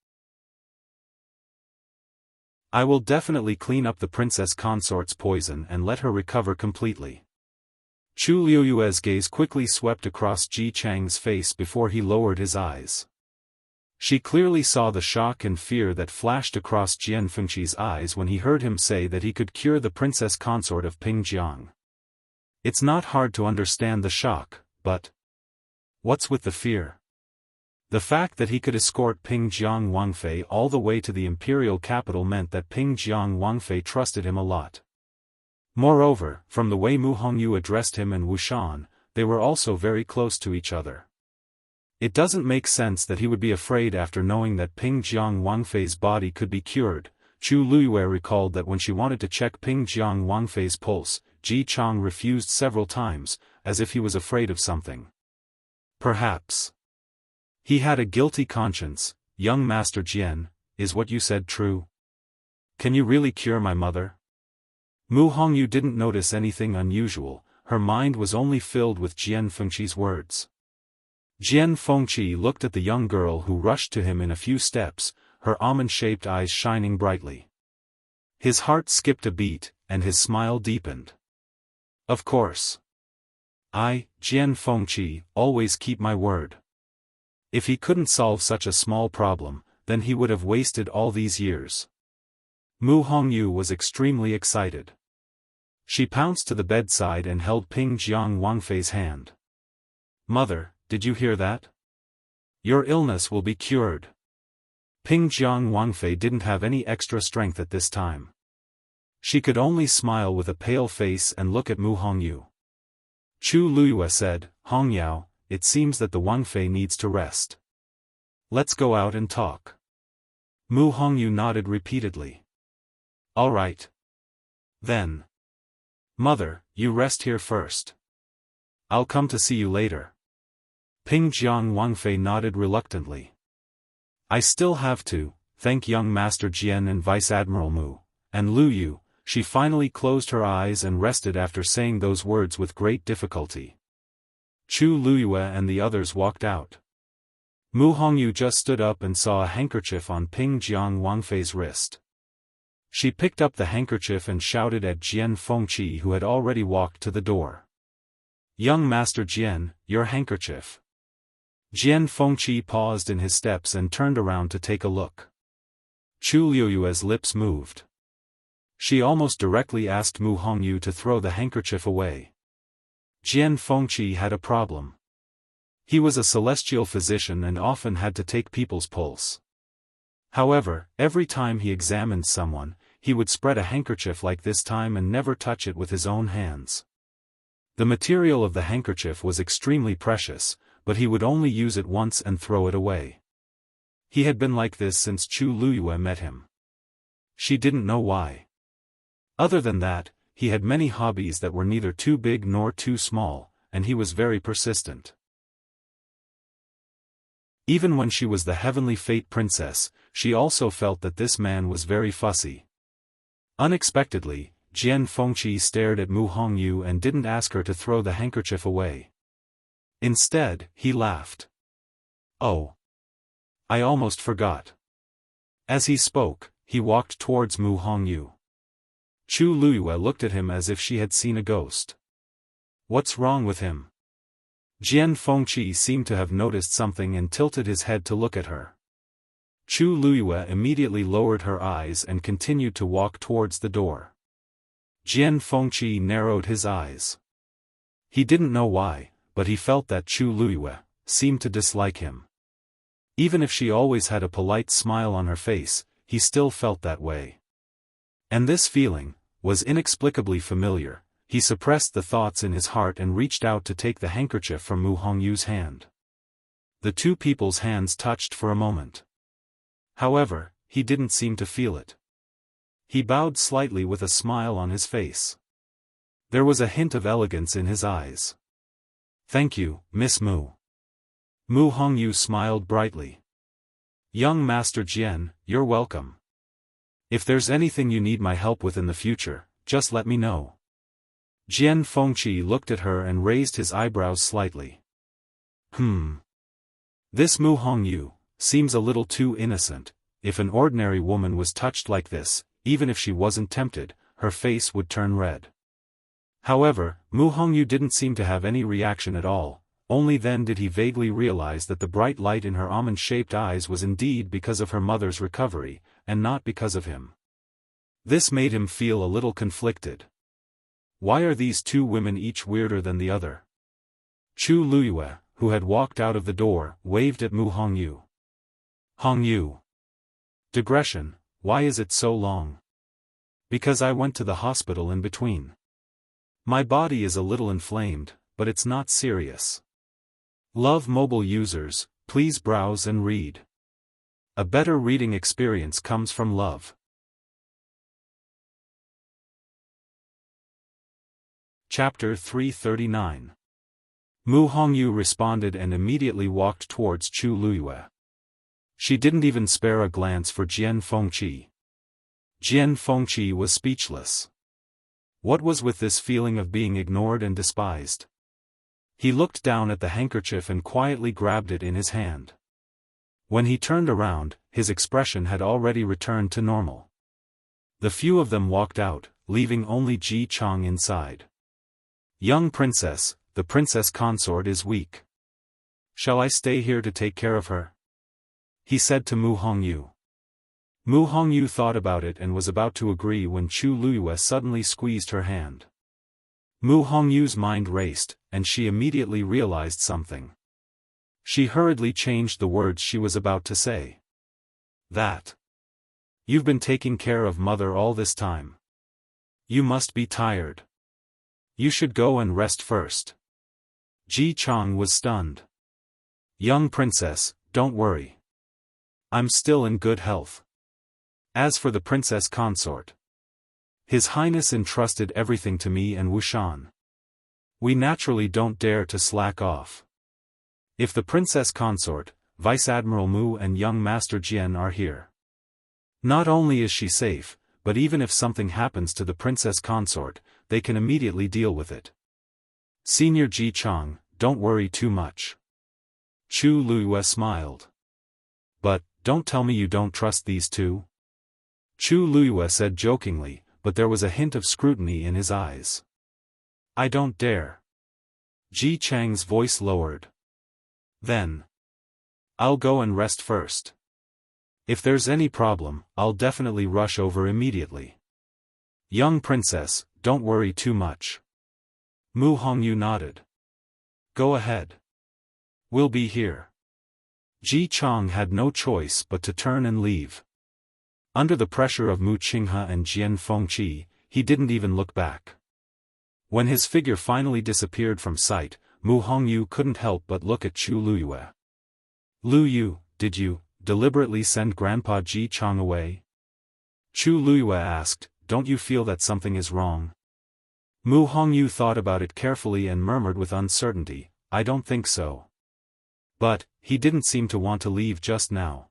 I will definitely clean up the princess consort's poison and let her recover completely." Chu Luiyue's gaze quickly swept across Ji Chang's face before he lowered his eyes. She clearly saw the shock and fear that flashed across Jian Fengqi's eyes when he heard him say that he could cure the princess consort of Ping Jiang. It's not hard to understand the shock, but what's with the fear? The fact that he could escort Ping Jiang Wangfei all the way to the imperial capital meant that Ping Jiang Wangfei trusted him a lot. Moreover, from the way Mu Hongyu addressed him and Wuxian, they were also very close to each other. It doesn't make sense that he would be afraid after knowing that Ping Jiang Wangfei's body could be cured. Chu Luiyue recalled that when she wanted to check Ping Jiang Wangfei's pulse, Ji Chang refused several times, as if he was afraid of something. Perhaps he had a guilty conscience. "Young Master Jian, is what you said true? Can you really cure my mother?" Mu Hongyu didn't notice anything unusual, her mind was only filled with Jian Fengqi's words. Jian Fengqi looked at the young girl who rushed to him in a few steps, her almond-shaped eyes shining brightly. His heart skipped a beat, and his smile deepened. Of course. I, Jian Fengqi, always keep my word. If he couldn't solve such a small problem, then he would have wasted all these years. Mu Hongyu was extremely excited. She pounced to the bedside and held Ping Jiang Wangfei's hand. Mother, did you hear that? Your illness will be cured. Ping Jiang Wangfei didn't have any extra strength at this time. She could only smile with a pale face and look at Mu Hongyu. Chu Luyue said, Hongyao, it seems that the Wangfei needs to rest. Let's go out and talk. Mu Hongyu nodded repeatedly. All right. Then. Mother, you rest here first. I'll come to see you later. Ping Jiang Wangfei nodded reluctantly. I still have to thank young Master Jian and Vice Admiral Mu, and Lu Yu. She finally closed her eyes and rested after saying those words with great difficulty. Chu Luyue and the others walked out. Mu Hongyu just stood up and saw a handkerchief on Ping Jiang Wangfei's wrist. She picked up the handkerchief and shouted at Jian Fengqi, who had already walked to the door. Young Master Jian, your handkerchief. Jian Fengqi paused in his steps and turned around to take a look. Chu Luyue's lips moved. She almost directly asked Mu Hongyu to throw the handkerchief away. Jian Fengqi had a problem. He was a celestial physician and often had to take people's pulse. However, every time he examined someone, he would spread a handkerchief like this time and never touch it with his own hands. The material of the handkerchief was extremely precious, but he would only use it once and throw it away. He had been like this since Chu Luyue met him. She didn't know why. Other than that, he had many hobbies that were neither too big nor too small, and he was very persistent. Even when she was the heavenly fate princess, she also felt that this man was very fussy. Unexpectedly, Jian Fengqi stared at Mu Hongyu and didn't ask her to throw the handkerchief away. Instead, he laughed. Oh! I almost forgot. As he spoke, he walked towards Mu Hongyu. Chu Luyue looked at him as if she had seen a ghost. What's wrong with him? Jian Fengqi seemed to have noticed something and tilted his head to look at her. Chu Luyue immediately lowered her eyes and continued to walk towards the door. Jian Fengqi narrowed his eyes. He didn't know why, but he felt that Chu Luyue seemed to dislike him. Even if she always had a polite smile on her face, he still felt that way. And this feeling was inexplicably familiar. He suppressed the thoughts in his heart and reached out to take the handkerchief from Mu Hongyu's hand. The two people's hands touched for a moment. However, he didn't seem to feel it. He bowed slightly with a smile on his face. There was a hint of elegance in his eyes. Thank you, Miss Mu. Mu Hongyu smiled brightly. Young Master Jian, you're welcome. If there's anything you need my help with in the future, just let me know. Jian Fengqi looked at her and raised his eyebrows slightly. This Mu Hongyu seems a little too innocent. If an ordinary woman was touched like this, even if she wasn't tempted, her face would turn red. However, Mu Hongyu didn't seem to have any reaction at all. Only then did he vaguely realize that the bright light in her almond-shaped eyes was indeed because of her mother's recovery, and not because of him. This made him feel a little conflicted. Why are these two women each weirder than the other? Chu Luyue, who had walked out of the door, waved at Mu Hongyu. Hongyu. Digression, why is it so long? Because I went to the hospital in between. My body is a little inflamed, but it's not serious. Love mobile users, please browse and read. A better reading experience comes from love. Chapter 339. Mu Hongyu responded and immediately walked towards Chu Luyue. She didn't even spare a glance for Jian Fengqi. Jian Fengqi was speechless. What was with this feeling of being ignored and despised? He looked down at the handkerchief and quietly grabbed it in his hand. When he turned around, his expression had already returned to normal. The few of them walked out, leaving only Ji Chang inside. "Young princess, the princess consort is weak. Shall I stay here to take care of her?" he said to Mu Hongyu. Mu Hongyu thought about it and was about to agree when Chu Luiyue suddenly squeezed her hand. Mu Hongyu's mind raced, and she immediately realized something. She hurriedly changed the words she was about to say. "That. You've been taking care of mother all this time. You must be tired. You should go and rest first." Ji Chang was stunned. "Young princess, don't worry. I'm still in good health. As for the princess consort, His Highness entrusted everything to me and Wuxian. We naturally don't dare to slack off. If the princess consort, Vice Admiral Mu and young Master Jian are here, not only is she safe, but even if something happens to the princess consort, they can immediately deal with it. Senior Ji Chang, don't worry too much." Chu Luiyue smiled. "But, don't tell me you don't trust these two?" Chu Luiyue said jokingly, but there was a hint of scrutiny in his eyes. "I don't dare." Ji Chang's voice lowered. "Then I'll go and rest first. If there's any problem, I'll definitely rush over immediately. Young princess, don't worry too much." Mu Hongyu nodded. "Go ahead. We'll be here." Ji Chang had no choice but to turn and leave. Under the pressure of Mu Qinghe and Jian Fengqi, he didn't even look back. When his figure finally disappeared from sight, Mu Hongyu couldn't help but look at Chu Luiyue. "Lu Yu, did you deliberately send Grandpa Ji Chang away?" Chu Luiyue asked, "Don't you feel that something is wrong?" Mu Hongyu thought about it carefully and murmured with uncertainty, "I don't think so. But, he didn't seem to want to leave just now."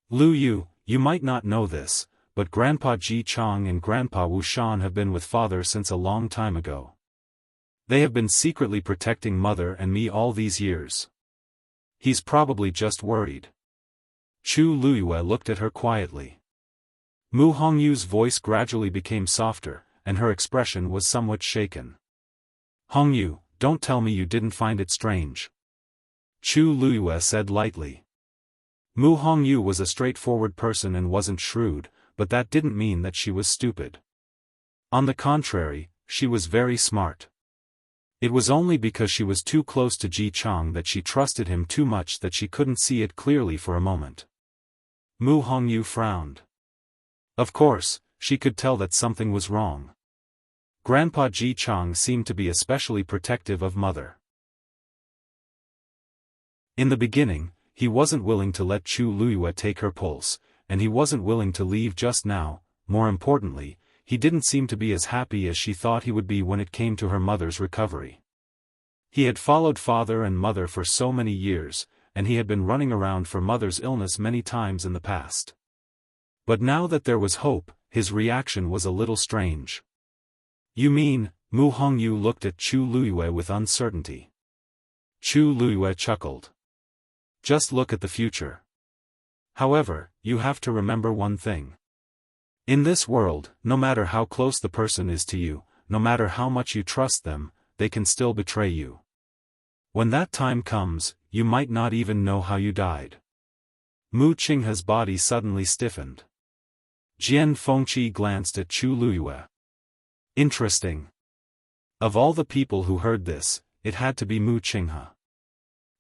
"Lu Yu, you might not know this, but Grandpa Ji Chang and Grandpa Wuxian have been with Father since a long time ago. They have been secretly protecting Mother and me all these years. He's probably just worried." Chu Luiyue looked at her quietly. Mu Hongyu's voice gradually became softer, and her expression was somewhat shaken. "Hongyu, don't tell me you didn't find it strange," Chu Luiyue said lightly. Mu Hongyu was a straightforward person and wasn't shrewd, but that didn't mean that she was stupid. On the contrary, she was very smart. It was only because she was too close to Ji Chang that she trusted him too much that she couldn't see it clearly for a moment. Mu Hongyu frowned. Of course, she could tell that something was wrong. Grandpa Ji Chang seemed to be especially protective of Mother. In the beginning, he wasn't willing to let Chu Luiyue take her pulse, and he wasn't willing to leave just now. More importantly, he didn't seem to be as happy as she thought he would be when it came to her mother's recovery. He had followed Father and Mother for so many years, and he had been running around for Mother's illness many times in the past. But now that there was hope, his reaction was a little strange. "You mean?" Mu Hongyu looked at Chu Luiyue with uncertainty. Chu Luiyue chuckled. "Just look at the future. However, you have to remember one thing. In this world, no matter how close the person is to you, no matter how much you trust them, they can still betray you. When that time comes, you might not even know how you died." Mu Qinghe's body suddenly stiffened. Jian Fengqi glanced at Chu Luiyue. Interesting. Of all the people who heard this, it had to be Mu Qinghe.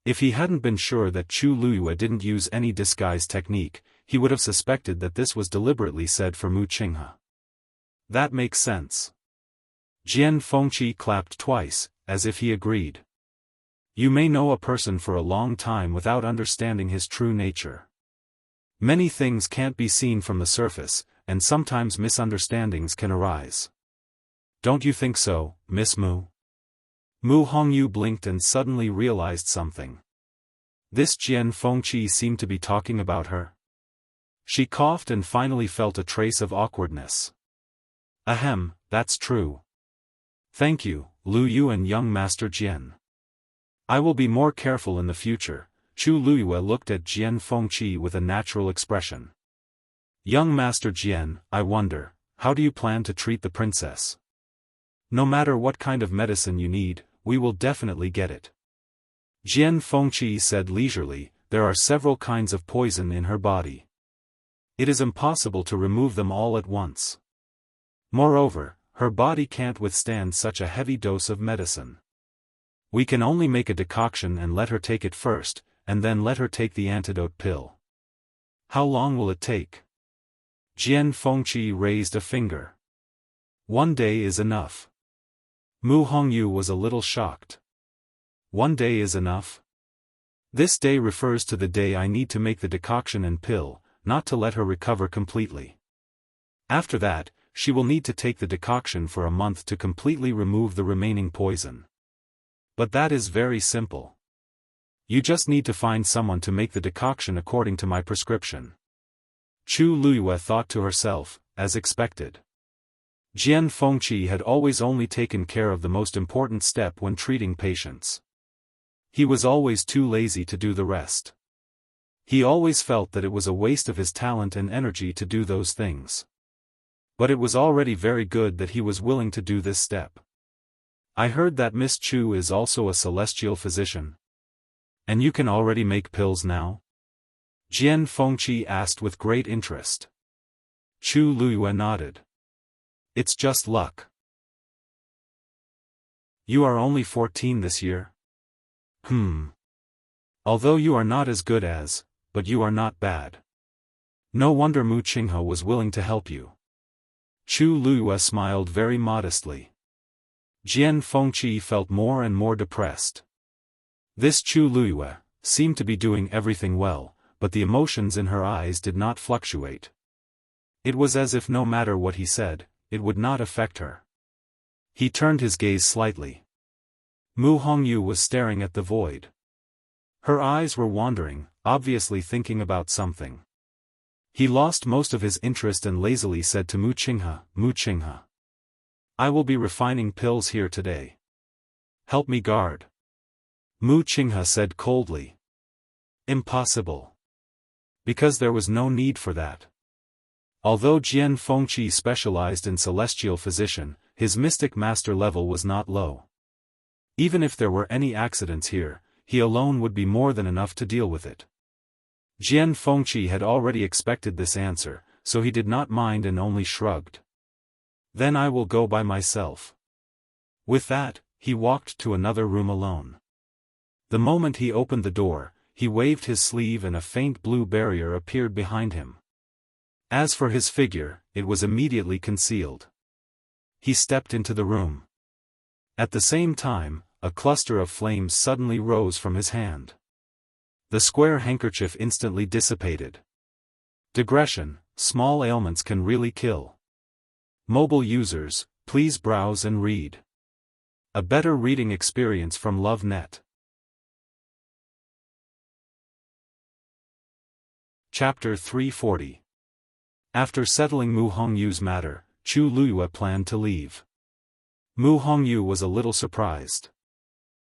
If he hadn't been sure that Chu Luiyue didn't use any disguise technique, he would have suspected that this was deliberately said for Mu Qinghe. That makes sense. Jian Fengqi clapped twice, as if he agreed. You may know a person for a long time without understanding his true nature. Many things can't be seen from the surface, and sometimes misunderstandings can arise. Don't you think so, Miss Mu? Mu Hongyu blinked and suddenly realized something. This Jian Fengqi seemed to be talking about her. She coughed and finally felt a trace of awkwardness. Ahem, that's true. Thank you, Lu Yu and young Master Jian. I will be more careful in the future. Chu Luyue looked at Jian Fengqi with a natural expression. Young Master Jian, I wonder, how do you plan to treat the princess? No matter what kind of medicine you need, we will definitely get it. Jian Fengqi said leisurely, there are several kinds of poison in her body. It is impossible to remove them all at once. Moreover, her body can't withstand such a heavy dose of medicine. We can only make a decoction and let her take it first, and then let her take the antidote pill. How long will it take? Jian Fengqi raised a finger. 1 day is enough. Mu Hongyu was a little shocked. 1 day is enough? This day refers to the day I need to make the decoction and pill, not to let her recover completely. After that, she will need to take the decoction for a month to completely remove the remaining poison. But that is very simple. You just need to find someone to make the decoction according to my prescription. Chu Luyue thought to herself, as expected. Jian Fengqi had always only taken care of the most important step when treating patients. He was always too lazy to do the rest. He always felt that it was a waste of his talent and energy to do those things. But it was already very good that he was willing to do this step. I heard that Miss Chu is also a celestial physician. And you can already make pills now? Jian Fengqi asked with great interest. Chu Luyue nodded. It's just luck. You are only 14 this year? Although you are not as good as, but you are not bad. No wonder Mu Qinghe was willing to help you. Chu Luyue smiled very modestly. Jian Fengqi felt more and more depressed. This Chu Luyue seemed to be doing everything well, but the emotions in her eyes did not fluctuate. It was as if no matter what he said, it would not affect her. He turned his gaze slightly. Mu Hongyu was staring at the void. Her eyes were wandering, obviously thinking about something. He lost most of his interest and lazily said to Mu Qinghe, I will be refining pills here today. Help me guard. Mu Qinghe said coldly. Impossible. Because there was no need for that. Although Jian Fengqi specialized in celestial physician, his mystic master level was not low. Even if there were any accidents here, he alone would be more than enough to deal with it. Jian Fengqi had already expected this answer, so he did not mind and only shrugged. Then I will go by myself. With that, he walked to another room alone. The moment he opened the door, he waved his sleeve and a faint blue barrier appeared behind him. As for his figure, it was immediately concealed. He stepped into the room. At the same time, a cluster of flames suddenly rose from his hand. The square handkerchief instantly dissipated. Digression: small ailments can really kill. Mobile users, please browse and read. A better reading experience from LoveNet. Chapter 340. After settling Mu Hongyu's matter, Chu Luyue planned to leave. Mu Hongyu was a little surprised.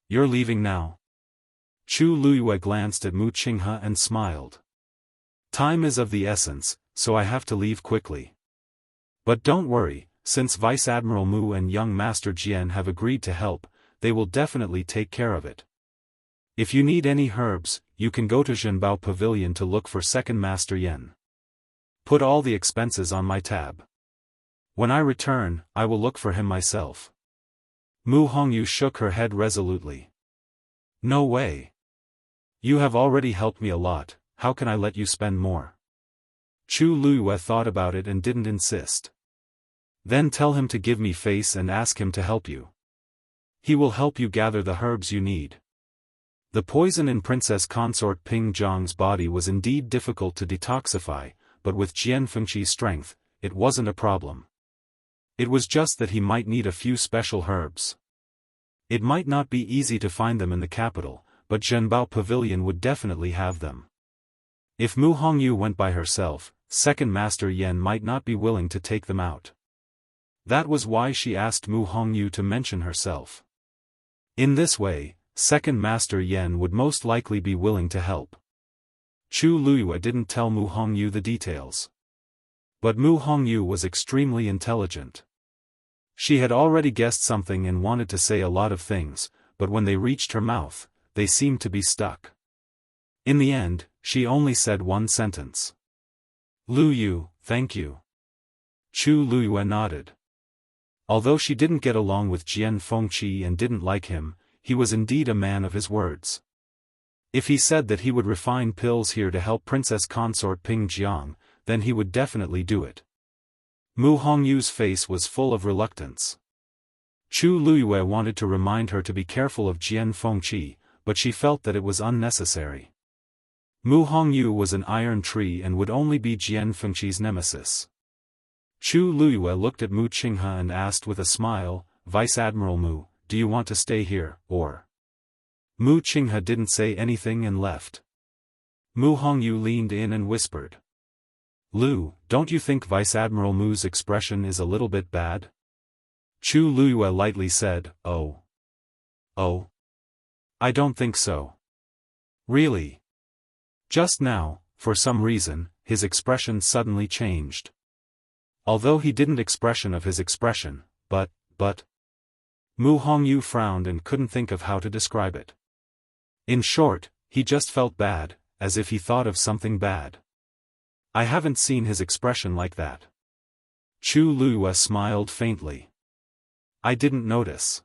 You're leaving now? Chu Luyue glanced at Mu Qinghe and smiled. Time is of the essence, so I have to leave quickly. But don't worry, since Vice Admiral Mu and young Master Jian have agreed to help, they will definitely take care of it. If you need any herbs, you can go to Zhenbao Pavilion to look for Second Master Yan. Put all the expenses on my tab. When I return, I will look for him myself. Mu Hongyu shook her head resolutely. No way. You have already helped me a lot, how can I let you spend more? Chu Luyue thought about it and didn't insist. Then tell him to give me face and ask him to help you. He will help you gather the herbs you need. The poison in Princess Consort Ping Zhang's body was indeed difficult to detoxify, but with Jian Fengqi's strength, it wasn't a problem. It was just that he might need a few special herbs. It might not be easy to find them in the capital, but Zhenbao Pavilion would definitely have them. If Mu Hongyu went by herself, Second Master Yan might not be willing to take them out. That was why she asked Mu Hongyu to mention herself. In this way, Second Master Yen would most likely be willing to help. Chu Luiyue didn't tell Mu Hongyu the details. But Mu Hongyu was extremely intelligent. She had already guessed something and wanted to say a lot of things, but when they reached her mouth, they seemed to be stuck. In the end, she only said one sentence. "Lu Yu, thank you." Chu Luiyue nodded. Although she didn't get along with Jian Fengqi and didn't like him, he was indeed a man of his words. If he said that he would refine pills here to help Princess Consort Ping Jiang, then he would definitely do it. Mu Hongyu's face was full of reluctance. Chu Luiyue wanted to remind her to be careful of Jian Fengqi, but she felt that it was unnecessary. Mu Hongyu was an iron tree and would only be Jian Fengqi's nemesis. Chu Luiyue looked at Mu Qinghe and asked with a smile, "Vice Admiral Mu, do you want to stay here, or?" Mu Qinghe didn't say anything and left. Mu Hongyu leaned in and whispered. "Lu, don't you think Vice Admiral Mu's expression is a little bit bad?" Chu Luiyue lightly said, "Oh. Oh. I don't think so." "Really?" Just now, for some reason, his expression suddenly changed. Although he didn't expression of his expression, but. Mu Hongyu frowned and couldn't think of how to describe it. In short, he just felt bad, as if he thought of something bad. "I haven't seen his expression like that." Chu Luiyue smiled faintly. "I didn't notice."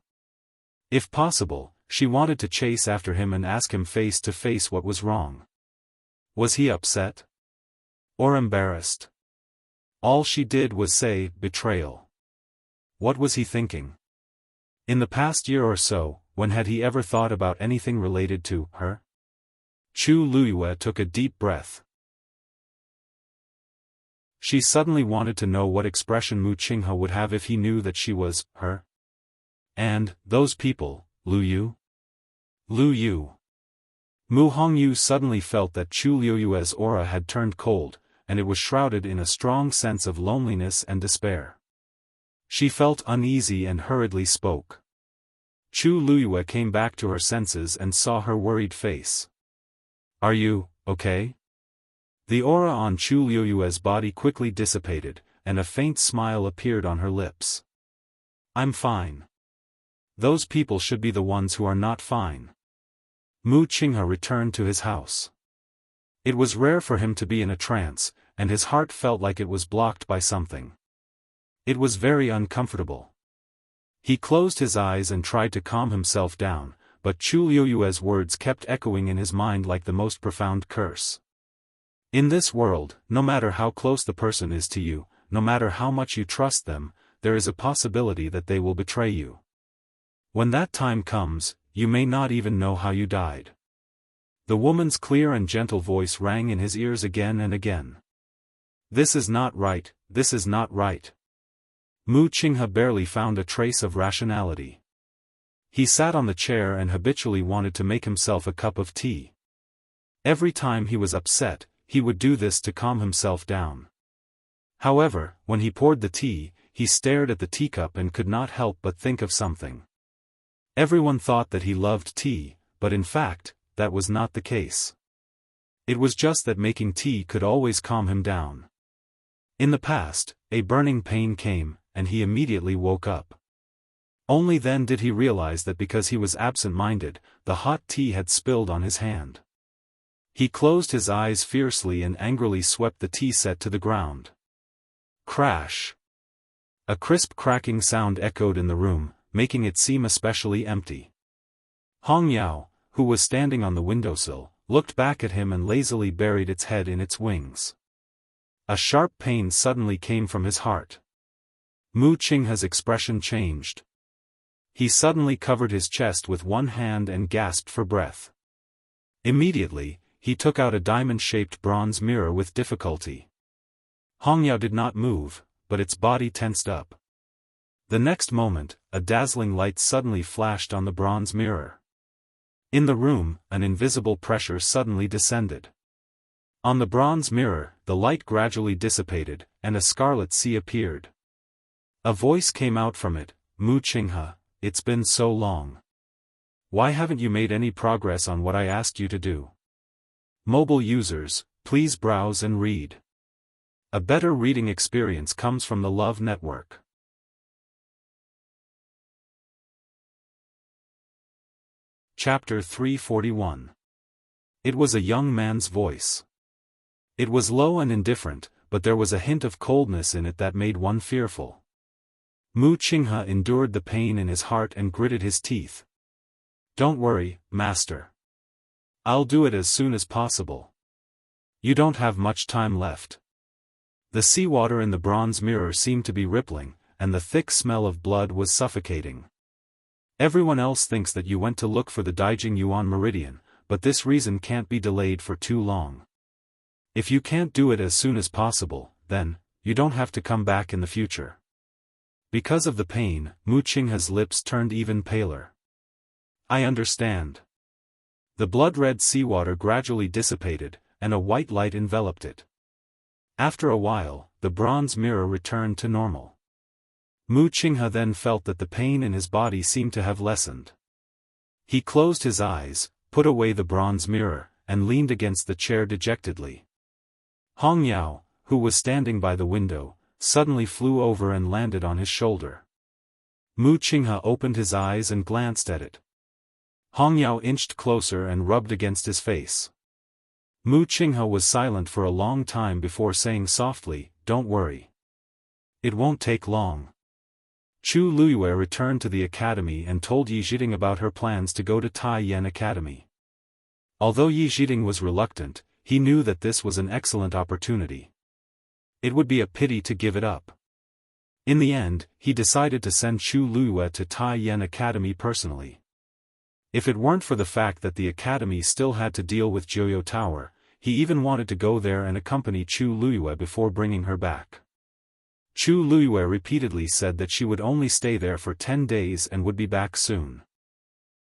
If possible, she wanted to chase after him and ask him face to face what was wrong. Was he upset? Or embarrassed? All she did was say, "Betrayal." What was he thinking? In the past year or so, when had he ever thought about anything related to her? Chu Luiyue took a deep breath. She suddenly wanted to know what expression Mu Qinghe would have if he knew that she was her. And, those people, Lu Yu? Lu Yu. Mu Hongyu suddenly felt that Chu Luiyue's aura had turned cold, and it was shrouded in a strong sense of loneliness and despair. She felt uneasy and hurriedly spoke. Chu Luiyue came back to her senses and saw her worried face. "Are you okay?" The aura on Chu Luiyue's body quickly dissipated, and a faint smile appeared on her lips. "I'm fine. Those people should be the ones who are not fine." Mu Qinghe returned to his house. It was rare for him to be in a trance, and his heart felt like it was blocked by something. It was very uncomfortable. He closed his eyes and tried to calm himself down, but Chu Luiyue's words kept echoing in his mind like the most profound curse. In this world, no matter how close the person is to you, no matter how much you trust them, there is a possibility that they will betray you. When that time comes, you may not even know how you died. The woman's clear and gentle voice rang in his ears again and again. "This is not right, this is not right." Mu Qinghe barely found a trace of rationality. He sat on the chair and habitually wanted to make himself a cup of tea. Every time he was upset, he would do this to calm himself down. However, when he poured the tea, he stared at the teacup and could not help but think of something. Everyone thought that he loved tea, but in fact, that was not the case. It was just that making tea could always calm him down. In the past, a burning pain came, and he immediately woke up. Only then did he realize that because he was absent-minded, the hot tea had spilled on his hand. He closed his eyes fiercely and angrily swept the tea set to the ground. Crash! A crisp cracking sound echoed in the room, making it seem especially empty. Hong Yao, who was standing on the windowsill, looked back at him and lazily buried its head in its wings. A sharp pain suddenly came from his heart. Mu Qinghe's expression changed. He suddenly covered his chest with one hand and gasped for breath. Immediately, he took out a diamond-shaped bronze mirror with difficulty. Hong Yao did not move, but its body tensed up. The next moment, a dazzling light suddenly flashed on the bronze mirror. In the room, an invisible pressure suddenly descended. On the bronze mirror, the light gradually dissipated, and a scarlet sea appeared. A voice came out from it, Mu Qinghe, it's been so long. Why haven't you made any progress on what I asked you to do? Mobile users, please browse and read. A better reading experience comes from the Love Network. Chapter 341. It was a young man's voice. It was low and indifferent, but there was a hint of coldness in it that made one fearful. Mu Qinghe endured the pain in his heart and gritted his teeth. Don't worry, master. I'll do it as soon as possible. You don't have much time left. The seawater in the bronze mirror seemed to be rippling, and the thick smell of blood was suffocating. Everyone else thinks that you went to look for the Daijing Yuan meridian, but this reason can't be delayed for too long. If you can't do it as soon as possible, then, you don't have to come back in the future. Because of the pain, Mu Qinghe's lips turned even paler. I understand. The blood-red seawater gradually dissipated, and a white light enveloped it. After a while, the bronze mirror returned to normal. Mu Qinghe then felt that the pain in his body seemed to have lessened. He closed his eyes, put away the bronze mirror, and leaned against the chair dejectedly. Hong Yao, who was standing by the window, suddenly flew over and landed on his shoulder. Mu Qinghe opened his eyes and glanced at it. Hong Yao inched closer and rubbed against his face. Mu Qinghe was silent for a long time before saying softly, "Don't worry. It won't take long." Chu Luiyue returned to the academy and told Yi Zhiding about her plans to go to Tai Yan Academy. Although Yi Zhiding was reluctant, he knew that this was an excellent opportunity. It would be a pity to give it up. In the end, he decided to send Chu Luiyue to Tai Yan Academy personally. If it weren't for the fact that the academy still had to deal with Joyo Tower, he even wanted to go there and accompany Chu Luiyue before bringing her back. Chu Luiyue repeatedly said that she would only stay there for 10 days and would be back soon.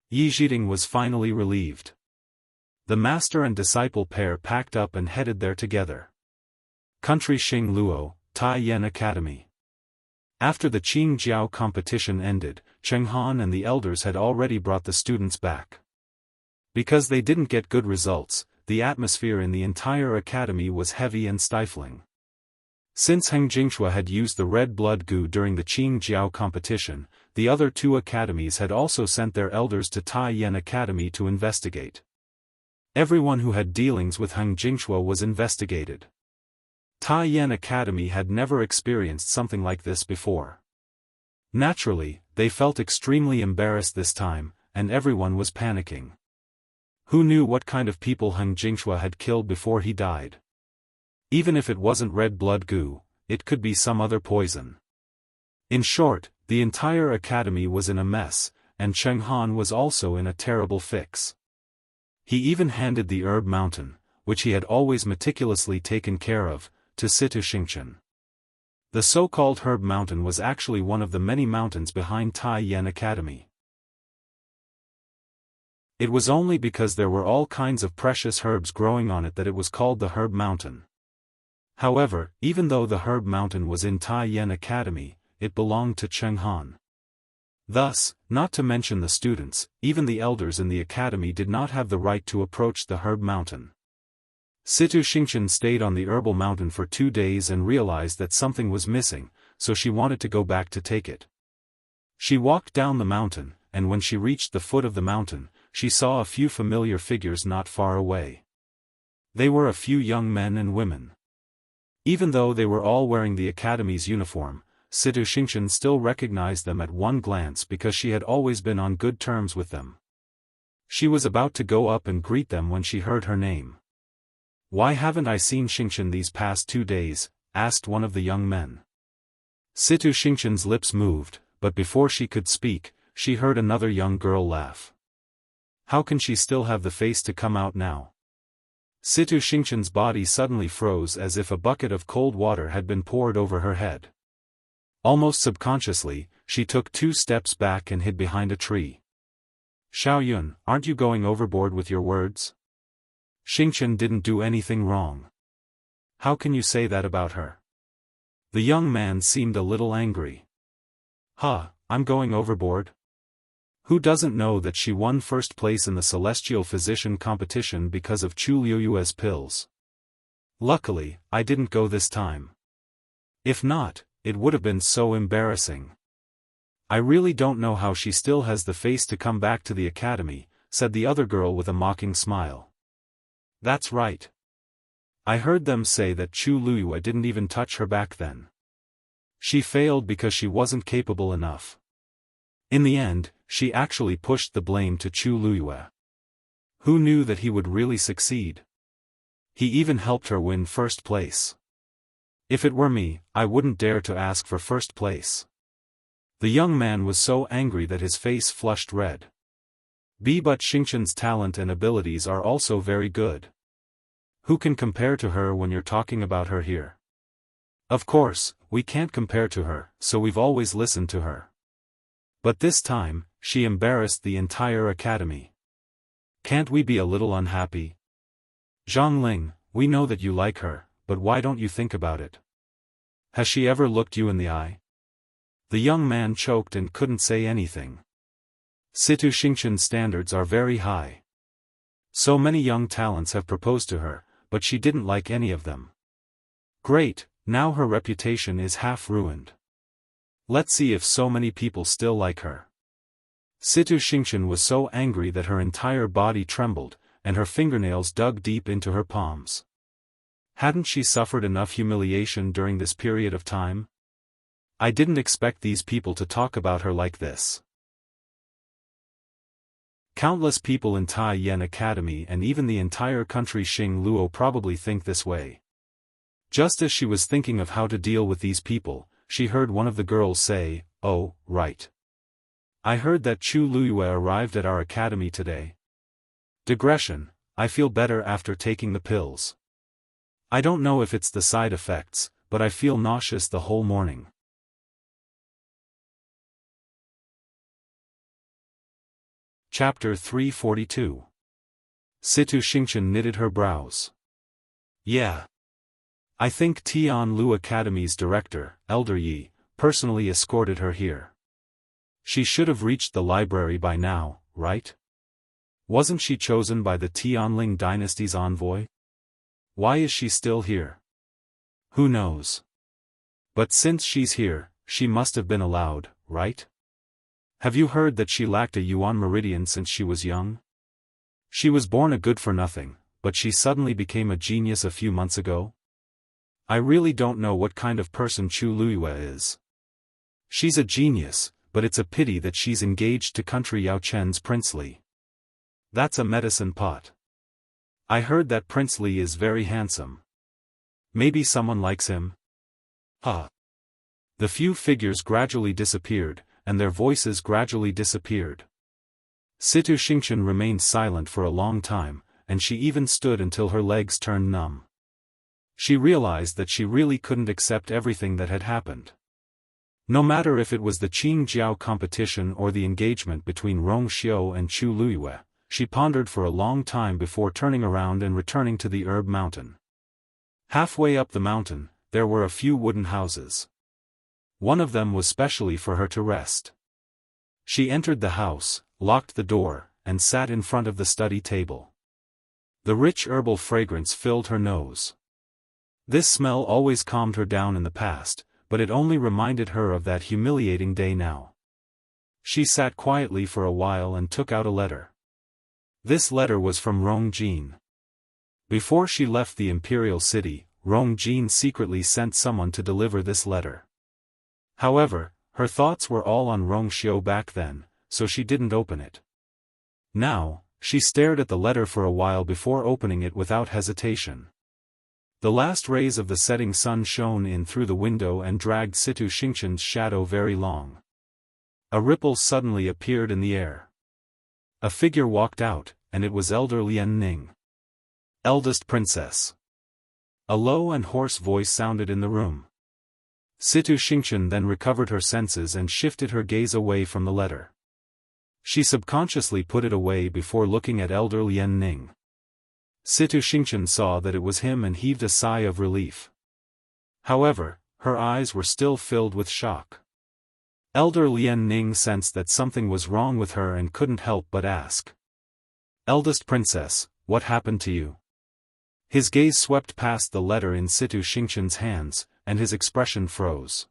Yi Zhiding was finally relieved. The master and disciple pair packed up and headed there together. Country Xing Luo, Tai Yan Academy. After the Qing Jiao competition ended, Cheng Han and the elders had already brought the students back. Because they didn't get good results, the atmosphere in the entire academy was heavy and stifling. Since Heng Jingshua had used the red blood goo during the Qing Jiao competition, the other two academies had also sent their elders to Tai Yan Academy to investigate. Everyone who had dealings with Heng Jingshua was investigated. Tai Yan Academy had never experienced something like this before. Naturally, they felt extremely embarrassed this time, and everyone was panicking. Who knew what kind of people Heng Jingshua had killed before he died? Even if it wasn't red blood goo, it could be some other poison. In short, the entire academy was in a mess, and Cheng Han was also in a terrible fix. He even handed the herb mountain, which he had always meticulously taken care of, to Situ Xingchen. The so-called herb mountain was actually one of the many mountains behind Tai Yan Academy. It was only because there were all kinds of precious herbs growing on it that it was called the herb mountain. However, even though the herb mountain was in Tai Yan Academy, it belonged to Cheng Han. Thus, not to mention the students, even the elders in the academy did not have the right to approach the herb mountain. Situ Xingchen stayed on the herbal mountain for 2 days and realized that something was missing, so she wanted to go back to take it. She walked down the mountain, and when she reached the foot of the mountain, she saw a few familiar figures not far away. They were a few young men and women. Even though they were all wearing the academy's uniform, Situ Xingchen still recognized them at one glance because she had always been on good terms with them. She was about to go up and greet them when she heard her name. "Why haven't I seen Xingchen these past 2 days?" asked one of the young men. Situ Xingchen's lips moved, but before she could speak, she heard another young girl laugh. How can she still have the face to come out now? Situ Xingchen's body suddenly froze as if a bucket of cold water had been poured over her head. Almost subconsciously, she took 2 steps back and hid behind a tree. "Xiaoyun, aren't you going overboard with your words? Xingchen didn't do anything wrong. How can you say that about her?" The young man seemed a little angry. I'm going overboard? Who doesn't know that she won first place in the celestial physician competition because of Chu Liuyue's pills? Luckily, I didn't go this time. If not, it would have been so embarrassing. I really don't know how she still has the face to come back to the academy, said the other girl with a mocking smile. That's right. I heard them say that Chu Liyue didn't even touch her back then. She failed because she wasn't capable enough. In the end, she actually pushed the blame to Chu Liyue. Who knew that he would really succeed? He even helped her win first place. If it were me, I wouldn't dare to ask for first place. The young man was so angry that his face flushed red. But Xingqian's talent and abilities are also very good. Who can compare to her when you're talking about her here? Of course, we can't compare to her, so we've always listened to her. But this time, she embarrassed the entire academy. Can't we be a little unhappy? Zhongling, we know that you like her, but why don't you think about it? Has she ever looked you in the eye? The young man choked and couldn't say anything. Situ Xingqian's standards are very high. So many young talents have proposed to her, but she didn't like any of them. Great, now her reputation is half ruined. Let's see if so many people still like her. Situ Xingqian was so angry that her entire body trembled, and her fingernails dug deep into her palms. Hadn't she suffered enough humiliation during this period of time? I didn't expect these people to talk about her like this. Countless people in Tai Yan Academy and even the entire country Xing Luo probably think this way. Just as she was thinking of how to deal with these people, she heard one of the girls say, "Oh, right. I heard that Chu Liyue arrived at our academy today." Digression, I feel better after taking the pills. I don't know if it's the side effects, but I feel nauseous the whole morning. Chapter 342. Situ Xingqian knitted her brows. Yeah. I think Tianlu Academy's director, Elder Yi, personally escorted her here. She should have reached the library by now, right? Wasn't she chosen by the Tianling dynasty's envoy? Why is she still here? Who knows? But since she's here, she must have been allowed, right? Have you heard that she lacked a Yuan meridian since she was young? She was born a good-for-nothing, but she suddenly became a genius a few months ago? I really don't know what kind of person Chu Liyue is. She's a genius, but it's a pity that she's engaged to country Yao Chen's Prince Li. That's a medicine pot. I heard that Prince Li is very handsome. Maybe someone likes him? The few figures gradually disappeared, and their voices gradually disappeared. Situ Xingqian remained silent for a long time, and she even stood until her legs turned numb. She realized that she really couldn't accept everything that had happened. No matter if it was the Qingjiao competition or the engagement between Rong Xiu and Chu Liyue, she pondered for a long time before turning around and returning to the herb mountain. Halfway up the mountain, there were a few wooden houses. One of them was specially for her to rest. She entered the house, locked the door, and sat in front of the study table. The rich herbal fragrance filled her nose. This smell always calmed her down in the past, but it only reminded her of that humiliating day now. She sat quietly for a while and took out a letter. This letter was from Rong Jin. Before she left the imperial city, Rong Jin secretly sent someone to deliver this letter. However, her thoughts were all on Rong Xiu back then, so she didn't open it. Now, she stared at the letter for a while before opening it without hesitation. The last rays of the setting sun shone in through the window and dragged Situ Xingqian's shadow very long. A ripple suddenly appeared in the air. A figure walked out, and it was Elder Lian Ning. Eldest Princess. A low and hoarse voice sounded in the room. Situ Xingqian then recovered her senses and shifted her gaze away from the letter. She subconsciously put it away before looking at Elder Lian Ning. Situ Xingqian saw that it was him and heaved a sigh of relief. However, her eyes were still filled with shock. Elder Lian Ning sensed that something was wrong with her and couldn't help but ask. Eldest princess, what happened to you? His gaze swept past the letter in Situ Xingqian's hands, and his expression froze.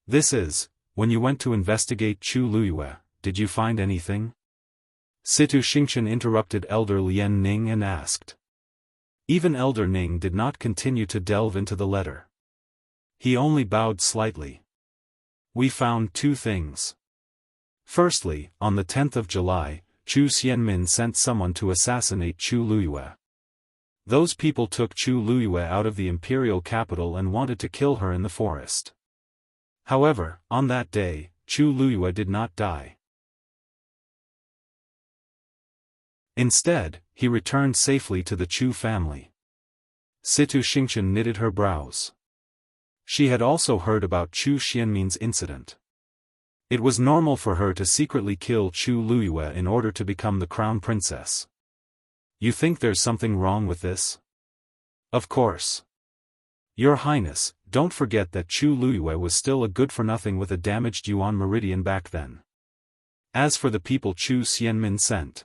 This is, when you went to investigate Chu Luyue, did you find anything? Situ Xingqian interrupted Elder Lian Ning and asked. Even Elder Ning did not continue to delve into the letter. He only bowed slightly. We found two things. Firstly, on the 10th of July, Chu Xianmin sent someone to assassinate Chu Luyue. Those people took Chu Luyue out of the imperial capital and wanted to kill her in the forest. However, on that day, Chu Luyue did not die. Instead, he returned safely to the Chu family. Situ Xingqian knitted her brows. She had also heard about Chu Xianmin's incident. It was normal for her to secretly kill Chu Luyue in order to become the crown princess. You think there's something wrong with this? Of course. Your Highness, don't forget that Chu Luyue was still a good-for-nothing with a damaged Yuan meridian back then. As for the people Chu Xianmin sent.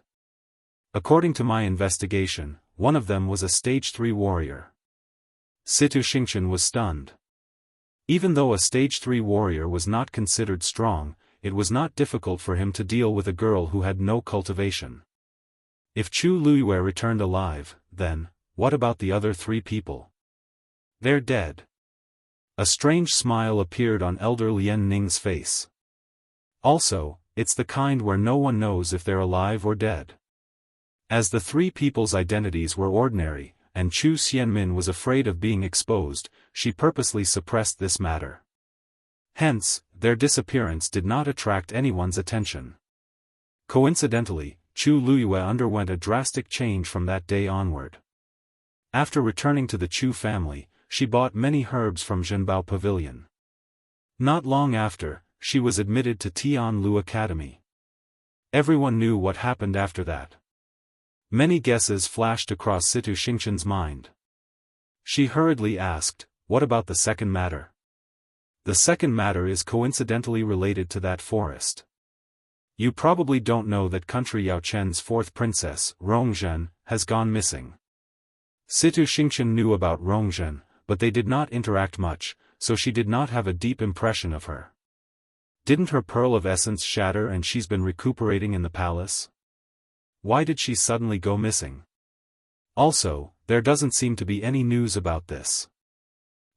According to my investigation, one of them was a stage 3 warrior. Situ Xingqian was stunned. Even though a stage 3 warrior was not considered strong, it was not difficult for him to deal with a girl who had no cultivation. If Chu Luyue returned alive, then, what about the other 3 people? They're dead. A strange smile appeared on Elder Lian Ning's face. Also, it's the kind where no one knows if they're alive or dead. As the 3 people's identities were ordinary, and Chu Xianmin was afraid of being exposed, she purposely suppressed this matter. Hence, their disappearance did not attract anyone's attention. Coincidentally, Chu Luyue underwent a drastic change from that day onward. After returning to the Chu family, she bought many herbs from Zhenbao Pavilion. Not long after, she was admitted to Tianlu Academy. Everyone knew what happened after that. Many guesses flashed across Situ Xingqian's mind. She hurriedly asked, what about the second matter? The second matter is coincidentally related to that forest. You probably don't know that country Yaochen's 4th princess, Rongzhen, has gone missing. Situ Xingqian knew about Rongzhen, but they did not interact much, so she did not have a deep impression of her. Didn't her pearl of essence shatter and she's been recuperating in the palace? Why did she suddenly go missing? Also, there doesn't seem to be any news about this.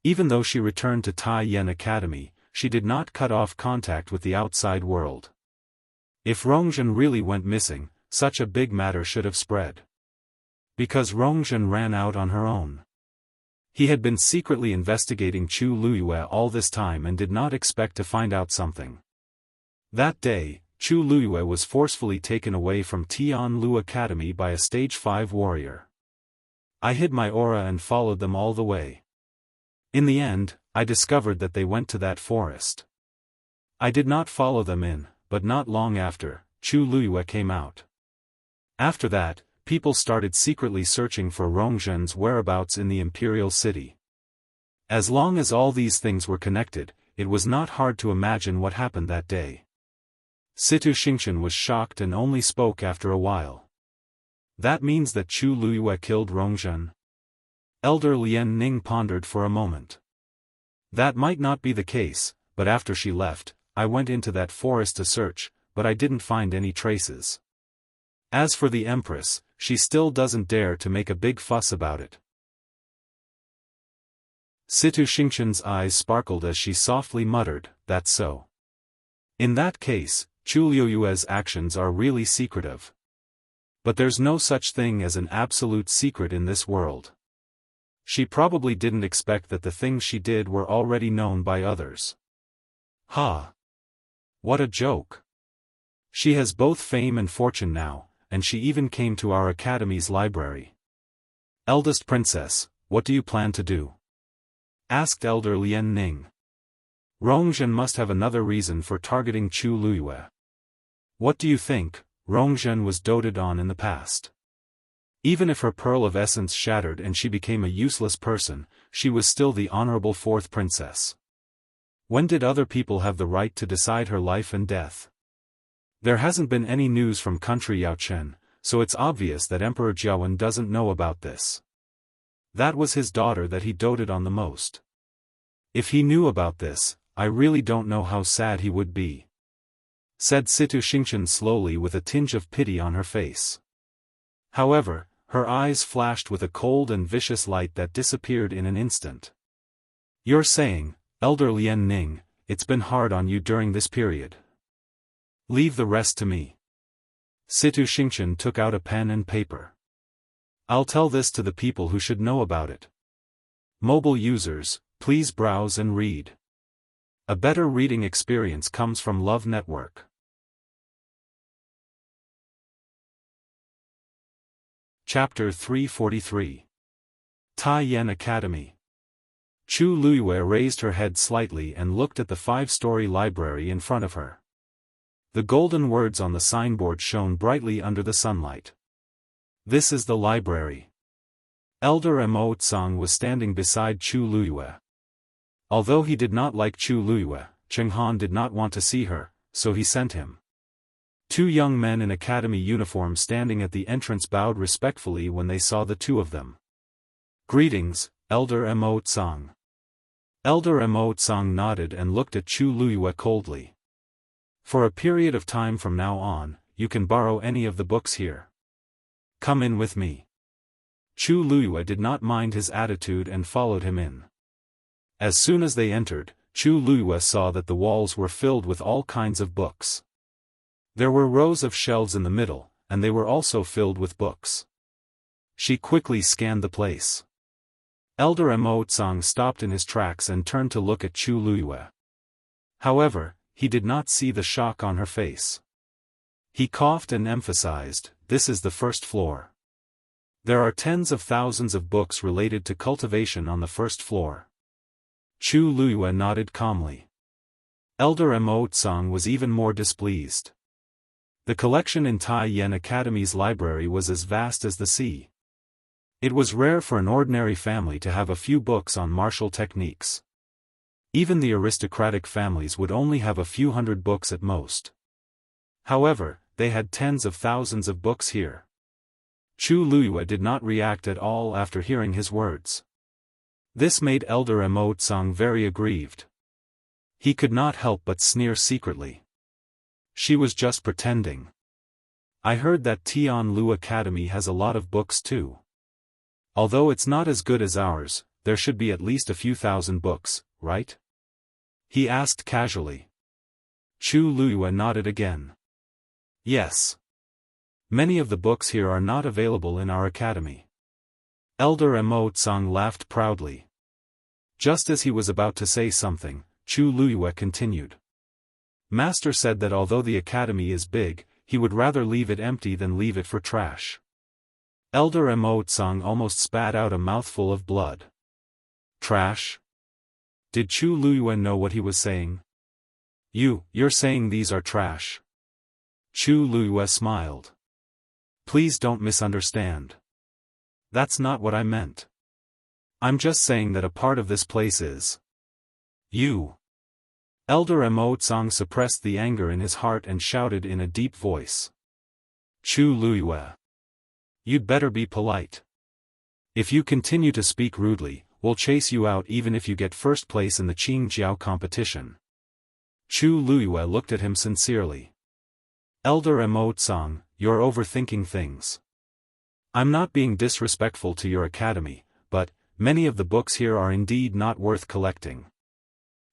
Even though she returned to Tai Yan Academy, she did not cut off contact with the outside world. If Rongzhen really went missing, such a big matter should have spread. Because Rongzhen ran out on her own. He had been secretly investigating Chu Luyue all this time and did not expect to find out something. That day, Chu Luyue was forcefully taken away from Tianlu Academy by a stage 5 warrior. I hid my aura and followed them all the way. In the end, I discovered that they went to that forest. I did not follow them in, but not long after, Chu Luyue came out. After that, people started secretly searching for Rongzhen's whereabouts in the imperial city. As long as all these things were connected, it was not hard to imagine what happened that day. Situ Xingqian was shocked and only spoke after a while. That means that Chu Luyue killed Rongzhen? Elder Lian Ning pondered for a moment. That might not be the case, but after she left, I went into that forest to search, but I didn't find any traces. As for the Empress, she still doesn't dare to make a big fuss about it. Situ Xingqian's eyes sparkled as she softly muttered, that's so. In that case, Chu Luyue's actions are really secretive. But there's no such thing as an absolute secret in this world. She probably didn't expect that the things she did were already known by others. Ha! What a joke! She has both fame and fortune now, and she even came to our academy's library. Eldest princess, what do you plan to do? Asked Elder Lian Ning. Rongzhen must have another reason for targeting Chu Luyue. What do you think? Rongzhen was doted on in the past. Even if her pearl of essence shattered and she became a useless person, she was still the honorable 4th princess. When did other people have the right to decide her life and death? There hasn't been any news from country Yaochen, so it's obvious that Emperor Jiawen doesn't know about this. That was his daughter that he doted on the most. If he knew about this, I really don't know how sad he would be," said Situ Xingchen slowly with a tinge of pity on her face. However, her eyes flashed with a cold and vicious light that disappeared in an instant. "You're saying, Elder Lian Ning, it's been hard on you during this period. Leave the rest to me." Situ Xingchen took out a pen and paper. "I'll tell this to the people who should know about it. Mobile users, please browse and read. A better reading experience comes from Love Network." Chapter 343. Taiyan Academy. Chu Luiyue raised her head slightly and looked at the 5-story library in front of her. The golden words on the signboard shone brightly under the sunlight. "This is the library." Elder Mo Tsang was standing beside Chu Luiyue. Although he did not like Chu Luiyue, Cheng Han did not want to see her, so he sent him. 2 young men in academy uniform standing at the entrance bowed respectfully when they saw the 2 of them. "Greetings, Elder Mo Tsang." Elder Mo Tsang nodded and looked at Chu Luiyue coldly. "For a period of time from now on, you can borrow any of the books here. Come in with me." Chu Luiyue did not mind his attitude and followed him in. As soon as they entered, Chu Luiyue saw that the walls were filled with all kinds of books. There were rows of shelves in the middle, and they were also filled with books. She quickly scanned the place. Elder Mo Tsang stopped in his tracks and turned to look at Chu Luiyue. However, he did not see the shock on her face. He coughed and emphasized, "This is the first floor. There are tens of thousands of books related to cultivation on the first floor." Chu Luiyue nodded calmly. Elder Mo Tsang was even more displeased. The collection in Taiyan Academy's library was as vast as the sea. It was rare for an ordinary family to have a few books on martial techniques. Even the aristocratic families would only have a few hundred books at most. However, they had tens of thousands of books here. Chu Luiyue did not react at all after hearing his words. This made Elder Mo Tsang very aggrieved. He could not help but sneer secretly. She was just pretending. "I heard that Tian Lu Academy has a lot of books too. Although it's not as good as ours, there should be at least a few thousand books, right?" he asked casually. Chu Luiyue nodded again. "Yes. Many of the books here are not available in our academy." Elder Mo Tsang laughed proudly. Just as he was about to say something, Chu Luiyue continued. "Master said that although the academy is big, he would rather leave it empty than leave it for trash." Elder Mo Tsang almost spat out a mouthful of blood. Trash? Did Chu Luiyue know what he was saying? You're saying these are trash?" Chu Luiyue smiled. "Please don't misunderstand. That's not what I meant. I'm just saying that a part of this place is you." Elder Mo Tsang suppressed the anger in his heart and shouted in a deep voice. "Chu Luiyue. You'd better be polite. If you continue to speak rudely, we'll chase you out even if you get first place in the Qingjiao competition." Chu Luiyue looked at him sincerely. "Elder Mo Tsang, you're overthinking things. I'm not being disrespectful to your academy, but many of the books here are indeed not worth collecting."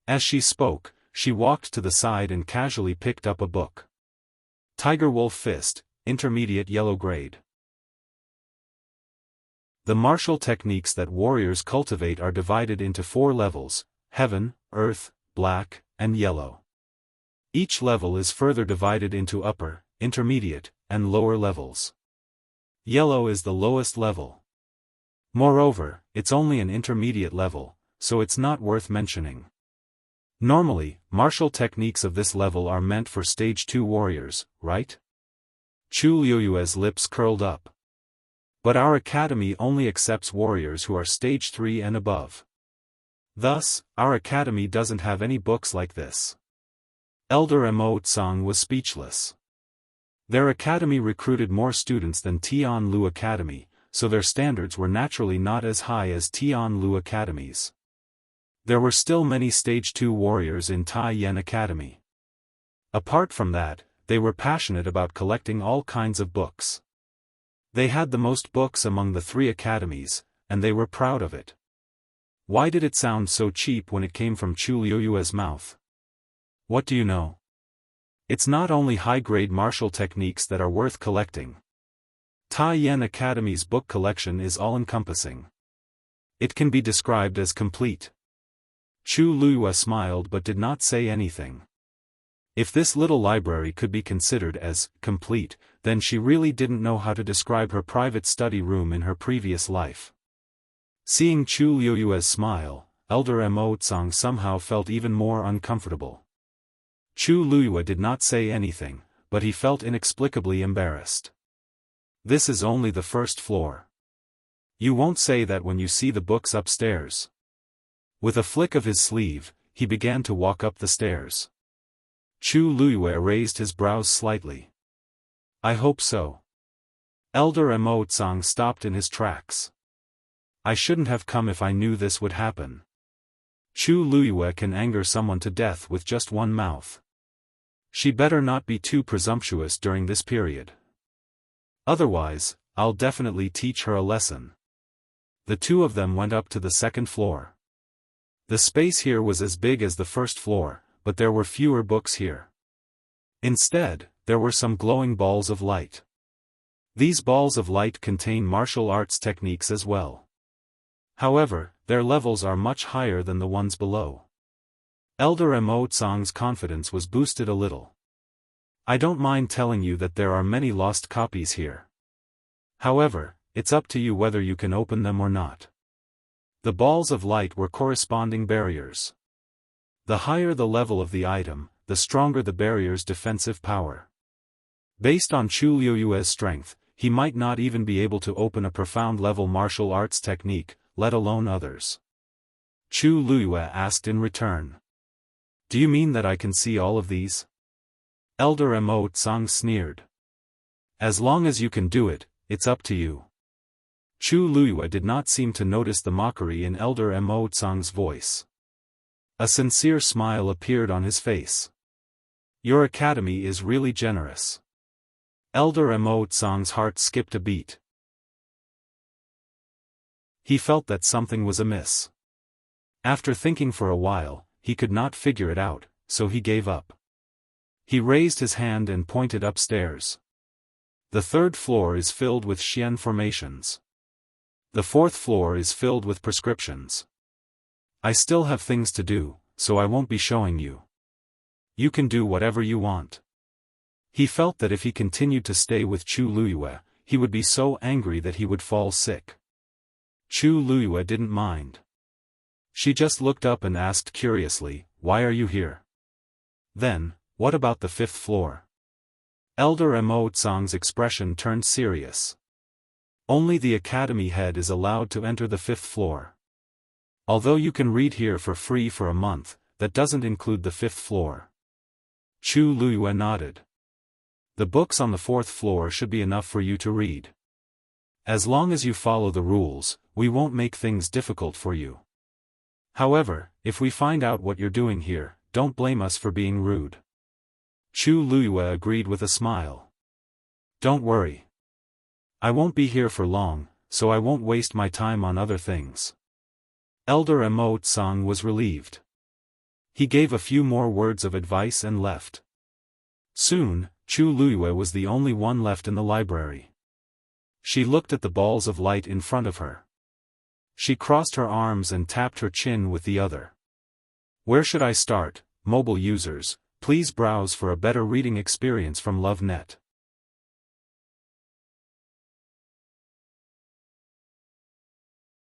As she spoke, she walked to the side and casually picked up a book. Tiger Wolf Fist, Intermediate Yellow Grade. The martial techniques that warriors cultivate are divided into 4 levels: Heaven, Earth, Black, and Yellow. Each level is further divided into upper, intermediate, and lower levels. Yellow is the lowest level. Moreover, it's only an intermediate level, so it's not worth mentioning. Normally, martial techniques of this level are meant for Stage 2 warriors, right? Chu Luiyue's lips curled up. But our academy only accepts warriors who are Stage 3 and above. Thus, our academy doesn't have any books like this. Elder Mo Tsang was speechless. Their academy recruited more students than Tian Lu Academy, so their standards were naturally not as high as Tian Lu Academies. There were still many Stage 2 warriors in Tai Yen Academy. Apart from that, they were passionate about collecting all kinds of books. They had the most books among the 3 academies, and they were proud of it. Why did it sound so cheap when it came from Chu Liuyue's mouth? What do you know? It's not only high-grade martial techniques that are worth collecting. Tai Yen Academy's book collection is all-encompassing. It can be described as complete. Chu Liyue smiled but did not say anything. If this little library could be considered as complete, then she really didn't know how to describe her private study room in her previous life. Seeing Chu Liyue's smile, Elder Mo Tsang somehow felt even more uncomfortable. Chu Liyue did not say anything, but he felt inexplicably embarrassed. This is only the first floor. You won't say that when you see the books upstairs. With a flick of his sleeve, he began to walk up the stairs. Chu Liyue raised his brows slightly. I hope so. Elder Mo Tsang stopped in his tracks. I shouldn't have come if I knew this would happen. Chu Liyue can anger someone to death with just one mouth. She better not be too presumptuous during this period. Otherwise, I'll definitely teach her a lesson. The two of them went up to the second floor. The space here was as big as the first floor, but there were fewer books here. Instead, there were some glowing balls of light. These balls of light contain martial arts techniques as well. However, their levels are much higher than the ones below. Elder Mo Tsang's confidence was boosted a little. I don't mind telling you that there are many lost copies here. However, it's up to you whether you can open them or not. The balls of light were corresponding barriers. The higher the level of the item, the stronger the barrier's defensive power. Based on Chu Liyue's strength, he might not even be able to open a profound-level martial arts technique, let alone others. Chu Liyue asked in return. Do you mean that I can see all of these? Elder Mo Tsang sneered. As long as you can do it, it's up to you. Chu Liyue did not seem to notice the mockery in Elder Mo Tsang's voice. A sincere smile appeared on his face. Your academy is really generous. Elder Mo Tsang's heart skipped a beat. He felt that something was amiss. After thinking for a while, he could not figure it out, so he gave up. He raised his hand and pointed upstairs. The 3rd floor is filled with Xian formations. The 4th floor is filled with prescriptions. I still have things to do, so I won't be showing you. You can do whatever you want. He felt that if he continued to stay with Chu Liyue, he would be so angry that he would fall sick. Chu Liyue didn't mind. She just looked up and asked curiously, why are you here? Then, what about the 5th floor? Elder Mo Tsang's expression turned serious. Only the academy head is allowed to enter the 5th floor. Although you can read here for free for a month, that doesn't include the 5th floor. Chu Liyue nodded. The books on the 4th floor should be enough for you to read. As long as you follow the rules, we won't make things difficult for you. However, if we find out what you're doing here, don't blame us for being rude. Chu Liyue agreed with a smile. Don't worry. I won't be here for long, so I won't waste my time on other things. Elder Mo Tsang was relieved. He gave a few more words of advice and left. Soon, Chu Liyue was the only one left in the library. She looked at the balls of light in front of her. She crossed her arms and tapped her chin with the other. Where should I start, mobile users? Please browse for a better reading experience from LoveNet.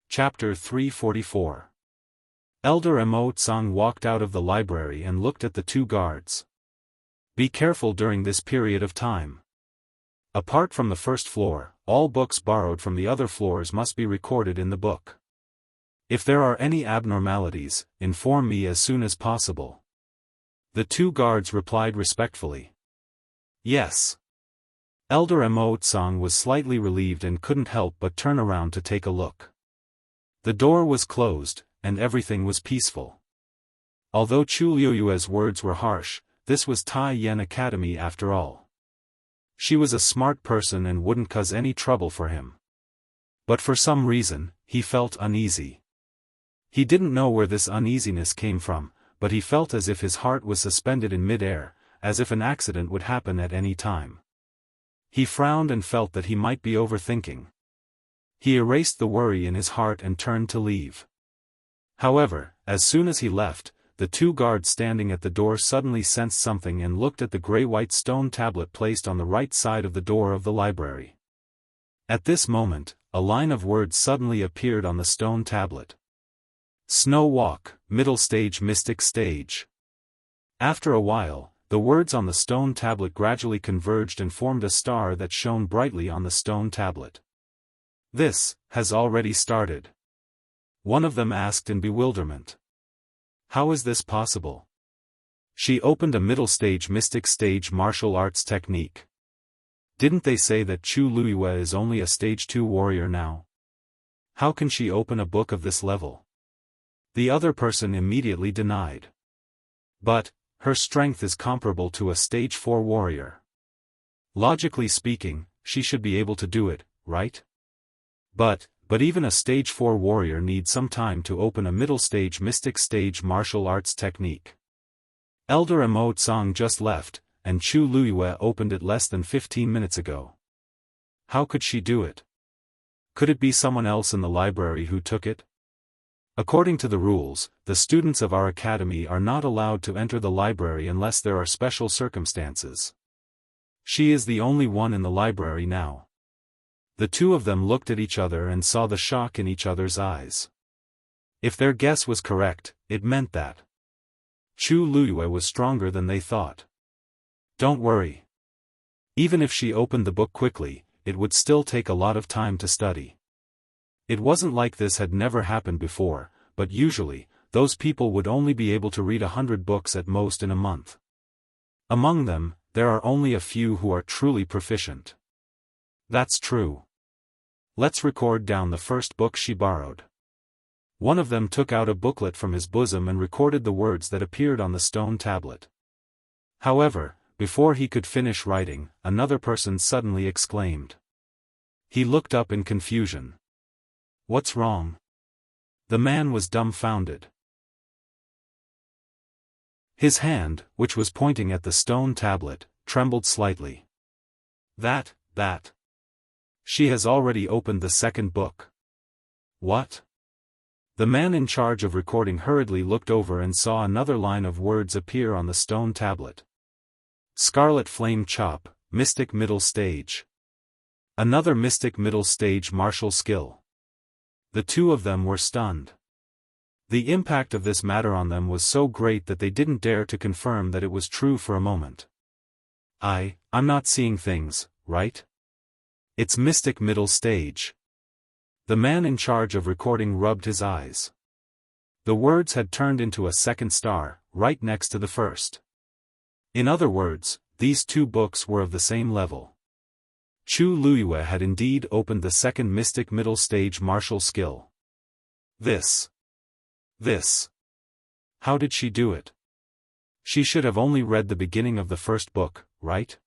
Chapter 344. Elder Mo Tsang walked out of the library and looked at the 2 guards. Be careful during this period of time. Apart from the 1st floor, all books borrowed from the other floors must be recorded in the book. If there are any abnormalities, inform me as soon as possible. The two guards replied respectfully. Yes. Elder Mo Tsang was slightly relieved and couldn't help but turn around to take a look. The door was closed, and everything was peaceful. Although Chu Liuyue's words were harsh, this was Tai Yen Academy after all. She was a smart person and wouldn't cause any trouble for him. But for some reason, he felt uneasy. He didn't know where this uneasiness came from, but he felt as if his heart was suspended in mid-air, as if an accident would happen at any time. He frowned and felt that he might be overthinking. He erased the worry in his heart and turned to leave. However, as soon as he left, the two guards standing at the door suddenly sensed something and looked at the gray-white stone tablet placed on the right side of the door of the library. At this moment, a line of words suddenly appeared on the stone tablet. Snow Walk, Middle Stage Mystic Stage. After a while, the words on the stone tablet gradually converged and formed a star that shone brightly on the stone tablet. This has already started. One of them asked in bewilderment. How is this possible? She opened a middle stage mystic stage martial arts technique. Didn't they say that Chu Liyue is only a stage 2 warrior now? How can she open a book of this level? The other person immediately denied. But, her strength is comparable to a stage 4 warrior. Logically speaking, she should be able to do it, right? But even a stage 4 warrior needs some time to open a middle stage mystic stage martial arts technique. Elder Mo Tsang just left, and Chu Liyue opened it less than 15 minutes ago. How could she do it? Could it be someone else in the library who took it? According to the rules, the students of our academy are not allowed to enter the library unless there are special circumstances. She is the only one in the library now. The two of them looked at each other and saw the shock in each other's eyes. If their guess was correct, it meant that Chu Liyue was stronger than they thought. Don't worry. Even if she opened the book quickly, it would still take a lot of time to study. It wasn't like this had never happened before, but usually, those people would only be able to read 100 books at most in a month. Among them, there are only a few who are truly proficient. That's true. Let's record down the first book she borrowed. One of them took out a booklet from his bosom and recorded the words that appeared on the stone tablet. However, before he could finish writing, another person suddenly exclaimed. He looked up in confusion. What's wrong? The man was dumbfounded. His hand, which was pointing at the stone tablet, trembled slightly. That. She has already opened the second book. What? The man in charge of recording hurriedly looked over and saw another line of words appear on the stone tablet. Scarlet Flame Chop, Mystic Middle Stage. Another Mystic Middle Stage martial skill. The two of them were stunned. The impact of this matter on them was so great that they didn't dare to confirm that it was true for a moment. I'm not seeing things, right? It's Mystic Middle Stage. The man in charge of recording rubbed his eyes. The words had turned into a second star, right next to the first. In other words, these two books were of the same level. Chu Liyue had indeed opened the second Mystic Middle Stage martial skill. This. How did she do it? She should have only read the beginning of the first book, right?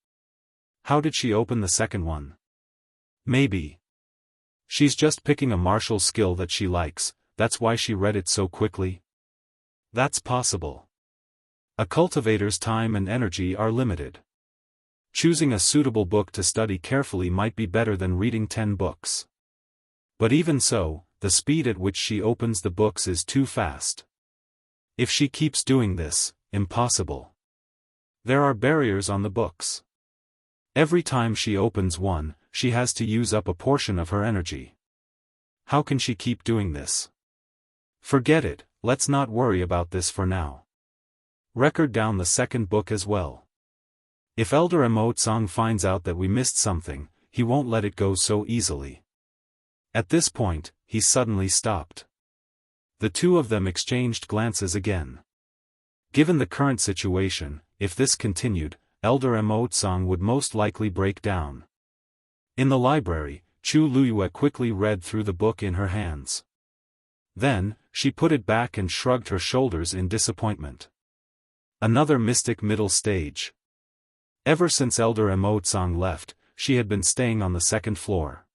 How did she open the second one? Maybe she's just picking a martial skill that she likes, that's why she read it so quickly? That's possible. A cultivator's time and energy are limited. Choosing a suitable book to study carefully might be better than reading 10 books. But even so, the speed at which she opens the books is too fast. If she keeps doing this, impossible. There are barriers on the books. Every time she opens one, she has to use up a portion of her energy. How can she keep doing this? Forget it, let's not worry about this for now. Record down the second book as well. If Elder Mo Tsang finds out that we missed something, he won't let it go so easily. At this point, he suddenly stopped. The two of them exchanged glances again. Given the current situation, if this continued, Elder Mo Tsang would most likely break down. In the library, Chu Luyue quickly read through the book in her hands. Then, she put it back and shrugged her shoulders in disappointment. Another mystic middle stage. Ever since Elder Mo Tsang left, she had been staying on the second floor.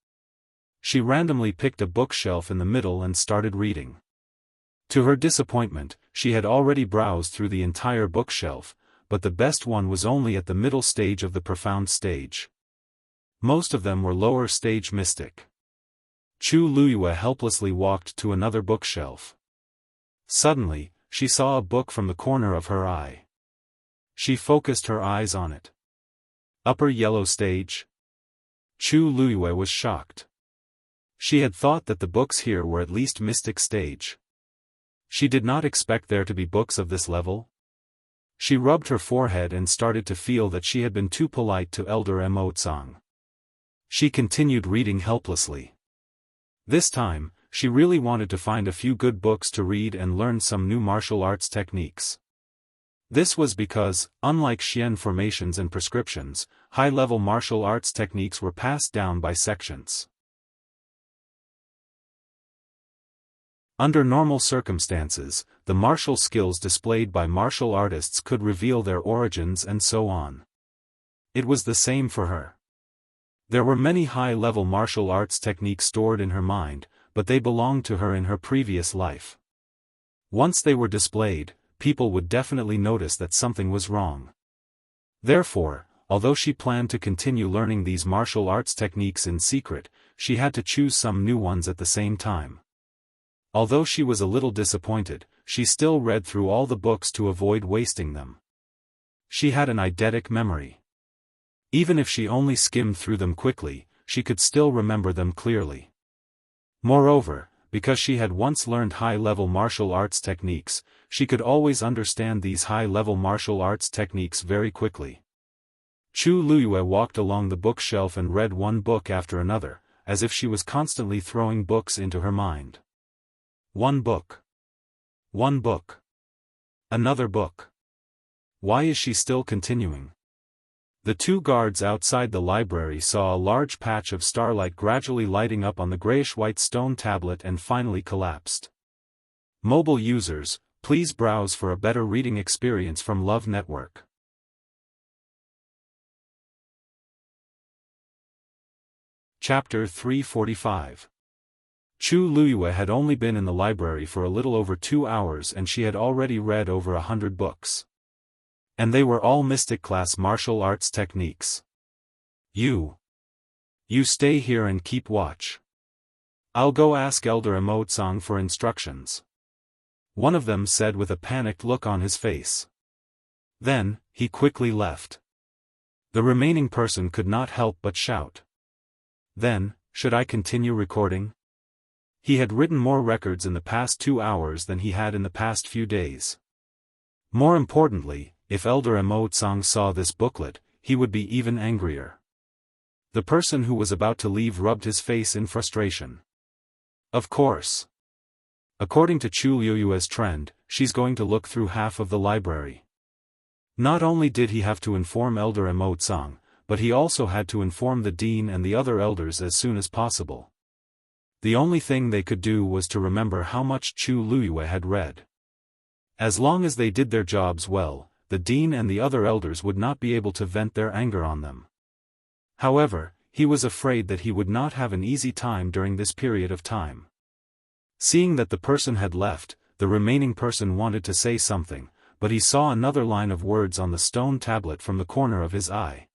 She randomly picked a bookshelf in the middle and started reading. To her disappointment, she had already browsed through the entire bookshelf, but the best one was only at the middle stage of the profound stage. Most of them were lower stage mystic. Chu Luyue helplessly walked to another bookshelf. Suddenly, she saw a book from the corner of her eye. She focused her eyes on it. Upper yellow stage? Chu Luyue was shocked. She had thought that the books here were at least mystic stage. She did not expect there to be books of this level. She rubbed her forehead and started to feel that she had been too polite to Elder Mo Tsang. She continued reading helplessly. This time, she really wanted to find a few good books to read and learn some new martial arts techniques. This was because, unlike Xian formations and prescriptions, high-level martial arts techniques were passed down by sections. Under normal circumstances, the martial skills displayed by martial artists could reveal their origins and so on. It was the same for her. There were many high-level martial arts techniques stored in her mind, but they belonged to her in her previous life. Once they were displayed, people would definitely notice that something was wrong. Therefore, although she planned to continue learning these martial arts techniques in secret, she had to choose some new ones at the same time. Although she was a little disappointed, she still read through all the books to avoid wasting them. She had an eidetic memory. Even if she only skimmed through them quickly, she could still remember them clearly. Moreover, because she had once learned high-level martial arts techniques, she could always understand these high-level martial arts techniques very quickly. Chu Luyue walked along the bookshelf and read one book after another, as if she was constantly throwing books into her mind. One book. One book. Another book. Why is she still continuing? The two guards outside the library saw a large patch of starlight gradually lighting up on the grayish-white stone tablet and finally collapsed. Mobile users, please browse for a better reading experience from Love Network. Chapter 345. Chu Luyue had only been in the library for a little over 2 hours and she had already read over 100 books. And they were all mystic-class martial arts techniques. You stay here and keep watch. I'll go ask Elder Mo Tsang for instructions. One of them said with a panicked look on his face. Then, he quickly left. The remaining person could not help but shout. Then, should I continue recording? He had written more records in the past 2 hours than he had in the past few days. More importantly, if Elder Mo Tsang saw this booklet, he would be even angrier. The person who was about to leave rubbed his face in frustration. Of course. According to Chu Luyue's trend, she's going to look through half of the library. Not only did he have to inform Elder Mo Tsang, but he also had to inform the dean and the other elders as soon as possible. The only thing they could do was to remember how much Chu Luyue had read. As long as they did their jobs well, the dean and the other elders would not be able to vent their anger on them. However, he was afraid that he would not have an easy time during this period of time. Seeing that the person had left, the remaining person wanted to say something, but he saw another line of words on the stone tablet from the corner of his eye.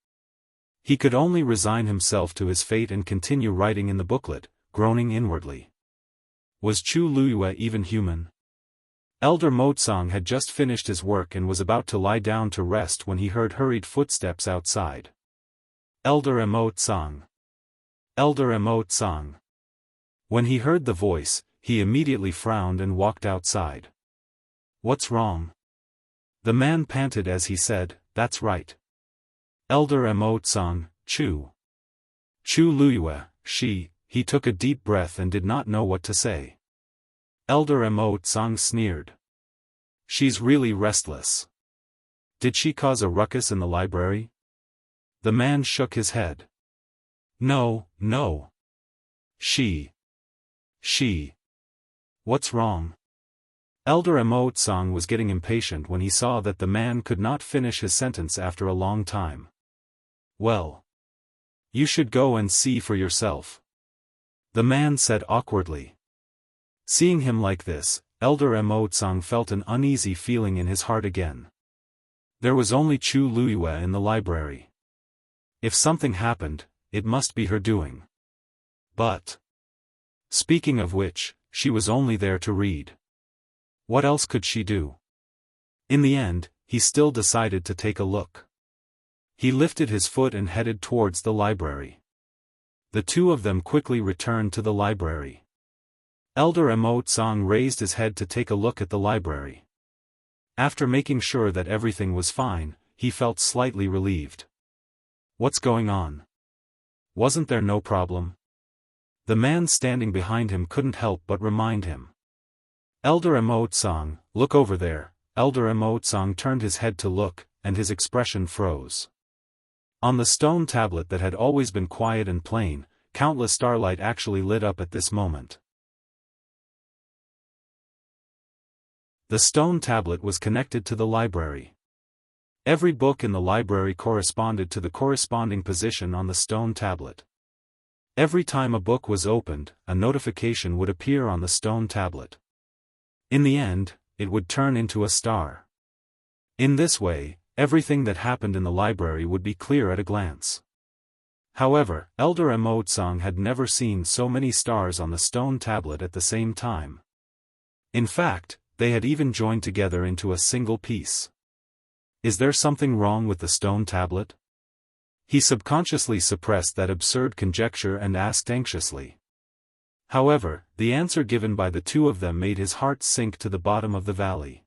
He could only resign himself to his fate and continue writing in the booklet, groaning inwardly. Was Chu Luyue even human? Elder Mo Tsang had just finished his work and was about to lie down to rest when he heard hurried footsteps outside. Elder Mo Tsang. Elder Mo Tsang. When he heard the voice, he immediately frowned and walked outside. What's wrong? The man panted as he said, That's right. Elder Mo Tsang, Chu Luyue, he took a deep breath and did not know what to say. Elder Mo Tsang sneered. She's really restless. Did she cause a ruckus in the library? The man shook his head. No, no. She. What's wrong? Elder Mo Tsang was getting impatient when he saw that the man could not finish his sentence after a long time. Well. You should go and see for yourself. The man said awkwardly. Seeing him like this, Elder Mo Tsang felt an uneasy feeling in his heart again. There was only Chu Luyue in the library. If something happened, it must be her doing. But. Speaking of which, she was only there to read. What else could she do? In the end, he still decided to take a look. He lifted his foot and headed towards the library. The two of them quickly returned to the library. Elder Mo Tsang raised his head to take a look at the library. After making sure that everything was fine, he felt slightly relieved. What's going on? Wasn't there no problem? The man standing behind him couldn't help but remind him. Elder Mo Tsang, look over there. Elder Mo Tsang turned his head to look, and his expression froze. On the stone tablet that had always been quiet and plain, countless starlight actually lit up at this moment. The stone tablet was connected to the library. Every book in the library corresponded to the corresponding position on the stone tablet. Every time a book was opened, a notification would appear on the stone tablet. In the end, it would turn into a star. In this way, everything that happened in the library would be clear at a glance. However, Elder Mo Tsang had never seen so many stars on the stone tablet at the same time. In fact, they had even joined together into a single piece. Is there something wrong with the stone tablet? He subconsciously suppressed that absurd conjecture and asked anxiously. However, the answer given by the two of them made his heart sink to the bottom of the valley.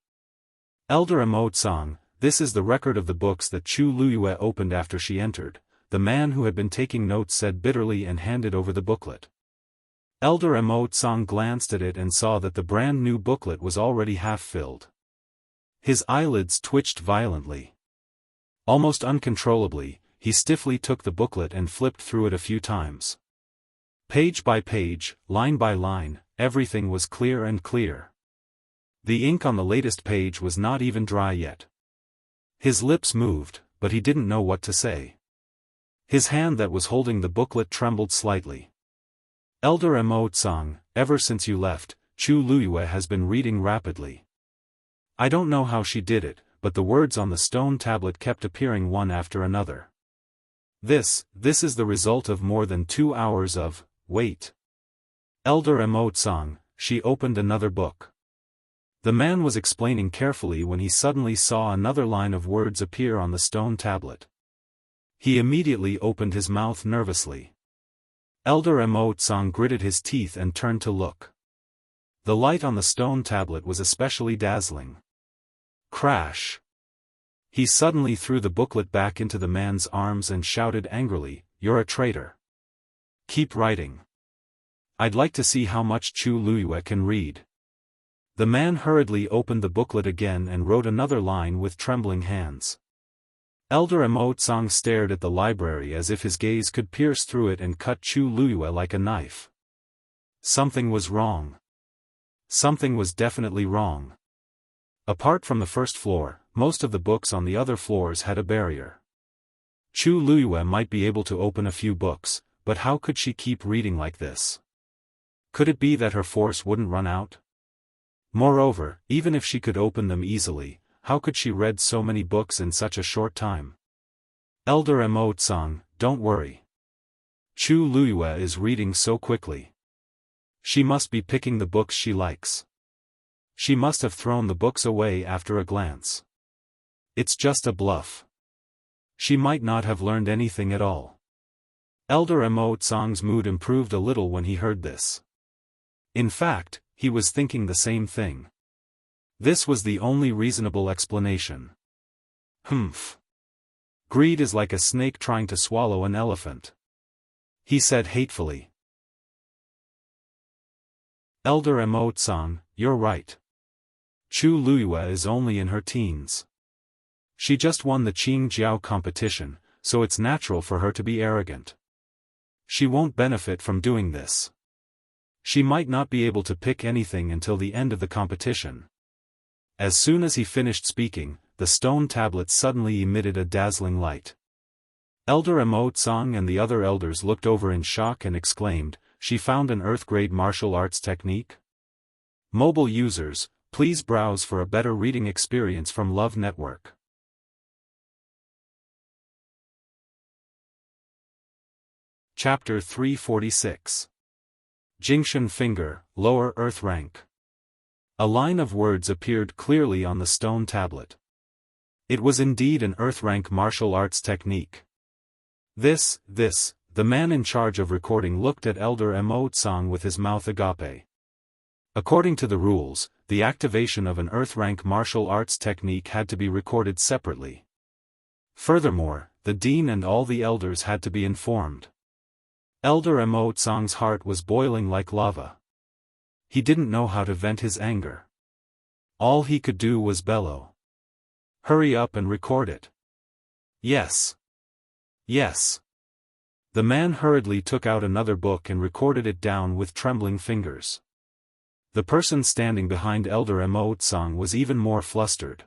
Elder Mo Tsang, this is the record of the books that Chu Luyue opened after she entered, the man who had been taking notes said bitterly and handed over the booklet. Elder Mo Tsang glanced at it and saw that the brand new booklet was already half filled. His eyelids twitched violently. Almost uncontrollably, he stiffly took the booklet and flipped through it a few times. Page by page, line by line, everything was clear and clear. The ink on the latest page was not even dry yet. His lips moved, but he didn't know what to say. His hand that was holding the booklet trembled slightly. Elder Mo Tsang, ever since you left, Chu Luyue has been reading rapidly. I don't know how she did it, but the words on the stone tablet kept appearing one after another. This is the result of more than 2 hours of, wait. Elder Mo Tsang, she opened another book. The man was explaining carefully when he suddenly saw another line of words appear on the stone tablet. He immediately opened his mouth nervously. Elder Mo Tsang gritted his teeth and turned to look. The light on the stone tablet was especially dazzling. Crash! He suddenly threw the booklet back into the man's arms and shouted angrily, "You're a traitor. Keep writing. I'd like to see how much Chu Luyue can read." The man hurriedly opened the booklet again and wrote another line with trembling hands. Elder Mo Tsang stared at the library as if his gaze could pierce through it and cut Chu Luyue like a knife. Something was wrong. Something was definitely wrong. Apart from the first floor, most of the books on the other floors had a barrier. Chu Luyue might be able to open a few books, but how could she keep reading like this? Could it be that her force wouldn't run out? Moreover, even if she could open them easily, how could she read so many books in such a short time? Elder Mo Tsang, don't worry. Chu Luyue is reading so quickly. She must be picking the books she likes. She must have thrown the books away after a glance. It's just a bluff. She might not have learned anything at all. Elder Mo Tsang's mood improved a little when he heard this. In fact, he was thinking the same thing. This was the only reasonable explanation. Humph. Greed is like a snake trying to swallow an elephant. He said hatefully. Elder Mo Tsang, you're right. Chu Luiyue is only in her teens. She just won the Qing Jiao competition, so it's natural for her to be arrogant. She won't benefit from doing this. She might not be able to pick anything until the end of the competition. As soon as he finished speaking, the stone tablet suddenly emitted a dazzling light. Elder Mo Tsang and the other elders looked over in shock and exclaimed, "She found an Earth-grade martial arts technique?" Mobile users, please browse for a better reading experience from Love Network. Chapter 346. Jingshan Finger, Lower Earth Rank. A line of words appeared clearly on the stone tablet. It was indeed an Earth rank martial arts technique. The man in charge of recording looked at Elder Mo Tsang with his mouth agape. According to the rules, the activation of an Earth rank martial arts technique had to be recorded separately. Furthermore, the dean and all the elders had to be informed. Elder Mo Tsang's heart was boiling like lava. He didn't know how to vent his anger. All he could do was bellow. "Hurry up and record it." "Yes. Yes." The man hurriedly took out another book and recorded it down with trembling fingers. The person standing behind Elder Mo Tsang was even more flustered.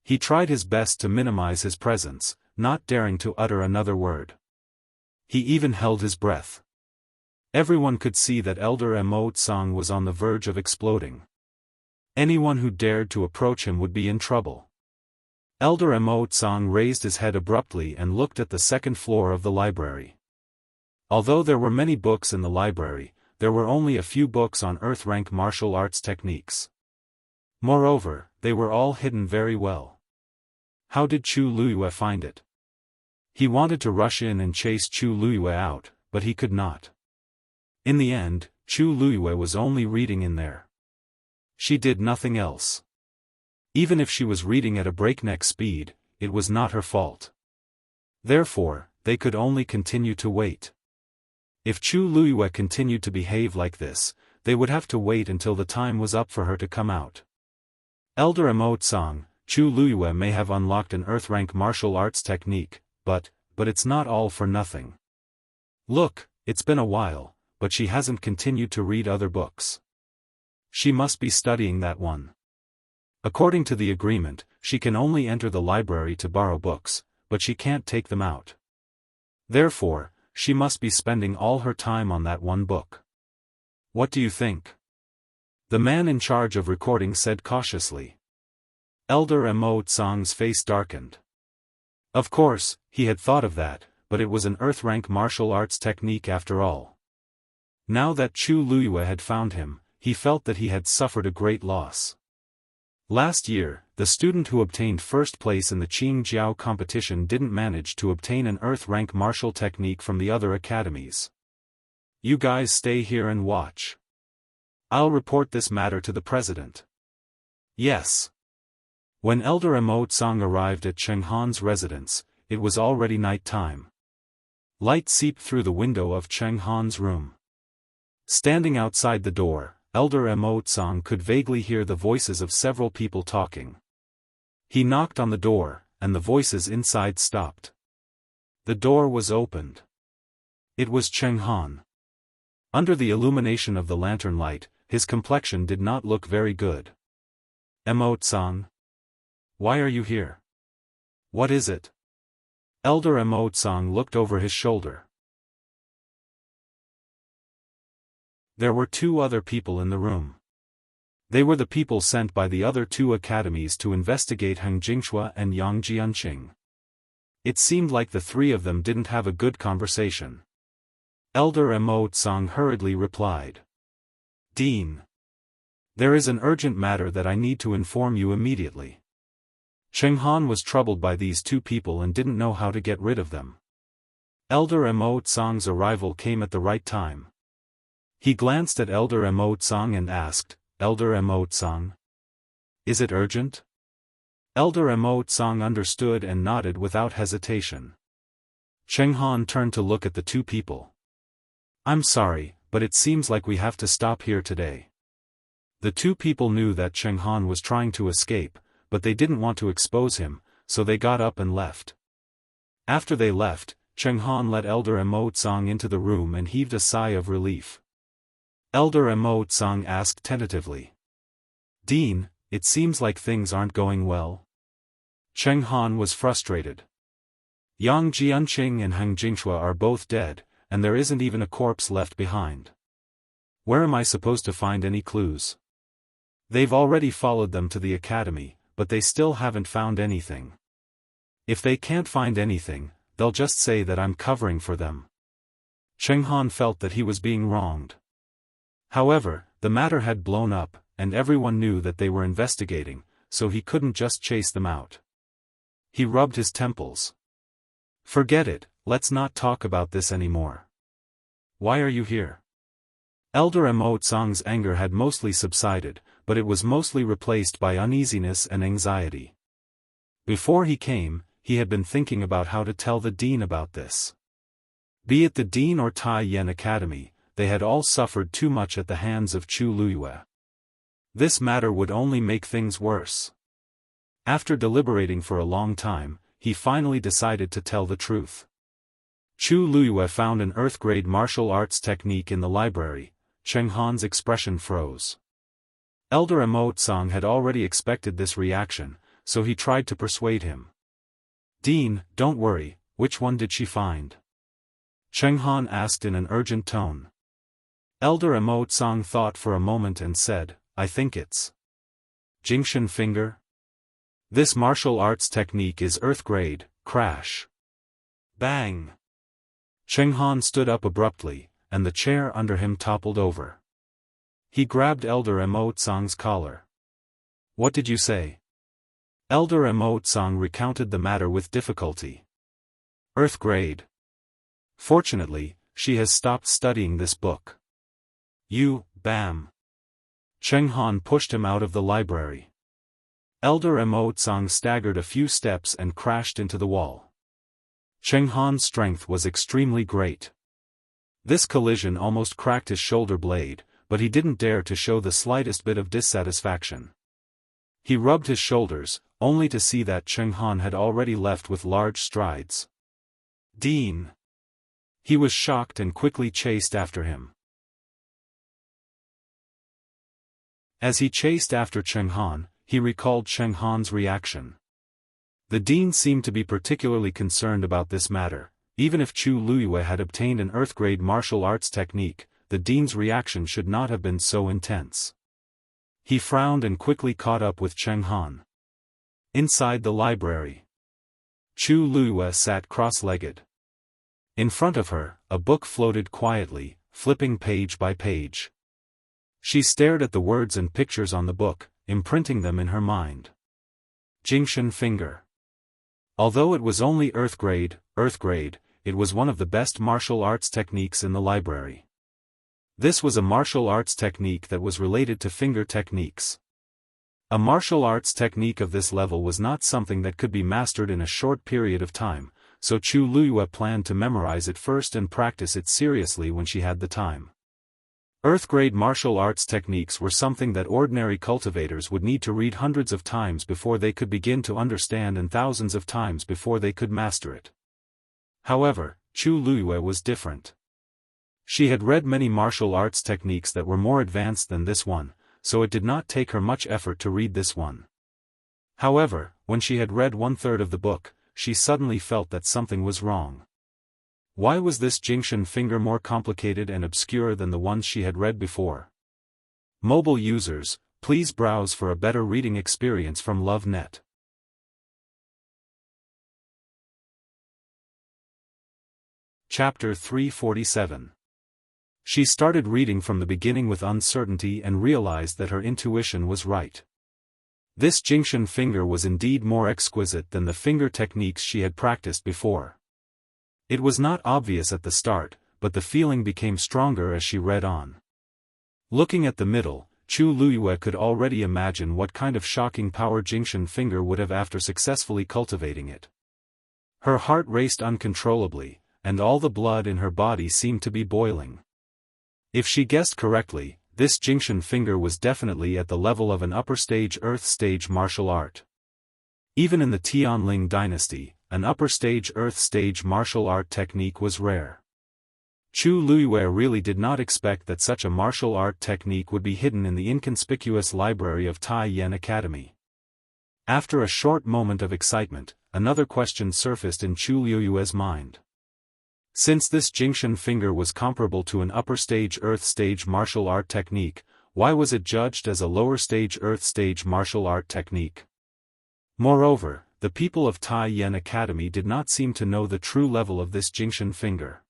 He tried his best to minimize his presence, not daring to utter another word. He even held his breath. Everyone could see that Elder Mo Tsang was on the verge of exploding. Anyone who dared to approach him would be in trouble. Elder Mo Tsang raised his head abruptly and looked at the second floor of the library. Although there were many books in the library, there were only a few books on Earth-rank martial arts techniques. Moreover, they were all hidden very well. How did Chu Luiyue find it? He wanted to rush in and chase Chu Luiyue out, but he could not. In the end, Chu Luiyue was only reading in there. She did nothing else. Even if she was reading at a breakneck speed, it was not her fault. Therefore, they could only continue to wait. If Chu Luiyue continued to behave like this, they would have to wait until the time was up for her to come out. Elder Mo Tsang, Chu Luiyue may have unlocked an Earth-rank martial arts technique, but it's not all for nothing. Look, it's been a while, but she hasn't continued to read other books. She must be studying that one. According to the agreement, she can only enter the library to borrow books, but she can't take them out. Therefore, she must be spending all her time on that one book. What do you think? The man in charge of recording said cautiously. Elder Mo Tsang's face darkened. Of course, he had thought of that, but it was an Earth-rank martial arts technique after all. Now that Chu Luiyue had found him, he felt that he had suffered a great loss. Last year, the student who obtained first place in the Qing Jiao competition didn't manage to obtain an Earth-rank martial technique from the other academies. You guys stay here and watch. I'll report this matter to the president. Yes. When Elder Mo Tsang arrived at Cheng Han's residence, it was already night time. Light seeped through the window of Cheng Han's room. Standing outside the door, Elder Mo Tsang could vaguely hear the voices of several people talking. He knocked on the door, and the voices inside stopped. The door was opened. It was Cheng Han. Under the illumination of the lantern light, his complexion did not look very good. Mo Tsang? Why are you here? What is it? Elder Mo Tsang looked over his shoulder. There were two other people in the room. They were the people sent by the other two academies to investigate Heng Jingshua and Yang Jianqing. It seemed like the three of them didn't have a good conversation. Elder Mo Tsang hurriedly replied. Dean. There is an urgent matter that I need to inform you immediately. Cheng Han was troubled by these two people and didn't know how to get rid of them. Elder Mo Tsang's arrival came at the right time. He glanced at Elder Mo Tsang and asked, Elder Mo Tsang? Is it urgent? Elder Mo Tsang understood and nodded without hesitation. Cheng Han turned to look at the two people. I'm sorry, but it seems like we have to stop here today. The two people knew that Cheng Han was trying to escape, but they didn't want to expose him, so they got up and left. After they left, Cheng Han let Elder Mo Tsang into the room and heaved a sigh of relief. Elder Mo Tsang asked tentatively. "Dean, it seems like things aren't going well." Cheng Han was frustrated. Yang Jianqing and Heng Jingshua are both dead, and there isn't even a corpse left behind. Where am I supposed to find any clues? They've already followed them to the academy, but they still haven't found anything. If they can't find anything, they'll just say that I'm covering for them. Cheng Han felt that he was being wronged. However, the matter had blown up, and everyone knew that they were investigating, so he couldn't just chase them out. He rubbed his temples. "Forget it, let's not talk about this anymore. Why are you here?" Elder Mo Tsang's anger had mostly subsided, but it was mostly replaced by uneasiness and anxiety. Before he came, he had been thinking about how to tell the dean about this. Be it the dean or Tai Yen Academy, they had all suffered too much at the hands of Chu Luiyue. This matter would only make things worse. After deliberating for a long time, he finally decided to tell the truth. Chu Luiyue found an earth-grade martial arts technique in the library. Cheng Han's expression froze. Elder Mo Tsang had already expected this reaction, so he tried to persuade him. "Dean, don't worry, which one did she find?" Cheng Han asked in an urgent tone. Elder Mo Tsang thought for a moment and said, "I think it's Jingshan finger. This martial arts technique is earth-grade." Crash. Bang. Cheng Han stood up abruptly, and the chair under him toppled over. He grabbed Elder Mo Tsang's collar. "What did you say?" Elder Mo Tsang recounted the matter with difficulty. "Earth-grade. Fortunately, she has stopped studying this book." Bam. Cheng Han pushed him out of the library. Elder Mo Tsang staggered a few steps and crashed into the wall. Cheng Han's strength was extremely great. This collision almost cracked his shoulder blade, but he didn't dare to show the slightest bit of dissatisfaction. He rubbed his shoulders, only to see that Cheng Han had already left with large strides. "Dean!" He was shocked and quickly chased after him. As he chased after Cheng Han, he recalled Cheng Han's reaction. The dean seemed to be particularly concerned about this matter. Even if Chu Luiyue had obtained an earth-grade martial arts technique, the dean's reaction should not have been so intense. He frowned and quickly caught up with Cheng Han. Inside the library, Chu Luiyue sat cross-legged. In front of her, a book floated quietly, flipping page by page. She stared at the words and pictures on the book, imprinting them in her mind. Jingshan finger. Although it was only earth-grade, it was one of the best martial arts techniques in the library. This was a martial arts technique that was related to finger techniques. A martial arts technique of this level was not something that could be mastered in a short period of time, so Chu Luiyue planned to memorize it first and practice it seriously when she had the time. Earth-grade martial arts techniques were something that ordinary cultivators would need to read hundreds of times before they could begin to understand and thousands of times before they could master it. However, Chu Luiyue was different. She had read many martial arts techniques that were more advanced than this one, so it did not take her much effort to read this one. However, when she had read 1/3 of the book, she suddenly felt that something was wrong. Why was this Jingshan finger more complicated and obscure than the ones she had read before? Mobile users, please browse for a better reading experience from LoveNet. Chapter 347. She started reading from the beginning with uncertainty and realized that her intuition was right. This Jingshan finger was indeed more exquisite than the finger techniques she had practiced before. It was not obvious at the start, but the feeling became stronger as she read on. Looking at the middle, Chu Luiyue could already imagine what kind of shocking power Jingshan finger would have after successfully cultivating it. Her heart raced uncontrollably, and all the blood in her body seemed to be boiling. If she guessed correctly, this Jingxian finger was definitely at the level of an upper-stage earth-stage martial art. Even in the Tianling dynasty, an upper-stage earth-stage martial art technique was rare. Chu Luiyue really did not expect that such a martial art technique would be hidden in the inconspicuous library of Tai Yan Academy. After a short moment of excitement, another question surfaced in Chu Luiyue's mind. Since this Jingxian finger was comparable to an upper-stage earth-stage martial art technique, why was it judged as a lower-stage earth-stage martial art technique? Moreover, the people of Tai Yan Academy did not seem to know the true level of this Jingxian finger.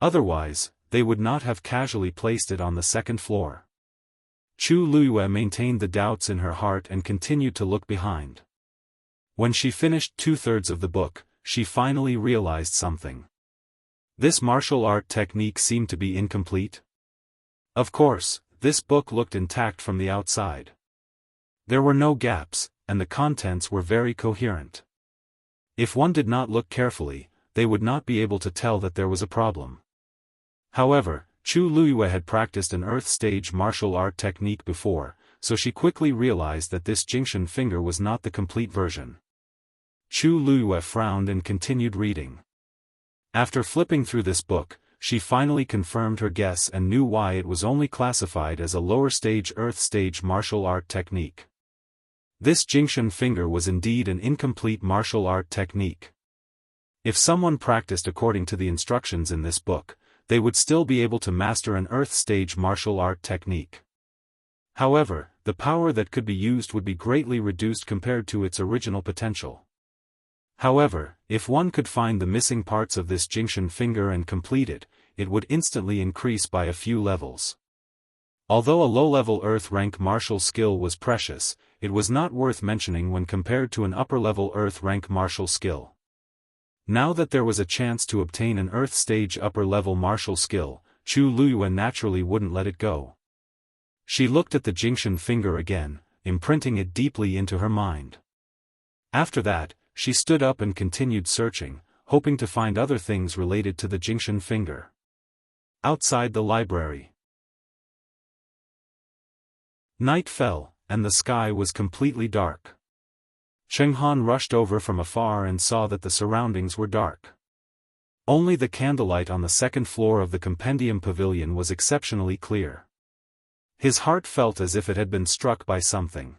Otherwise, they would not have casually placed it on the second floor. Chu Luiyue maintained the doubts in her heart and continued to look behind. When she finished 2/3 of the book, she finally realized something. This martial art technique seemed to be incomplete. Of course, this book looked intact from the outside. There were no gaps, and the contents were very coherent. If one did not look carefully, they would not be able to tell that there was a problem. However, Chu Luiyue had practiced an earth-stage martial art technique before, so she quickly realized that this Jingxian finger was not the complete version. Chu Luiyue frowned and continued reading. After flipping through this book, she finally confirmed her guess and knew why it was only classified as a lower-stage earth-stage martial art technique. This Jingxian finger was indeed an incomplete martial art technique. If someone practiced according to the instructions in this book, they would still be able to master an earth-stage martial art technique. However, the power that could be used would be greatly reduced compared to its original potential. However, if one could find the missing parts of this Jingxian finger and complete it, it would instantly increase by a few levels. Although a low-level Earth-rank martial skill was precious, it was not worth mentioning when compared to an upper-level Earth-rank martial skill. Now that there was a chance to obtain an Earth-stage upper-level martial skill, Chu Luiyue naturally wouldn't let it go. She looked at the Jingxian finger again, imprinting it deeply into her mind. After that, she stood up and continued searching, hoping to find other things related to the Jingxian finger. Outside the library, night fell, and the sky was completely dark. Cheng Han rushed over from afar and saw that the surroundings were dark. Only the candlelight on the second floor of the Compendium Pavilion was exceptionally clear. His heart felt as if it had been struck by something.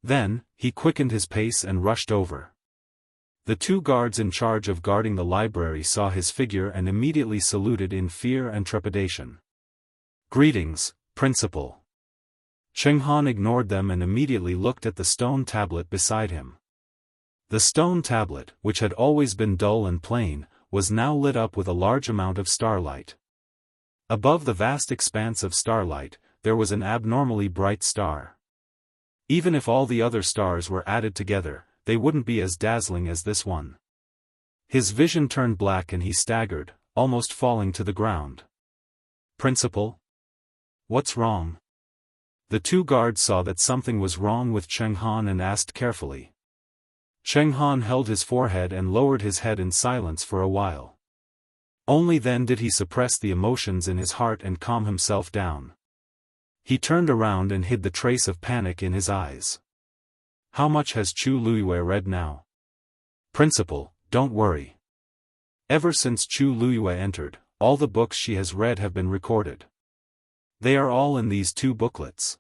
Then, he quickened his pace and rushed over. The two guards in charge of guarding the library saw his figure and immediately saluted in fear and trepidation. "Greetings, Principal." Cheng Han ignored them and immediately looked at the stone tablet beside him. The stone tablet, which had always been dull and plain, was now lit up with a large amount of starlight. Above the vast expanse of starlight, there was an abnormally bright star. Even if all the other stars were added together, they wouldn't be as dazzling as this one. His vision turned black and he staggered, almost falling to the ground. "Principal? What's wrong?" The two guards saw that something was wrong with Cheng Han and asked carefully. Cheng Han held his forehead and lowered his head in silence for a while. Only then did he suppress the emotions in his heart and calm himself down. He turned around and hid the trace of panic in his eyes. "How much has Chu Luiyue read now?" "Principal, don't worry. Ever since Chu Luiyue entered, all the books she has read have been recorded. They are all in these two booklets.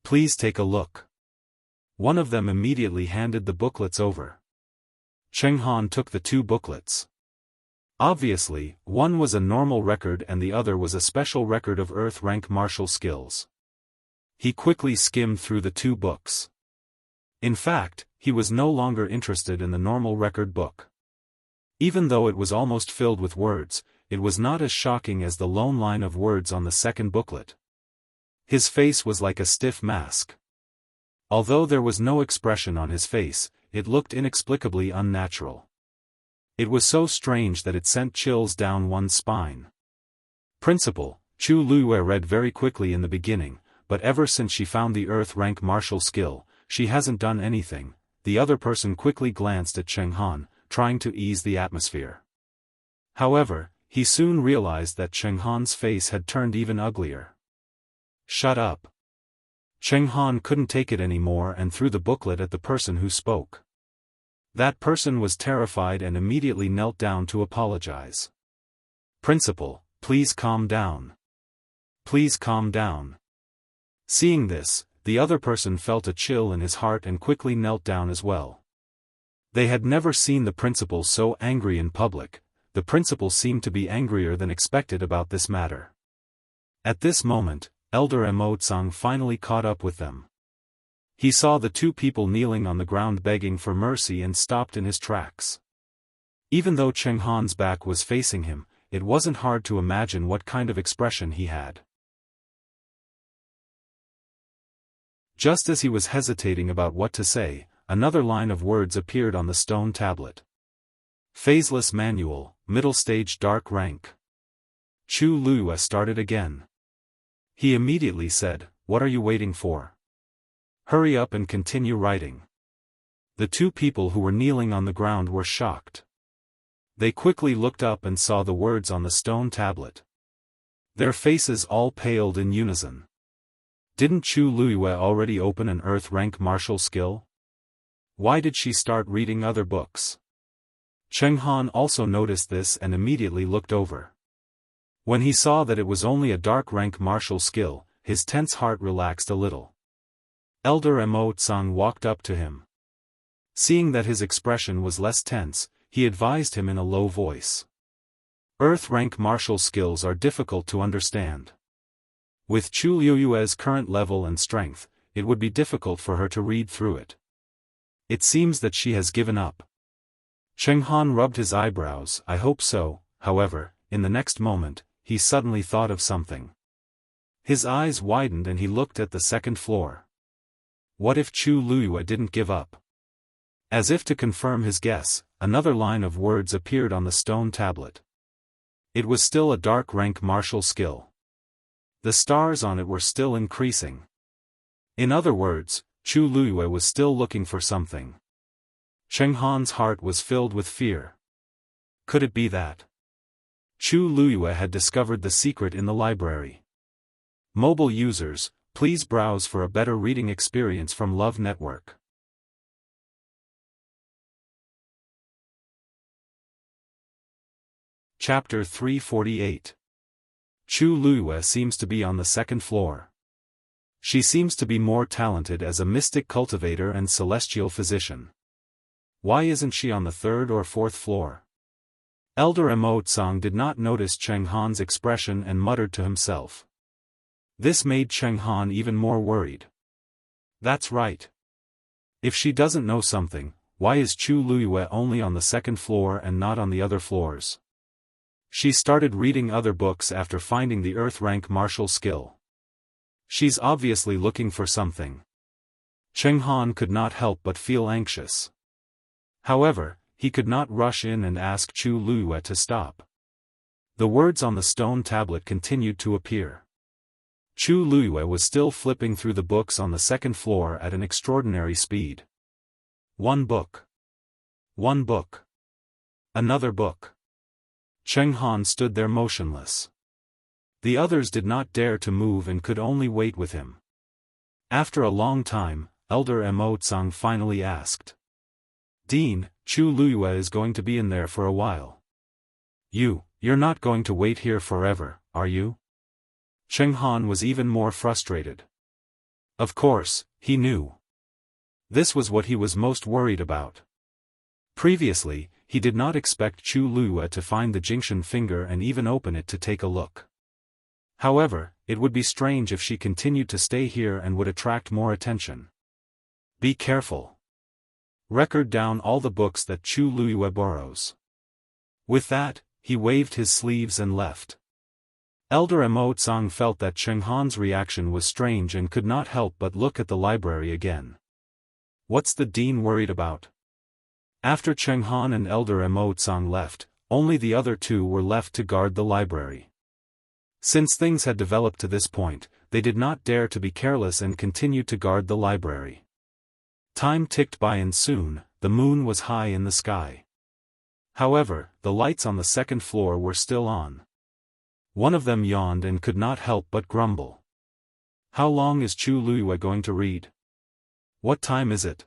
Please take a look." One of them immediately handed the booklets over. Cheng Han took the two booklets. Obviously, one was a normal record and the other was a special record of Earth-rank martial skills. He quickly skimmed through the two books. In fact, he was no longer interested in the normal record book. Even though it was almost filled with words, it was not as shocking as the lone line of words on the second booklet. His face was like a stiff mask. Although there was no expression on his face, it looked inexplicably unnatural. It was so strange that it sent chills down one's spine. "Principal," Chu Luiyue read very quickly in the beginning, but ever since she found the Earth-rank martial skill, she hasn't done anything. The other person quickly glanced at Cheng Han, trying to ease the atmosphere. However, he soon realized that Cheng Han's face had turned even uglier. Shut up. Cheng Han couldn't take it anymore and threw the booklet at the person who spoke. That person was terrified and immediately knelt down to apologize. Principal, please calm down. Please calm down. Seeing this, the other person felt a chill in his heart and quickly knelt down as well. They had never seen the principal so angry in public. The principal seemed to be angrier than expected about this matter. At this moment, Elder Mo Tsang finally caught up with them. He saw the two people kneeling on the ground begging for mercy and stopped in his tracks. Even though Cheng Han's back was facing him, it wasn't hard to imagine what kind of expression he had. Just as he was hesitating about what to say, another line of words appeared on the stone tablet. Phaseless Manual, Middle Stage Dark Rank. Chu Luyue started again. He immediately said, "What are you waiting for? Hurry up and continue writing." The two people who were kneeling on the ground were shocked. They quickly looked up and saw the words on the stone tablet. Their faces all paled in unison. Didn't Chu Luyue already open an Earth rank martial skill? Why did she start reading other books? Cheng Han also noticed this and immediately looked over. When he saw that it was only a dark rank martial skill, his tense heart relaxed a little. Elder Mo Tsang walked up to him. Seeing that his expression was less tense, he advised him in a low voice. Earth rank martial skills are difficult to understand. With Chu Luyue's current level and strength, it would be difficult for her to read through it. It seems that she has given up. Cheng Han rubbed his eyebrows. I hope so. However, in the next moment, he suddenly thought of something. His eyes widened and he looked at the second floor. What if Chu Luyue didn't give up? As if to confirm his guess, another line of words appeared on the stone tablet. It was still a dark rank martial skill. The stars on it were still increasing. In other words, Chu Luyue was still looking for something. Cheng Han's heart was filled with fear. Could it be that Chu Luyue had discovered the secret in the library? Mobile users, please browse for a better reading experience from Love Network. Chapter 348. Chu Luyue seems to be on the second floor. She seems to be more talented as a mystic cultivator and celestial physician. Why isn't she on the third or fourth floor? Elder Mo Tsang did not notice Cheng Han's expression and muttered to himself. This made Cheng Han even more worried. That's right. If she doesn't know something, why is Chu Luyue only on the second floor and not on the other floors? She started reading other books after finding the Earth rank martial skill. She's obviously looking for something. Cheng Han could not help but feel anxious. However, he could not rush in and ask Chu Luyue to stop. The words on the stone tablet continued to appear. Chu Luyue was still flipping through the books on the second floor at an extraordinary speed. One book. One book. Another book. Cheng Han stood there motionless. The others did not dare to move and could only wait with him. After a long time, Elder Mo Tsang finally asked. Dean, Chu Luyue is going to be in there for a while. You're not going to wait here forever, are you? Cheng Han was even more frustrated. Of course, he knew. This was what he was most worried about. Previously, he did not expect Chu Luyue to find the Jingshan finger and even open it to take a look. However, it would be strange if she continued to stay here and would attract more attention. Be careful. Record down all the books that Chu Luyue borrows. With that, he waved his sleeves and left. Elder Mo Tsang felt that Cheng Han's reaction was strange and could not help but look at the library again. What's the dean worried about? After Cheng Han and Elder Mo Tsang left, only the other two were left to guard the library. Since things had developed to this point, they did not dare to be careless and continued to guard the library. Time ticked by and soon, the moon was high in the sky. However, the lights on the second floor were still on. One of them yawned and could not help but grumble. How long is Chu Luiyue going to read? What time is it?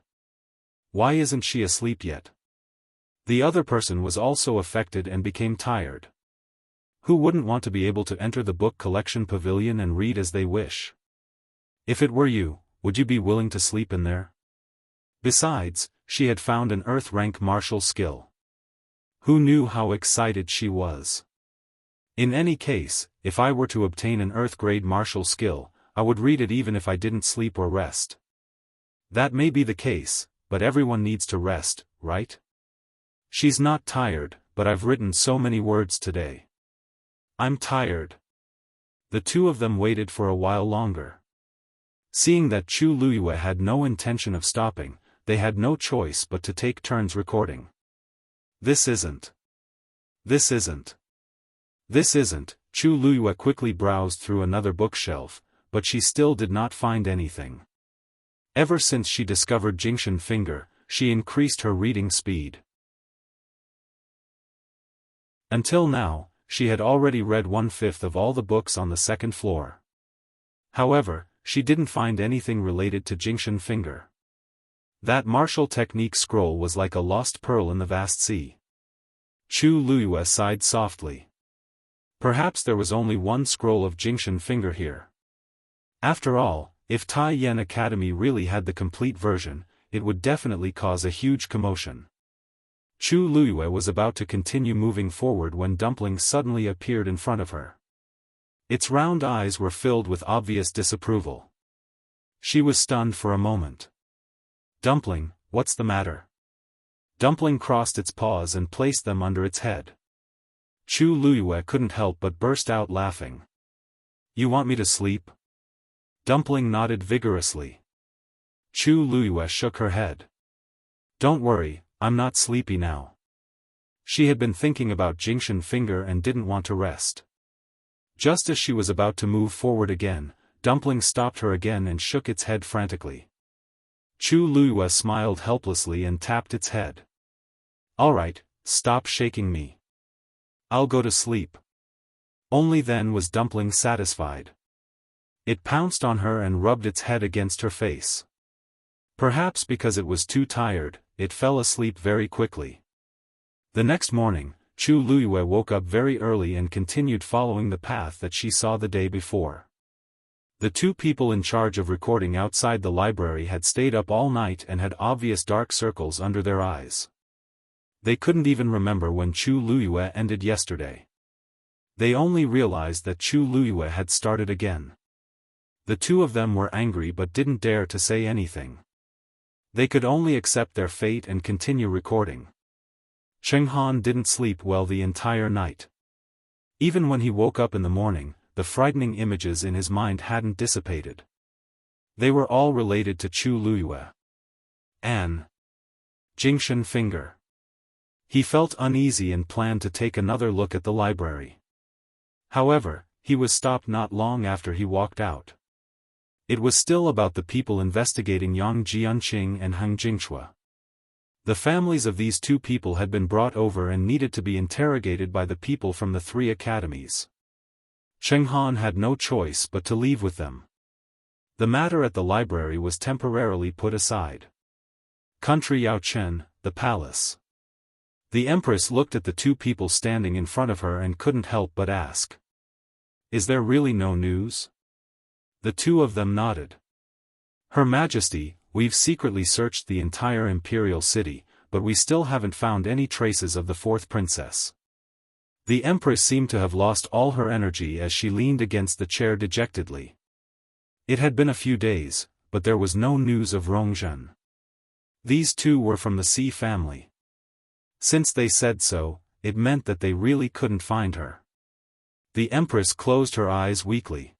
Why isn't she asleep yet? The other person was also affected and became tired. Who wouldn't want to be able to enter the book collection pavilion and read as they wish? If it were you, would you be willing to sleep in there? Besides, she had found an Earth-rank martial skill. Who knew how excited she was? In any case, if I were to obtain an Earth-grade martial skill, I would read it even if I didn't sleep or rest. That may be the case, but everyone needs to rest, right? She's not tired, but I've written so many words today. I'm tired. The two of them waited for a while longer. Seeing that Chu Luiyue had no intention of stopping, they had no choice but to take turns recording. This isn't. Chu Luiyue quickly browsed through another bookshelf, but she still did not find anything. Ever since she discovered Jingshan Finger, she increased her reading speed. Until now, she had already read 1/5 of all the books on the second floor. However, she didn't find anything related to Jingshan Finger. That martial technique scroll was like a lost pearl in the vast sea. Chu Luiyue sighed softly. Perhaps there was only one scroll of Jingshan Finger here. After all, if Tai Yan Academy really had the complete version, it would definitely cause a huge commotion. Chu Luiyue was about to continue moving forward when Dumpling suddenly appeared in front of her. Its round eyes were filled with obvious disapproval. She was stunned for a moment. Dumpling, what's the matter? Dumpling crossed its paws and placed them under its head. Chu Luiyue couldn't help but burst out laughing. You want me to sleep? Dumpling nodded vigorously. Chu Luiyue shook her head. Don't worry, I'm not sleepy now. She had been thinking about Jingshan Finger and didn't want to rest. Just as she was about to move forward again, Dumpling stopped her again and shook its head frantically. Chu Luiyue smiled helplessly and tapped its head. Alright, stop shaking me. I'll go to sleep. Only then was Dumpling satisfied. It pounced on her and rubbed its head against her face. Perhaps because it was too tired, it fell asleep very quickly. The next morning, Chu Luiyue woke up very early and continued following the path that she saw the day before. The two people in charge of recording outside the library had stayed up all night and had obvious dark circles under their eyes. They couldn't even remember when Chu Luiyue ended yesterday. They only realized that Chu Luiyue had started again. The two of them were angry but didn't dare to say anything. They could only accept their fate and continue recording. Cheng Han didn't sleep well the entire night. Even when he woke up in the morning, the frightening images in his mind hadn't dissipated. They were all related to Chu Luiyue. Jingshan Finger. He felt uneasy and planned to take another look at the library. However, he was stopped not long after he walked out. It was still about the people investigating Yang Jianqing and Heng Jingshua. The families of these two people had been brought over and needed to be interrogated by the people from the three academies. Cheng Han had no choice but to leave with them. The matter at the library was temporarily put aside. Country Yaochen, the palace. The Empress looked at the two people standing in front of her and couldn't help but ask. Is there really no news? The two of them nodded. Her Majesty, we've secretly searched the entire imperial city, but we still haven't found any traces of the fourth princess. The Empress seemed to have lost all her energy as she leaned against the chair dejectedly. It had been a few days, but there was no news of Rongzhen. These two were from the Xi family. Since they said so, it meant that they really couldn't find her. The Empress closed her eyes weakly.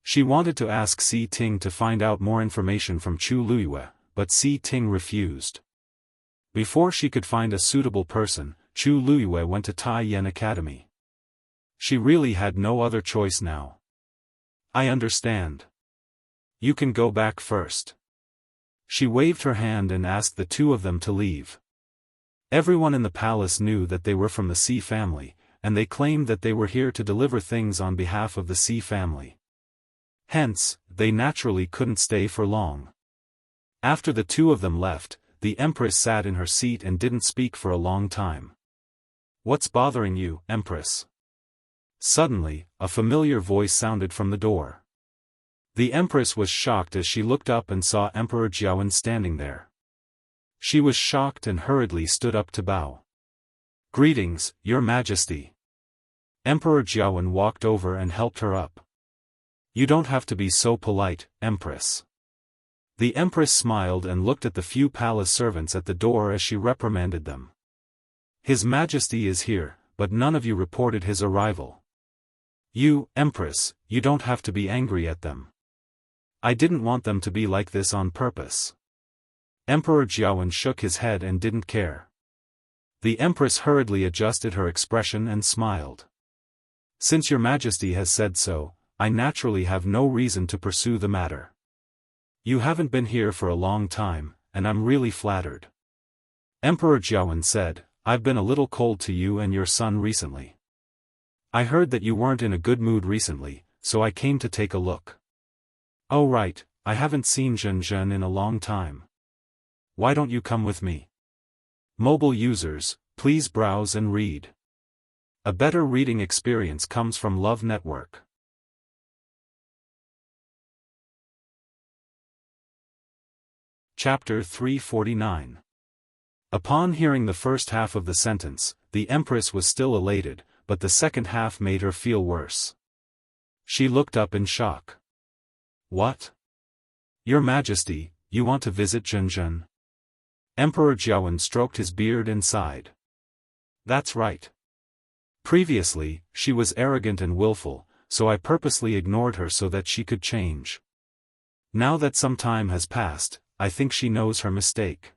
She wanted to ask Si Ting to find out more information from Chu Luiyue, but Si Ting refused. Before she could find a suitable person, Chu Luiyue went to Tai Yan Academy. She really had no other choice now. I understand. You can go back first. She waved her hand and asked the two of them to leave. Everyone in the palace knew that they were from the Xi family, and they claimed that they were here to deliver things on behalf of the Xi family. Hence, they naturally couldn't stay for long. After the two of them left, the Empress sat in her seat and didn't speak for a long time. "What's bothering you, Empress?" Suddenly, a familiar voice sounded from the door. The Empress was shocked as she looked up and saw Emperor Xiaofan standing there. She was shocked and hurriedly stood up to bow. "Greetings, Your Majesty." Emperor Xiaofan walked over and helped her up. "You don't have to be so polite, Empress." The Empress smiled and looked at the few palace servants at the door as she reprimanded them. "His Majesty is here, but none of you reported his arrival. You, Empress, you don't have to be angry at them. I didn't want them to be like this on purpose." Emperor Xiaofan shook his head and didn't care. The Empress hurriedly adjusted her expression and smiled. "Since Your Majesty has said so, I naturally have no reason to pursue the matter. You haven't been here for a long time, and I'm really flattered." Emperor Xiaofan said, "I've been a little cold to you and your son recently. I heard that you weren't in a good mood recently, so I came to take a look." "Oh right, I haven't seen Zhen in a long time. Why don't you come with me?" Mobile users, please browse and read. A better reading experience comes from Love Network. Chapter 349. Upon hearing the first half of the sentence, the Empress was still elated, but the second half made her feel worse. She looked up in shock. "What? Your Majesty, you want to visit Zhen?" Emperor Xiaofan stroked his beard and sighed. "That's right. Previously, she was arrogant and willful, so I purposely ignored her so that she could change. Now that some time has passed, I think she knows her mistake.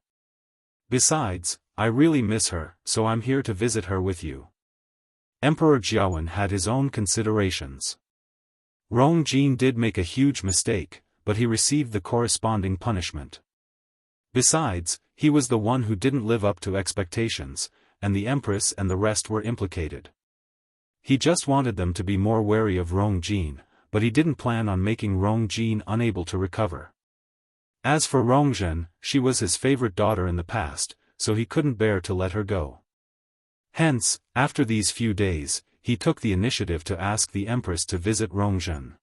Besides, I really miss her, so I'm here to visit her with you." Emperor Xiaofan had his own considerations. Rongjin did make a huge mistake, but he received the corresponding punishment. Besides, he was the one who didn't live up to expectations, and the Empress and the rest were implicated. He just wanted them to be more wary of Rongjin, but he didn't plan on making Rongjin unable to recover. As for Rongjin, she was his favorite daughter in the past, so he couldn't bear to let her go. Hence, after these few days, he took the initiative to ask the Empress to visit Rongjin.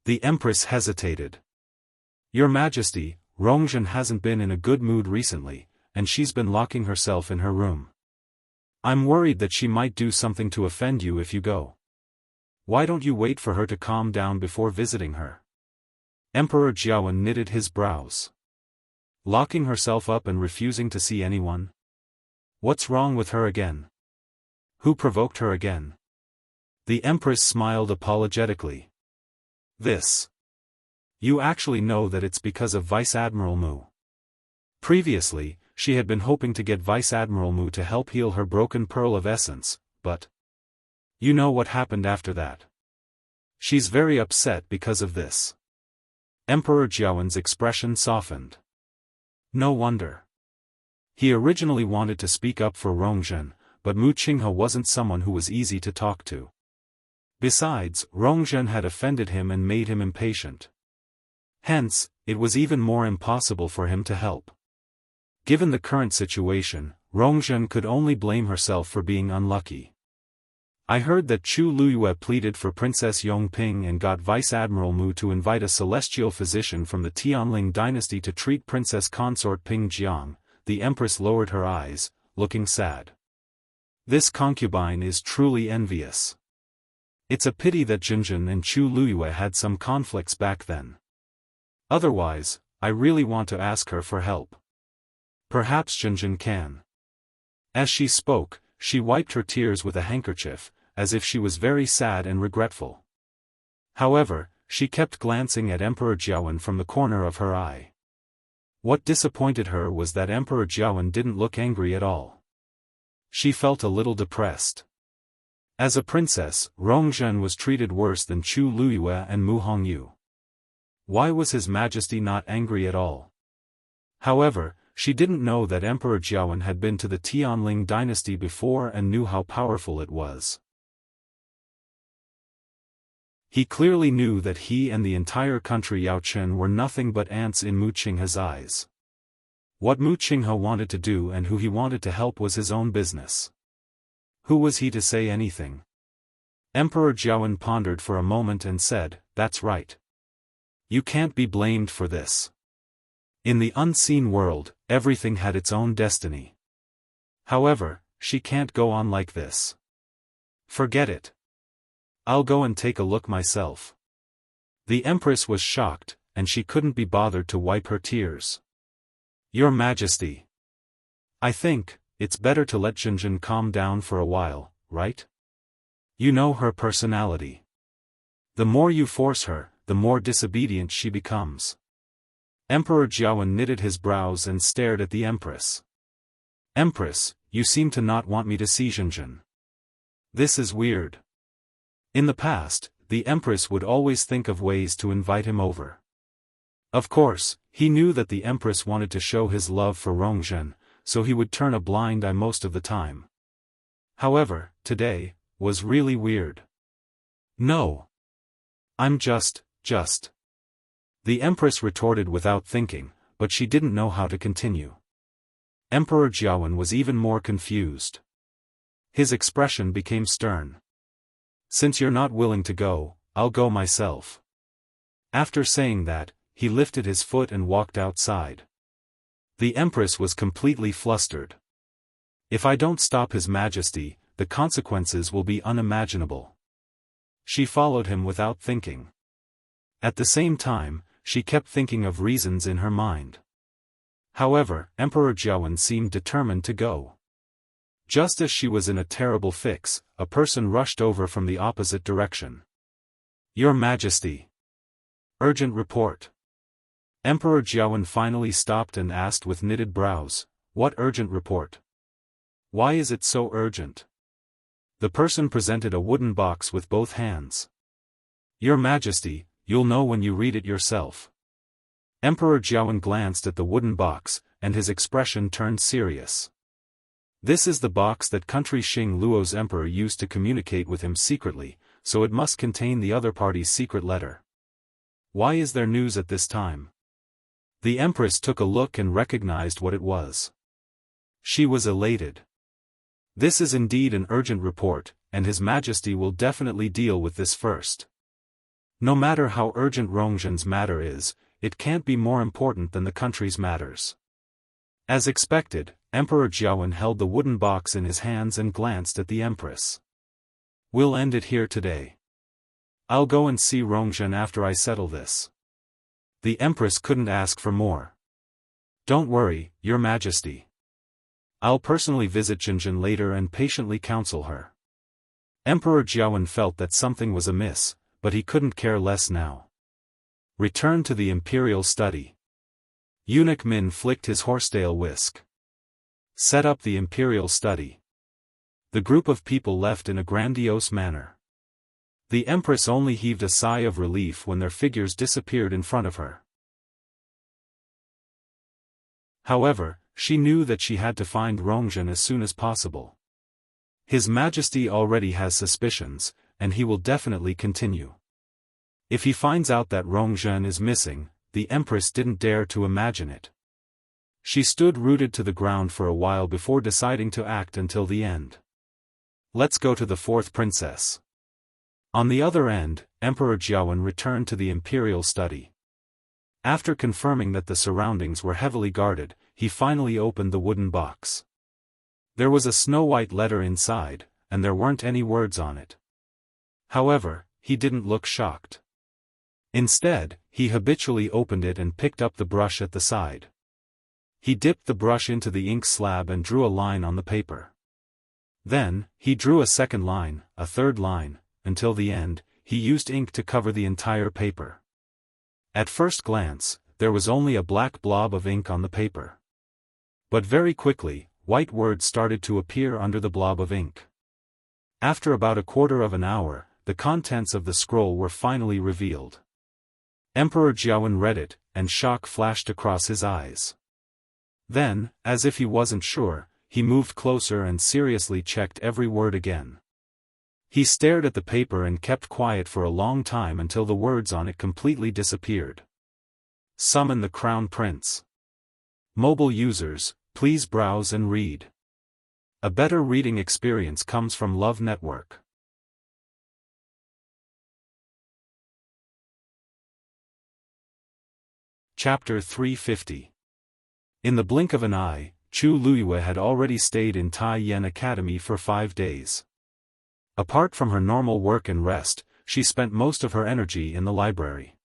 The Empress hesitated. "Your Majesty, Rongjin hasn't been in a good mood recently, and she's been locking herself in her room. I'm worried that she might do something to offend you if you go. Why don't you wait for her to calm down before visiting her?" Emperor Xiaofan knitted his brows. Locking herself up and refusing to see anyone? What's wrong with her again? Who provoked her again? The Empress smiled apologetically. "This. You actually know that it's because of Vice Admiral Mu." Previously, she had been hoping to get Vice Admiral Mu to help heal her broken pearl of essence, but you know what happened after that. She's very upset because of this. Emperor Xiaofan's expression softened. No wonder. He originally wanted to speak up for Rongjin, but Mu Qinghe wasn't someone who was easy to talk to. Besides, Rongjin had offended him and made him impatient. Hence, it was even more impossible for him to help. Given the current situation, Rongjin could only blame herself for being unlucky. "I heard that Chu Luyue pleaded for Princess Yongping and got Vice Admiral Mu to invite a celestial physician from the Tianling dynasty to treat Princess Consort Ping Jiang." The Empress lowered her eyes, looking sad. "This concubine is truly envious. It's a pity that Jinjin and Chu Luyue had some conflicts back then. Otherwise, I really want to ask her for help. Perhaps Jinjin can." As she spoke, she wiped her tears with a handkerchief, as if she was very sad and regretful. However, she kept glancing at Emperor Xiaofan from the corner of her eye. What disappointed her was that Emperor Xiaofan didn't look angry at all. She felt a little depressed. As a princess, Rongjin was treated worse than Chu Luyue and Mu Hongyu. Why was His Majesty not angry at all? However, She didn't know that Emperor Xiaofan had been to the Tianling dynasty before and knew how powerful it was. He clearly knew that he and the entire country Yaochen were nothing but ants in Mu Qinghe's eyes. What Mu Qinghe wanted to do and who he wanted to help was his own business. Who was he to say anything? Emperor Xiaofan pondered for a moment and said, "That's right. You can't be blamed for this. In the unseen world, everything had its own destiny. However, she can't go on like this. Forget it. I'll go and take a look myself." The Empress was shocked, and she couldn't be bothered to wipe her tears. "Your Majesty. I think it's better to let Jinjin calm down for a while, right? You know her personality. The more you force her, the more disobedient she becomes." Emperor Xiaofan knitted his brows and stared at the Empress. "Empress, you seem to not want me to see Jinjin. This is weird." In the past, the Empress would always think of ways to invite him over. Of course, he knew that the Empress wanted to show his love for Rongzhen, so he would turn a blind eye most of the time. However, today was really weird. "No. I'm just. The Empress retorted without thinking, but she didn't know how to continue. Emperor Xiaofan was even more confused. His expression became stern. "Since you're not willing to go, I'll go myself." After saying that, he lifted his foot and walked outside. The Empress was completely flustered. "If I don't stop His Majesty, the consequences will be unimaginable." She followed him without thinking. At the same time, she kept thinking of reasons in her mind. However, Emperor Xiaofan seemed determined to go. Just as she was in a terrible fix, a person rushed over from the opposite direction. "Your Majesty. Urgent report." Emperor Xiaofan finally stopped and asked with knitted brows, "What urgent report? Why is it so urgent?" The person presented a wooden box with both hands. "Your Majesty, you'll know when you read it yourself." Emperor Xiaofan glanced at the wooden box, and his expression turned serious. "This is the box that country Xing Luo's emperor used to communicate with him secretly, so it must contain the other party's secret letter. Why is there news at this time?" The Empress took a look and recognized what it was. She was elated. "This is indeed an urgent report, and His Majesty will definitely deal with this first. No matter how urgent Rongzhen's matter is, it can't be more important than the country's matters." As expected, Emperor Xiaofan held the wooden box in his hands and glanced at the Empress. "We'll end it here today. I'll go and see Rongzhen after I settle this." The Empress couldn't ask for more. "Don't worry, Your Majesty. I'll personally visit Jinjin later and patiently counsel her." Emperor Xiaofan felt that something was amiss, but he couldn't care less now. Return to the imperial study. Eunuch Min flicked his horsetail whisk. Set up the imperial study. The group of people left in a grandiose manner. The Empress only heaved a sigh of relief when their figures disappeared in front of her. However, she knew that she had to find Rongzhen as soon as possible. His Majesty already has suspicions, and he will definitely continue. If he finds out that Rongzhen is missing, the Empress didn't dare to imagine it. She stood rooted to the ground for a while before deciding to act until the end. "Let's go to the fourth princess." On the other end, Emperor Xiaofan returned to the imperial study. After confirming that the surroundings were heavily guarded, he finally opened the wooden box. There was a snow-white letter inside, and there weren't any words on it. However, he didn't look shocked. Instead, he habitually opened it and picked up the brush at the side. He dipped the brush into the ink slab and drew a line on the paper. Then, he drew a second line, a third line, until the end. He used ink to cover the entire paper. At first glance, there was only a black blob of ink on the paper. But very quickly, white words started to appear under the blob of ink. After about a quarter of an hour, the contents of the scroll were finally revealed. Emperor Xiaofan read it, and shock flashed across his eyes. Then, as if he wasn't sure, he moved closer and seriously checked every word again. He stared at the paper and kept quiet for a long time until the words on it completely disappeared. Summon the Crown Prince. Mobile users, please browse and read. A better reading experience comes from Love Network. Chapter 350. In the blink of an eye, Chu Luyue had already stayed in Tai Yen Academy for 5 days. Apart from her normal work and rest, she spent most of her energy in the library.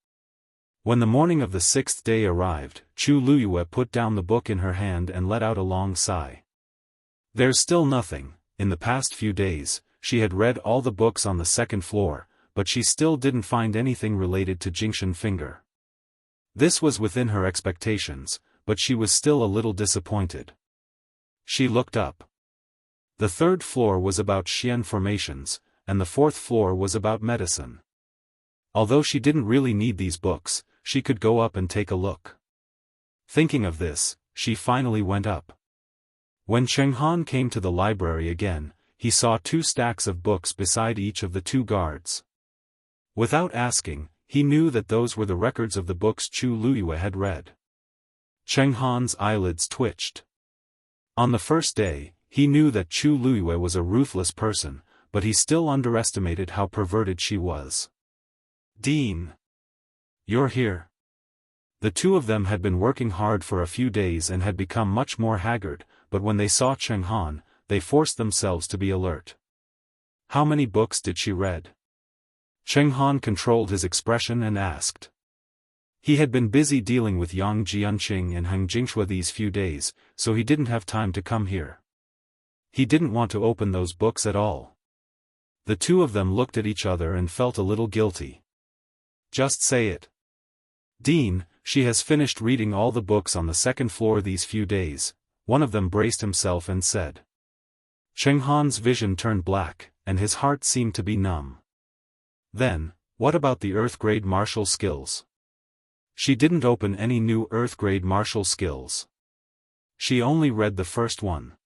When the morning of the 6th day arrived, Chu Luyue put down the book in her hand and let out a long sigh. There's still nothing. In the past few days, she had read all the books on the 2nd floor, but she still didn't find anything related to Jingxin finger. This was within her expectations, but she was still a little disappointed. She looked up. The 3rd floor was about Xian formations, and the 4th floor was about medicine. Although she didn't really need these books, she could go up and take a look. Thinking of this, she finally went up. When Cheng Han came to the library again, he saw 2 stacks of books beside each of the 2 guards. Without asking, he knew that those were the records of the books Chu Luyue had read. Cheng Han's eyelids twitched. On the first day, he knew that Chu Luyue was a ruthless person, but he still underestimated how perverted she was. "Dean. You're here." The 2 of them had been working hard for a few days and had become much more haggard, but when they saw Cheng Han, they forced themselves to be alert. How many books did she read? Cheng Han controlled his expression and asked. He had been busy dealing with Yang Jianqing and Heng Jingshui these few days, so he didn't have time to come here. He didn't want to open those books at all. The 2 of them looked at each other and felt a little guilty. "Just say it." "Dean, she has finished reading all the books on the 2nd floor these few days," one of them braced himself and said. Cheng Han's vision turned black, and his heart seemed to be numb. Then, what about the Earth-grade martial skills? She didn't open any new Earth-grade martial skills. She only read the first one.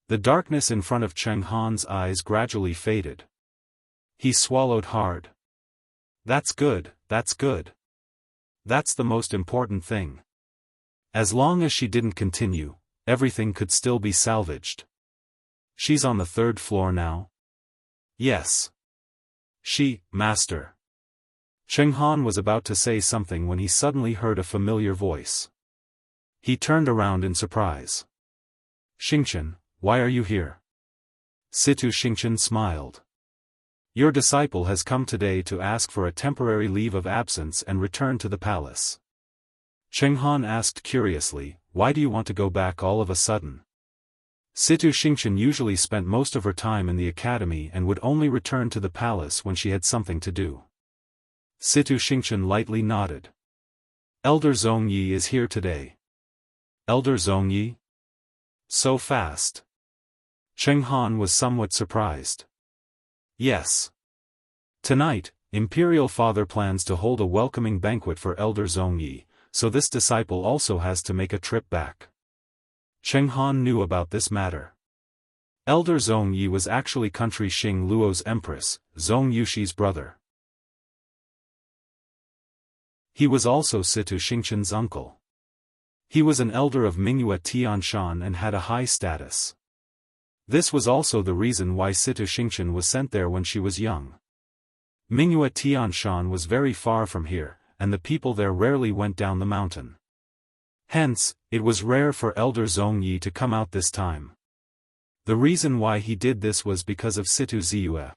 The darkness in front of Cheng Han's eyes gradually faded. He swallowed hard. That's good, that's good. That's the most important thing. As long as she didn't continue, everything could still be salvaged. She's on the 3rd floor now? Yes. Master. Cheng Han was about to say something when he suddenly heard a familiar voice. He turned around in surprise. "Xingchen, why are you here?" Situ Xingchen smiled. "Your disciple has come today to ask for a temporary leave of absence and return to the palace." Cheng Han asked curiously, "Why do you want to go back all of a sudden?" Situ Xingchen usually spent most of her time in the academy and would only return to the palace when she had something to do. Situ Xingchen lightly nodded. "Elder Zhongyi is here today." "Elder Zhongyi? So fast?" Cheng Han was somewhat surprised. "Yes. Tonight, Imperial Father plans to hold a welcoming banquet for Elder Zhongyi, so this disciple also has to make a trip back." Cheng Han knew about this matter. Elder Zhongyi was actually country Xing Luo's empress, Zhong Yushi's brother. He was also Situ Xingchen's uncle. He was an elder of Mingyue Tianshan and had a high status. This was also the reason why Situ Xingchen was sent there when she was young. Mingyue Tianshan was very far from here, and the people there rarely went down the mountain. Hence, it was rare for Elder Zhongyi to come out this time. The reason why he did this was because of Situ Ziyue.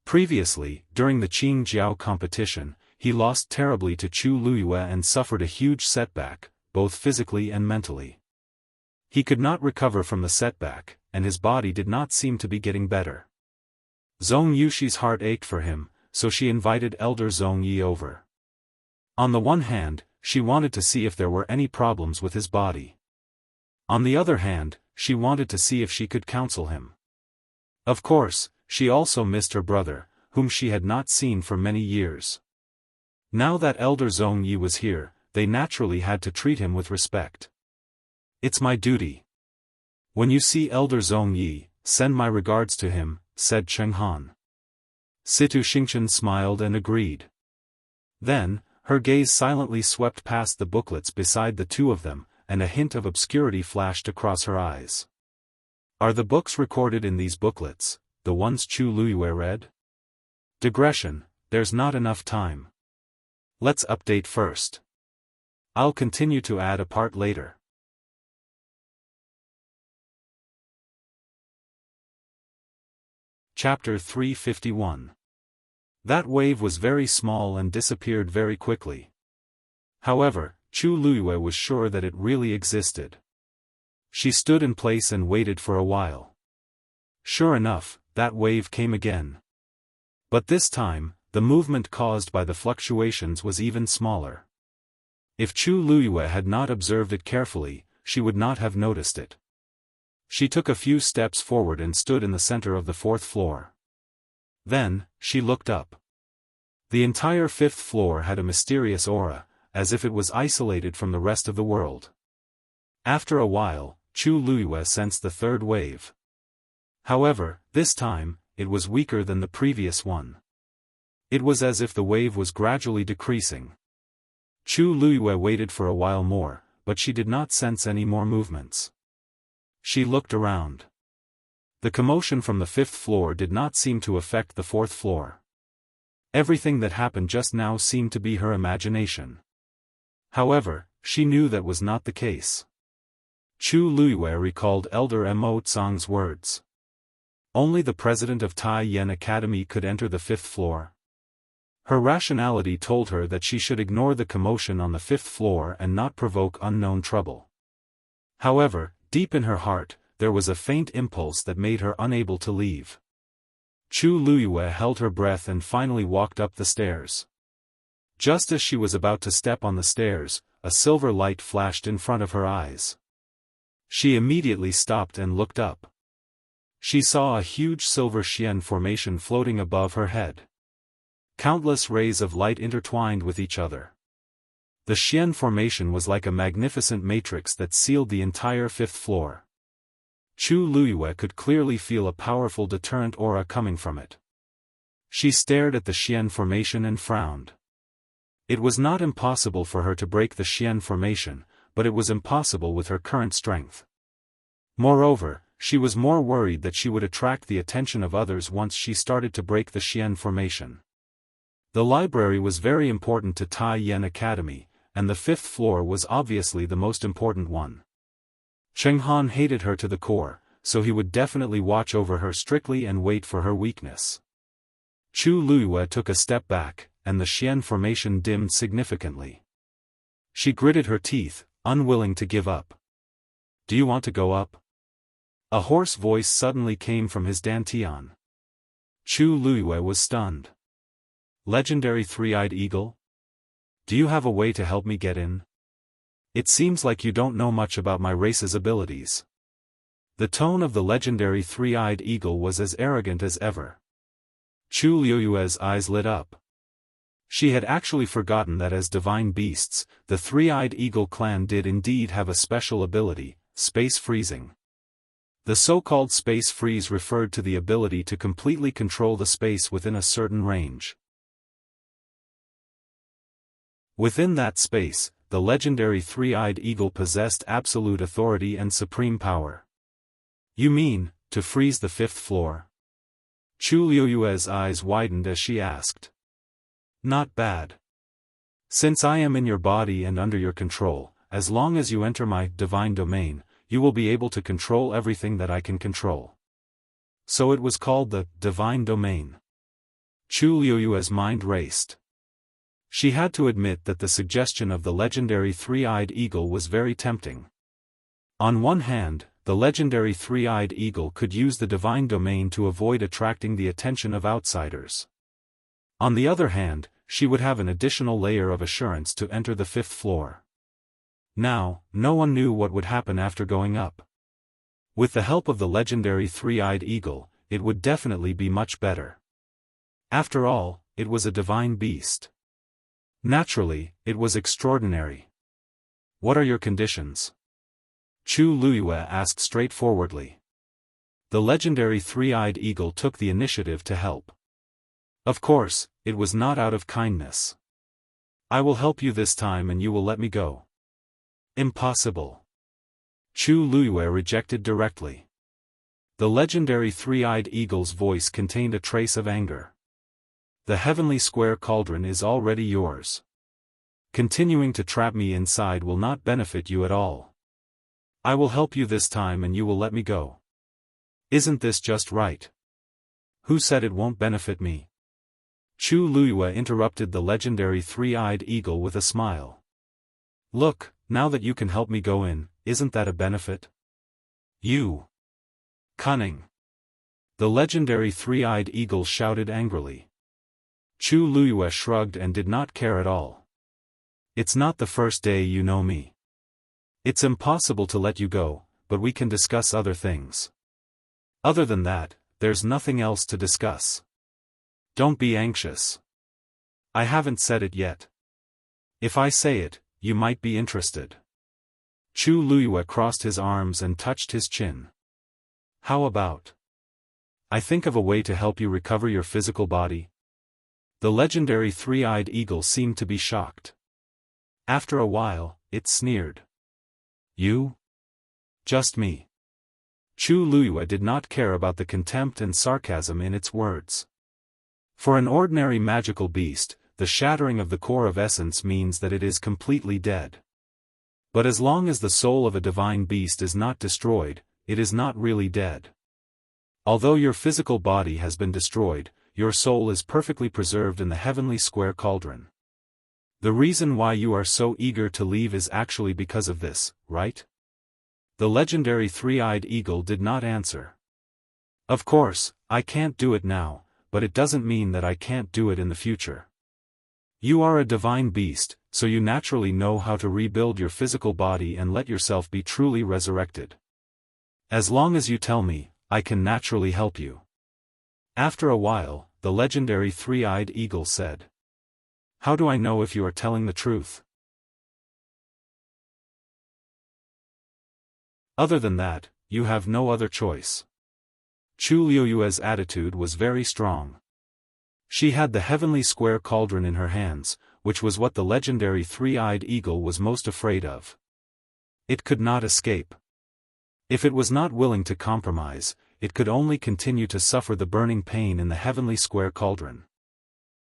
Previously, during the Qing Jiao competition, he lost terribly to Chu Luyue and suffered a huge setback, both physically and mentally. He could not recover from the setback, and his body did not seem to be getting better. Zhong Yushi's heart ached for him, so she invited Elder Zhongyi over. On the one hand, she wanted to see if there were any problems with his body. On the other hand, she wanted to see if she could counsel him. Of course, she also missed her brother, whom she had not seen for many years. Now that Elder Zhongyi was here, they naturally had to treat him with respect. It's my duty. When you see Elder Zhong Yi, send my regards to him, said Cheng Han. Situ Xingchen smiled and agreed. Then, her gaze silently swept past the booklets beside the two of them, and a hint of obscurity flashed across her eyes. Are the books recorded in these booklets, the ones Chu Luiyue read? Digression, there's not enough time. Let's update first. I'll continue to add a part later. Chapter 351. That wave was very small and disappeared very quickly. However, Chu Luiyue was sure that it really existed. She stood in place and waited for a while. Sure enough, that wave came again. But this time, the movement caused by the fluctuations was even smaller. If Chu Luiyue had not observed it carefully, she would not have noticed it. She took a few steps forward and stood in the center of the fourth floor. Then, she looked up. The entire fifth floor had a mysterious aura, as if it was isolated from the rest of the world. After a while, Chu Luiyue sensed the third wave. However, this time, it was weaker than the previous one. It was as if the wave was gradually decreasing. Chu Luiyue waited for a while more, but she did not sense any more movements. She looked around. The commotion from the fifth floor did not seem to affect the fourth floor. Everything that happened just now seemed to be her imagination. However, she knew that was not the case. Chu Luiyue recalled Elder Mo Tsang's words. Only the president of Tai Yen Academy could enter the fifth floor. Her rationality told her that she should ignore the commotion on the fifth floor and not provoke unknown trouble. However, deep in her heart, there was a faint impulse that made her unable to leave. Chu Luiyue held her breath and finally walked up the stairs. Just as she was about to step on the stairs, a silver light flashed in front of her eyes. She immediately stopped and looked up. She saw a huge silver Xian formation floating above her head. Countless rays of light intertwined with each other. The Xian formation was like a magnificent matrix that sealed the entire fifth floor. Chu Luiyue could clearly feel a powerful deterrent aura coming from it. She stared at the Xian formation and frowned. It was not impossible for her to break the Xian formation, but it was impossible with her current strength. Moreover, she was more worried that she would attract the attention of others once she started to break the Xian formation. The library was very important to Tai Yen Academy, and the fifth floor was obviously the most important one. Cheng Han hated her to the core, so he would definitely watch over her strictly and wait for her weakness. Chu Luiyue took a step back, and the Xian formation dimmed significantly. She gritted her teeth, unwilling to give up. Do you want to go up? A hoarse voice suddenly came from his dantian. Chu Luiyue was stunned. Legendary three-eyed eagle? Do you have a way to help me get in? It seems like you don't know much about my race's abilities. The tone of the legendary three-eyed eagle was as arrogant as ever. Chu Luiyue's eyes lit up. She had actually forgotten that as divine beasts, the three-eyed eagle clan did indeed have a special ability, space freezing. The so-called space freeze referred to the ability to completely control the space within a certain range. Within that space, the legendary three-eyed eagle possessed absolute authority and supreme power. You mean, to freeze the fifth floor? Chu Luiyue's eyes widened as she asked. Not bad. Since I am in your body and under your control, as long as you enter my divine domain, you will be able to control everything that I can control. So it was called the divine domain. Chu Luiyue's mind raced. She had to admit that the suggestion of the legendary three-eyed eagle was very tempting. On one hand, the legendary three-eyed eagle could use the divine domain to avoid attracting the attention of outsiders. On the other hand, she would have an additional layer of assurance to enter the fifth floor. Now, no one knew what would happen after going up. With the help of the legendary three-eyed eagle, it would definitely be much better. After all, it was a divine beast. Naturally, it was extraordinary. What are your conditions? Chu Luyue asked straightforwardly. The legendary three-eyed eagle took the initiative to help. Of course, it was not out of kindness. I will help you this time and you will let me go. Impossible. Chu Luyue rejected directly. The legendary three-eyed eagle's voice contained a trace of anger. The heavenly square cauldron is already yours. Continuing to trap me inside will not benefit you at all. I will help you this time and you will let me go. Isn't this just right? Who said it won't benefit me? Chu Luyue interrupted the legendary three-eyed eagle with a smile. Look, now that you can help me go in, isn't that a benefit? You. Cunning. The legendary three-eyed eagle shouted angrily. Chu Luyue shrugged and did not care at all. It's not the first day you know me. It's impossible to let you go, but we can discuss other things. Other than that, there's nothing else to discuss. Don't be anxious. I haven't said it yet. If I say it, you might be interested. Chu Luyue crossed his arms and touched his chin. How about? I think of a way to help you recover your physical body. The legendary three-eyed eagle seemed to be shocked. After a while, it sneered. You? Just me. Chu Luyue did not care about the contempt and sarcasm in its words. For an ordinary magical beast, the shattering of the core of essence means that it is completely dead. But as long as the soul of a divine beast is not destroyed, it is not really dead. Although your physical body has been destroyed, your soul is perfectly preserved in the heavenly square cauldron. The reason why you are so eager to leave is actually because of this, right? The legendary three-eyed eagle did not answer. Of course, I can't do it now, but it doesn't mean that I can't do it in the future. You are a divine beast, so you naturally know how to rebuild your physical body and let yourself be truly resurrected. As long as you tell me, I can naturally help you. After a while, the legendary three-eyed eagle said. How do I know if you are telling the truth? Other than that, you have no other choice. Chu Luyue's attitude was very strong. She had the heavenly square cauldron in her hands, which was what the legendary three-eyed eagle was most afraid of. It could not escape. If it was not willing to compromise, it could only continue to suffer the burning pain in the heavenly square cauldron.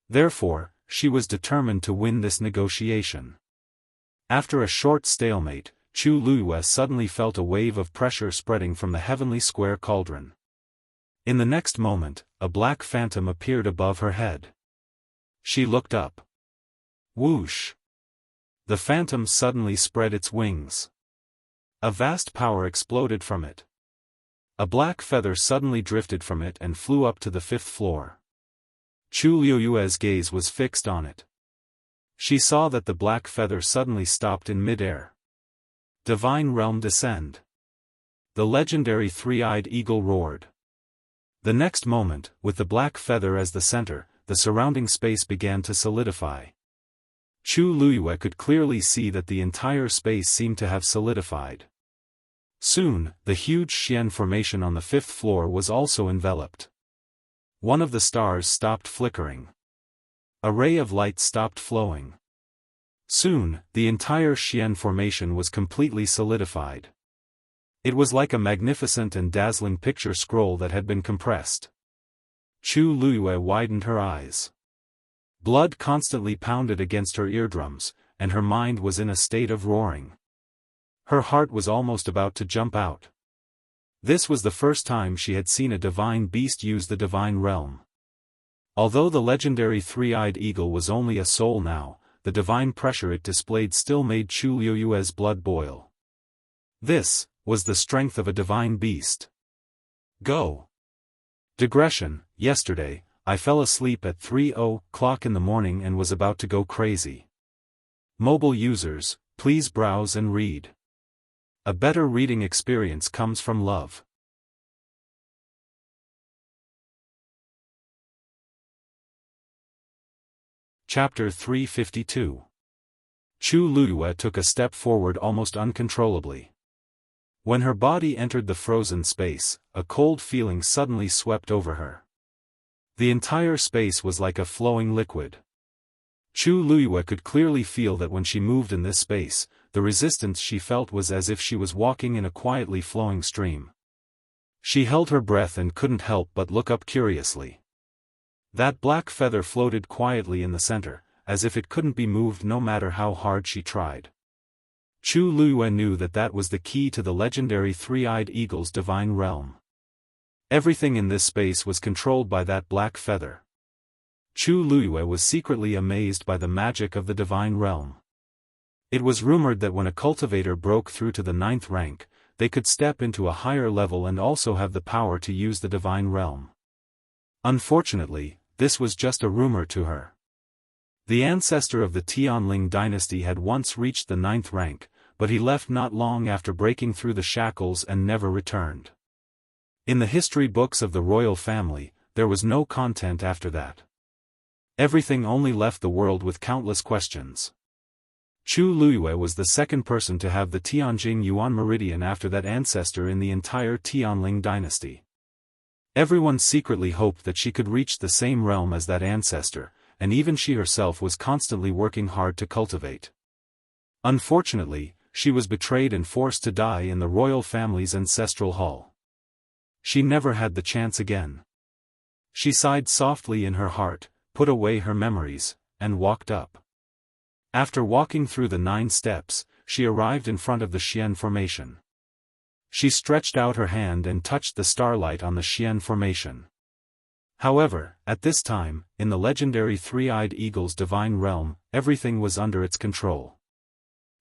Therefore, she was determined to win this negotiation. After a short stalemate, Chu Luyue suddenly felt a wave of pressure spreading from the heavenly square cauldron. In the next moment, a black phantom appeared above her head. She looked up. Whoosh! The phantom suddenly spread its wings. A vast power exploded from it. A black feather suddenly drifted from it and flew up to the 5th floor. Chu Luyue's gaze was fixed on it. She saw that the black feather suddenly stopped in mid-air. Divine realm descend. The legendary three-eyed eagle roared. The next moment, with the black feather as the center, the surrounding space began to solidify. Chu Luyue could clearly see that the entire space seemed to have solidified. Soon, the huge Xian formation on the 5th floor was also enveloped. One of the stars stopped flickering. A ray of light stopped flowing. Soon, the entire Xian formation was completely solidified. It was like a magnificent and dazzling picture scroll that had been compressed. Chu Luyue widened her eyes. Blood constantly pounded against her eardrums, and her mind was in a state of roaring. Her heart was almost about to jump out. This was the first time she had seen a divine beast use the divine realm. Although the legendary three-eyed eagle was only a soul now, the divine pressure it displayed still made Chu Luyue's blood boil. This was the strength of a divine beast. Go. Digression: yesterday, I fell asleep at 3:00 in the morning and was about to go crazy. Mobile users, please browse and read. A better reading experience comes from love. Chapter 352. Chu Luyue took a step forward almost uncontrollably. When her body entered the frozen space, a cold feeling suddenly swept over her. The entire space was like a flowing liquid. Chu Luiyue could clearly feel that when she moved in this space, the resistance she felt was as if she was walking in a quietly flowing stream. She held her breath and couldn't help but look up curiously. That black feather floated quietly in the center, as if it couldn't be moved no matter how hard she tried. Chu Luiyue knew that that was the key to the legendary three-eyed eagle's divine realm. Everything in this space was controlled by that black feather. Chu Luiyue was secretly amazed by the magic of the divine realm. It was rumored that when a cultivator broke through to the 9th rank, they could step into a higher level and also have the power to use the divine realm. Unfortunately, this was just a rumor to her. The ancestor of the Tianling dynasty had once reached the 9th rank, but he left not long after breaking through the shackles and never returned. In the history books of the royal family, there was no content after that. Everything only left the world with countless questions. Chu Luiyue was the second person to have the Tianjing Yuan meridian after that ancestor in the entire Tianling dynasty. Everyone secretly hoped that she could reach the same realm as that ancestor, and even she herself was constantly working hard to cultivate. Unfortunately, she was betrayed and forced to die in the royal family's ancestral hall. She never had the chance again. She sighed softly in her heart, put away her memories, and walked up. After walking through the 9 steps, she arrived in front of the Xian formation. She stretched out her hand and touched the starlight on the Xian formation. However, at this time, in the legendary three-eyed eagle's divine realm, everything was under its control.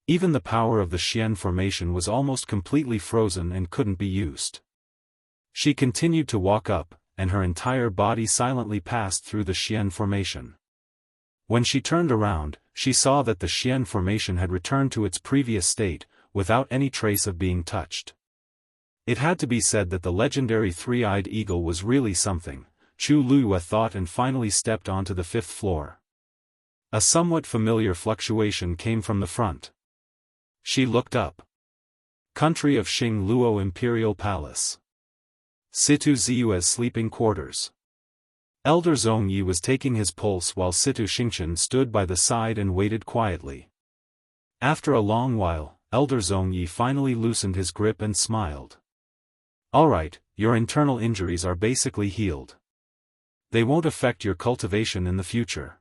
Even the power of the Xian formation was almost completely frozen and couldn't be used. She continued to walk up, and her entire body silently passed through the Xian formation. When she turned around, she saw that the Xian formation had returned to its previous state, without any trace of being touched. It had to be said that the legendary three-eyed eagle was really something, Chu Luiyue thought, and finally stepped onto the 5th floor. A somewhat familiar fluctuation came from the front. She looked up. Country of Xing Luo Imperial Palace. Situ Ziyue's sleeping quarters. Elder Zhongyi was taking his pulse while Situ Xingchen stood by the side and waited quietly. After a long while, Elder Zhongyi finally loosened his grip and smiled. "Alright, your internal injuries are basically healed. They won't affect your cultivation in the future."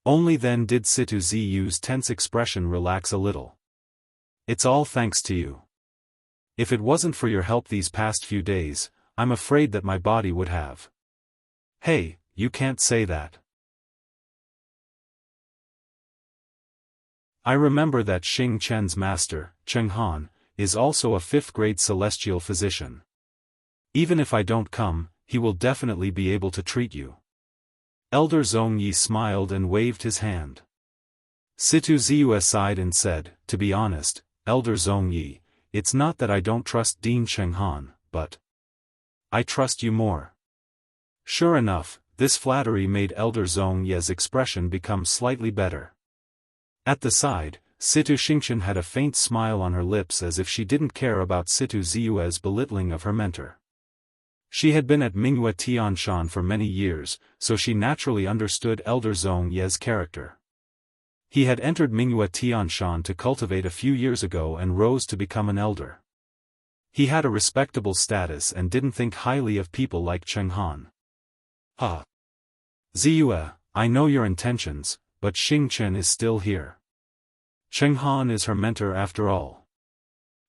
Only then did Situ Ziyu's tense expression relax a little. "It's all thanks to you. If it wasn't for your help these past few days, I'm afraid that my body would have." "Hey, you can't say that. I remember that Xing Chen's master, Cheng Han, is also a 5th-grade celestial physician. Even if I don't come, he will definitely be able to treat you." Elder Zhongyi smiled and waved his hand. Situ Ziyue sighed and said, "To be honest, Elder Zhongyi, it's not that I don't trust Dean Cheng Han, but I trust you more." Sure enough, this flattery made Elder Zhongyi's expression become slightly better. At the side, Situ Xingchen had a faint smile on her lips as if she didn't care about Situ Ziyue's belittling of her mentor. She had been at Mingyue Tianshan for many years, so she naturally understood Elder Zhongyi's character. He had entered Mingyue Tianshan to cultivate a few years ago and rose to become an elder. He had a respectable status and didn't think highly of people like Cheng Han. "Ha! Ziyue, I know your intentions, but Xing Chen is still here. Cheng Han is her mentor after all.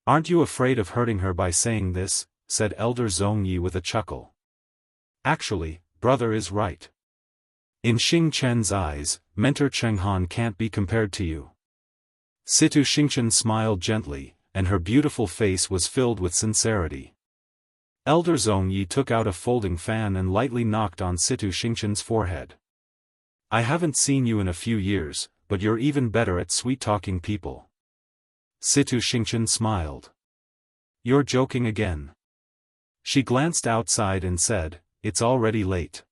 Aren't you afraid of hurting her by saying this?" said Elder Zhongyi with a chuckle. "Actually, brother is right. In Xing Chen's eyes, mentor Cheng Han can't be compared to you." Situ Xingchen smiled gently, and her beautiful face was filled with sincerity. Elder Zhongyi took out a folding fan and lightly knocked on Situ Xingchen's forehead. "I haven't seen you in a few years, but you're even better at sweet-talking people." Situ Xingchen smiled. "You're joking again." She glanced outside and said, "It's already late.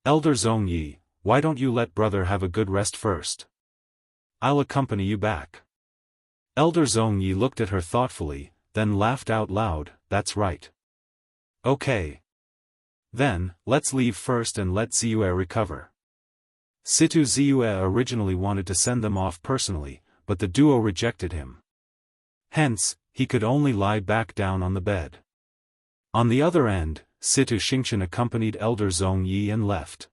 Elder Zhongyi, why don't you let brother have a good rest first? I'll accompany you back." Elder Zhongyi looked at her thoughtfully, then laughed out loud, "That's right. Okay. Then, let's leave first and let Ziyue recover." Situ Ziyue originally wanted to send them off personally, but the duo rejected him. Hence, he could only lie back down on the bed. On the other end, Situ Xingchen accompanied Elder Zhongyi and left.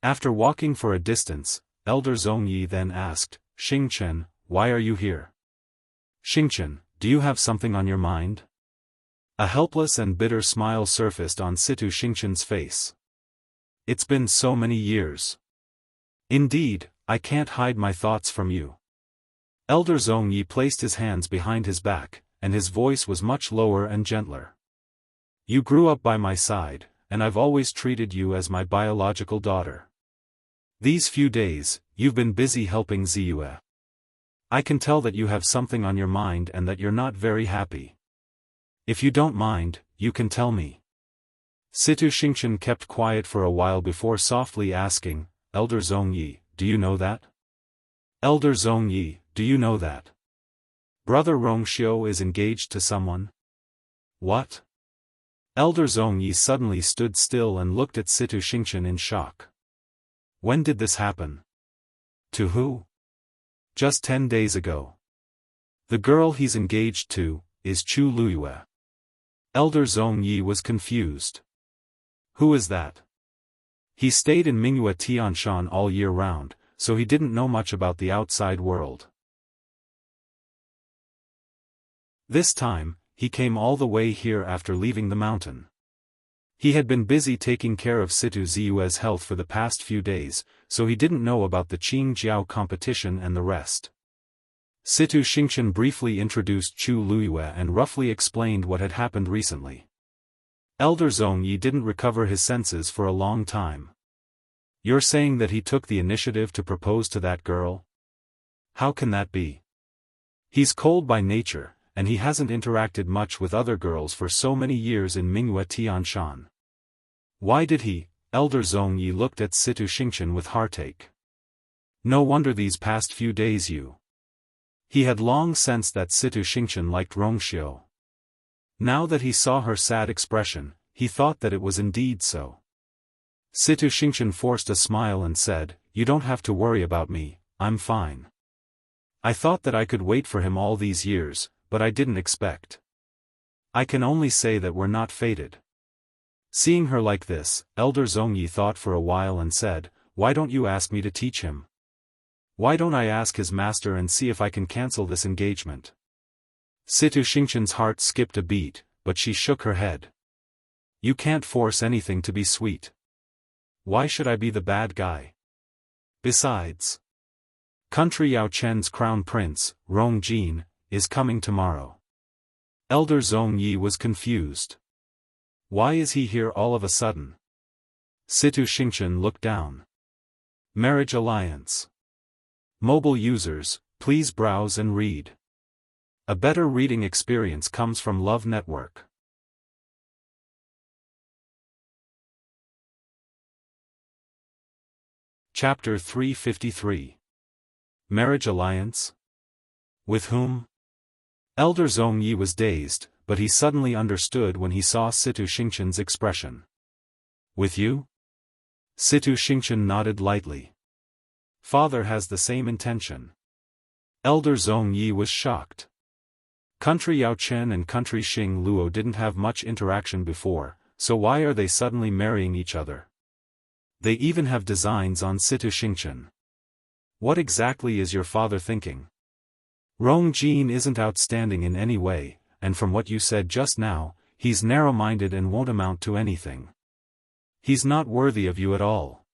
After walking for a distance, Elder Zhongyi then asked, "Xingchen, why are you here? Xingchen, do you have something on your mind?" A helpless and bitter smile surfaced on Situ Xingchen's face. "It's been so many years. Indeed, I can't hide my thoughts from you." Elder Zhongyi placed his hands behind his back, and his voice was much lower and gentler. "You grew up by my side, and I've always treated you as my biological daughter. These few days, you've been busy helping Ziyue. I can tell that you have something on your mind and that you're not very happy. If you don't mind, you can tell me." Situ Xingchen kept quiet for a while before softly asking, "Elder Zhongyi, do you know that? Elder Zhongyi, do you know that Brother Rongxiu is engaged to someone?" "What?" Elder Zhongyi suddenly stood still and looked at Situ Xingchen in shock. "When did this happen? To who?" "Just 10 days ago. The girl he's engaged to is Chu Luyue." Elder Zhongyi was confused. "Who is that?" He stayed in Mingyue Tianshan all year round, so he didn't know much about the outside world. This time, he came all the way here after leaving the mountain. He had been busy taking care of Situ Ziyue's health for the past few days, so he didn't know about the Qing Jiao competition and the rest. Situ Xingchen briefly introduced Chu Luyue and roughly explained what had happened recently. Elder Zhongyi didn't recover his senses for a long time. "You're saying that he took the initiative to propose to that girl? How can that be? He's cold by nature, and he hasn't interacted much with other girls for so many years in Mingyue Tianshan. Why did he?" Elder Zhongyi looked at Situ Xingchen with heartache. "No wonder these past few days you..." He had long sensed that Situ Xingchen liked Rongxiu. Now that he saw her sad expression, he thought that it was indeed so. Situ Xingchen forced a smile and said, "You don't have to worry about me, I'm fine. I thought that I could wait for him all these years, but I didn't expect. I can only say that we're not fated." Seeing her like this, Elder Zhongyi thought for a while and said, "Why don't you ask me to teach him? Why don't I ask his master and see if I can cancel this engagement?" Situ Xingchen's heart skipped a beat, but she shook her head. "You can't force anything to be sweet. Why should I be the bad guy? Besides, Country Yao Chen's crown prince, Rong Jin, is coming tomorrow." Elder Zhongyi was confused. Why is he here all of a sudden? Situ Xingchen looked down. Marriage alliance. Mobile users, please browse and read. A better reading experience comes from Love Network. Chapter 353. Marriage alliance? With whom? Elder Zhongyi was dazed, but he suddenly understood when he saw Situ Xingchen's expression. "With you?" Situ Xingchen nodded lightly. "Father has the same intention." Elder Zhongyi was shocked. Country Yao Chen and Country Xing Luo didn't have much interaction before, so why are they suddenly marrying each other? They even have designs on Situ Xingchen. What exactly is your father thinking? Rong Jin isn't outstanding in any way, and from what you said just now, he's narrow-minded and won't amount to anything. He's not worthy of you at all.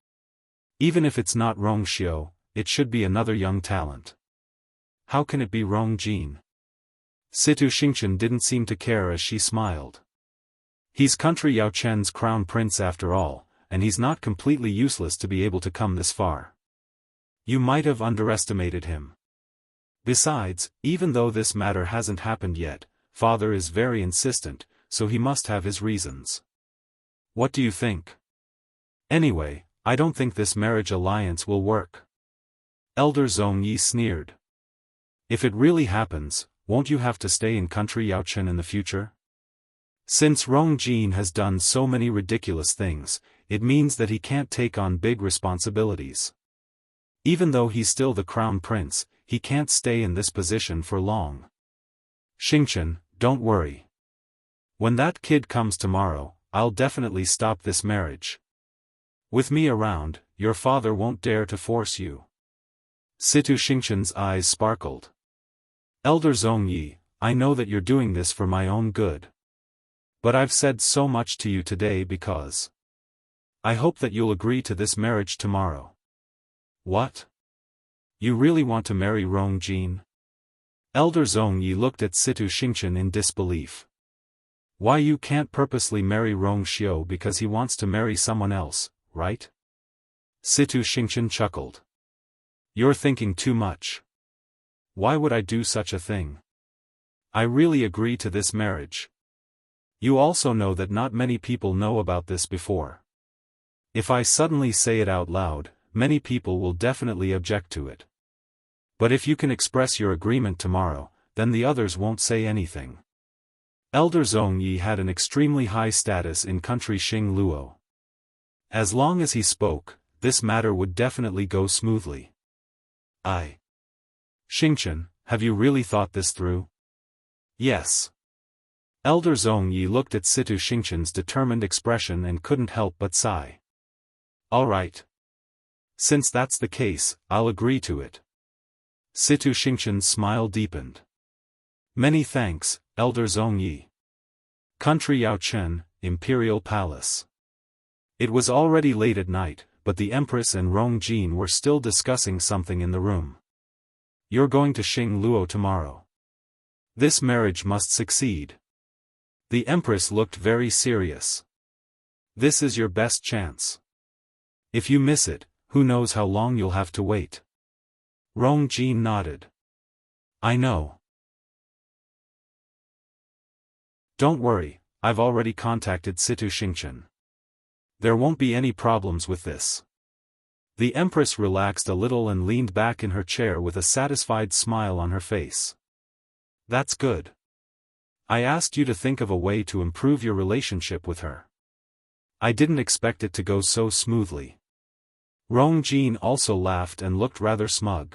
Even if it's not Rongxiu, it should be another young talent. How can it be Rong Jin? Situ Xingchen didn't seem to care as she smiled. He's Country Yao Chen's crown prince after all, and he's not completely useless to be able to come this far. You might have underestimated him. Besides, even though this matter hasn't happened yet, father is very insistent, so he must have his reasons. What do you think? Anyway, I don't think this marriage alliance will work. Elder Zhongyi sneered. If it really happens, won't you have to stay in country Yaochen in the future? Since Rongjin has done so many ridiculous things, it means that he can't take on big responsibilities. Even though he's still the crown prince, he can't stay in this position for long. Xingchen, don't worry. When that kid comes tomorrow, I'll definitely stop this marriage. With me around, your father won't dare to force you. Situ Xingchen's eyes sparkled. Elder Zhongyi, I know that you're doing this for my own good. But I've said so much to you today because I hope that you'll agree to this marriage tomorrow. What? You really want to marry Rongjin? Elder Zhongyi looked at Situ Xingchen in disbelief. Why, you can't purposely marry Rongxiu because he wants to marry someone else, right? Situ Xingchen chuckled. You're thinking too much. Why would I do such a thing? I really agree to this marriage. You also know that not many people know about this before. If I suddenly say it out loud, many people will definitely object to it. But if you can express your agreement tomorrow, then the others won't say anything. Elder Zhongyi had an extremely high status in country Xingluo. As long as he spoke, this matter would definitely go smoothly. Xingchen, have you really thought this through? Yes. Elder Zhongyi looked at Situ Xingchen's determined expression and couldn't help but sigh. All right. Since that's the case, I'll agree to it. Situ Xingchen's smile deepened. Many thanks, Elder Zhongyi. Country Yaochen, Imperial Palace. It was already late at night, but the Empress and Rongjin were still discussing something in the room. You're going to Xingluo tomorrow. This marriage must succeed. The Empress looked very serious. This is your best chance. If you miss it, who knows how long you'll have to wait. Rongjin nodded. I know. Don't worry, I've already contacted Situ Xingchen. There won't be any problems with this. The Empress relaxed a little and leaned back in her chair with a satisfied smile on her face. That's good. I asked you to think of a way to improve your relationship with her. I didn't expect it to go so smoothly. Rongjin also laughed and looked rather smug.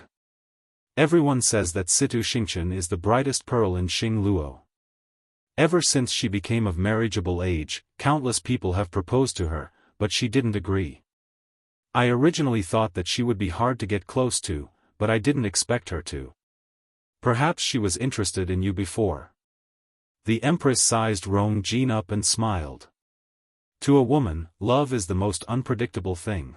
Everyone says that Situ Xingchen is the brightest pearl in Xingluo. Ever since she became of marriageable age, countless people have proposed to her, but she didn't agree. I originally thought that she would be hard to get close to, but I didn't expect her to. Perhaps she was interested in you before. The Empress sized Rongjin up and smiled. To a woman, love is the most unpredictable thing.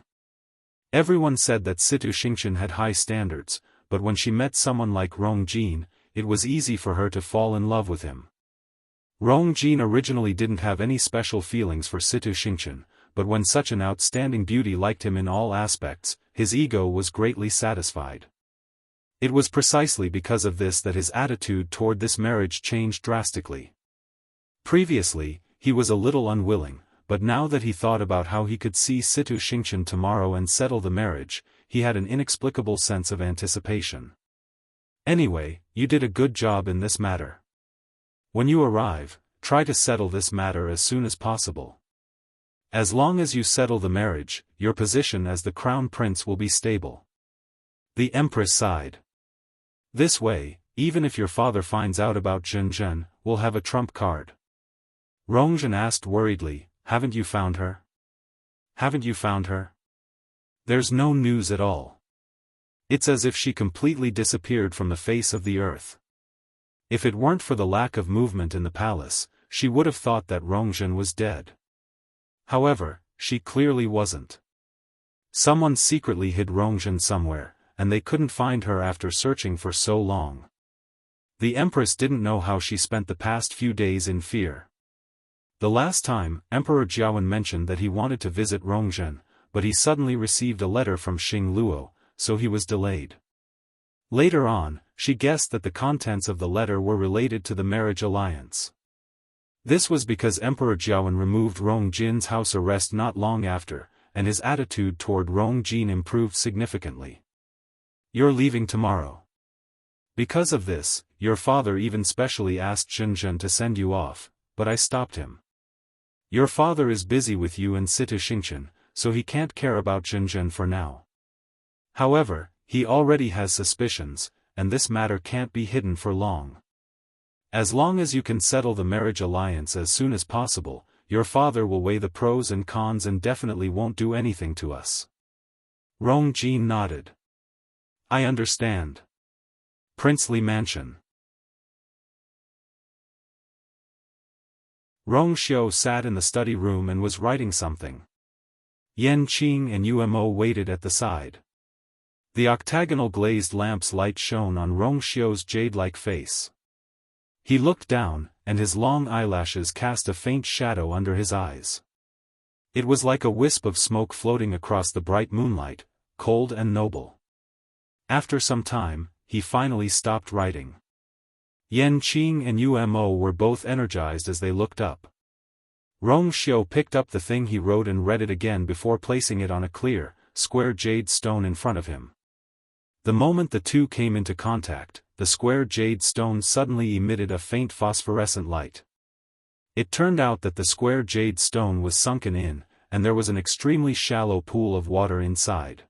Everyone said that Situ Xingchen had high standards, but when she met someone like Rongjin, it was easy for her to fall in love with him. Rongjin originally didn't have any special feelings for Situ Xingchen, but when such an outstanding beauty liked him in all aspects, his ego was greatly satisfied. It was precisely because of this that his attitude toward this marriage changed drastically. Previously, he was a little unwilling, but now that he thought about how he could see Situ Xingchen tomorrow and settle the marriage, he had an inexplicable sense of anticipation. Anyway, you did a good job in this matter. When you arrive, try to settle this matter as soon as possible. As long as you settle the marriage, your position as the crown prince will be stable. The Empress sighed. This way, even if your father finds out about Zhenzhen, we'll have a trump card. Rongjin asked worriedly, haven't you found her? Haven't you found her? There's no news at all. It's as if she completely disappeared from the face of the earth. If it weren't for the lack of movement in the palace, she would have thought that Rongjin was dead. However, she clearly wasn't. Someone secretly hid Rongjin somewhere, and they couldn't find her after searching for so long. The Empress didn't know how she spent the past few days in fear. The last time, Emperor Jiawen mentioned that he wanted to visit Rongjin, but he suddenly received a letter from Xingluo, so he was delayed. Later on, she guessed that the contents of the letter were related to the marriage alliance. This was because Emperor Jiawen removed Rongjin's house arrest not long after, and his attitude toward Rongjin improved significantly. You're leaving tomorrow. Because of this, your father even specially asked Zhenzhen to send you off, but I stopped him. Your father is busy with you and Situ Xingchen, so he can't care about Zhenzhen for now. However, he already has suspicions, and this matter can't be hidden for long. As long as you can settle the marriage alliance as soon as possible, your father will weigh the pros and cons and definitely won't do anything to us. Rong Jin nodded. I understand. Princely Mansion. Rong Xiu sat in the study room and was writing something. Yan Qing and Umo waited at the side. The octagonal glazed lamp's light shone on Rong Xiu's jade-like face. He looked down, and his long eyelashes cast a faint shadow under his eyes. It was like a wisp of smoke floating across the bright moonlight, cold and noble. After some time, he finally stopped writing. Yan Qing and Umo were both energized as they looked up. Rong Xiu picked up the thing he wrote and read it again before placing it on a clear, square jade stone in front of him. The moment the two came into contact, the square jade stone suddenly emitted a faint phosphorescent light. It turned out that the square jade stone was sunken in, and there was an extremely shallow pool of water inside.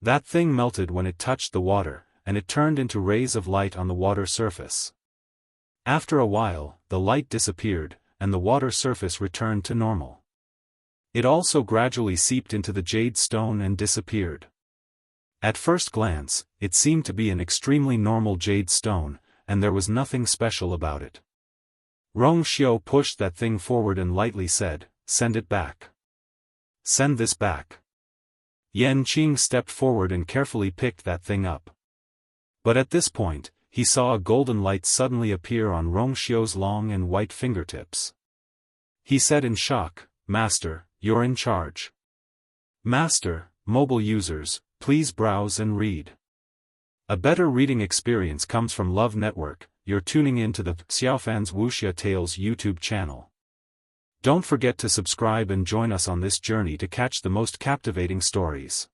That thing melted when it touched the water, and it turned into rays of light on the water surface. After a while, the light disappeared, and the water surface returned to normal. It also gradually seeped into the jade stone and disappeared. At first glance, it seemed to be an extremely normal jade stone, and there was nothing special about it. Rong Xiu pushed that thing forward and lightly said, "Send it back." "Send this back." Yan Qing stepped forward and carefully picked that thing up. But at this point, he saw a golden light suddenly appear on Rong Xiu's long and white fingertips. He said in shock, "Master, you're in charge." Master, mobile users, please browse and read. A better reading experience comes from Love Network. You're tuning in to the Xiaofan's Wuxia Tales YouTube channel. Don't forget to subscribe and join us on this journey to catch the most captivating stories.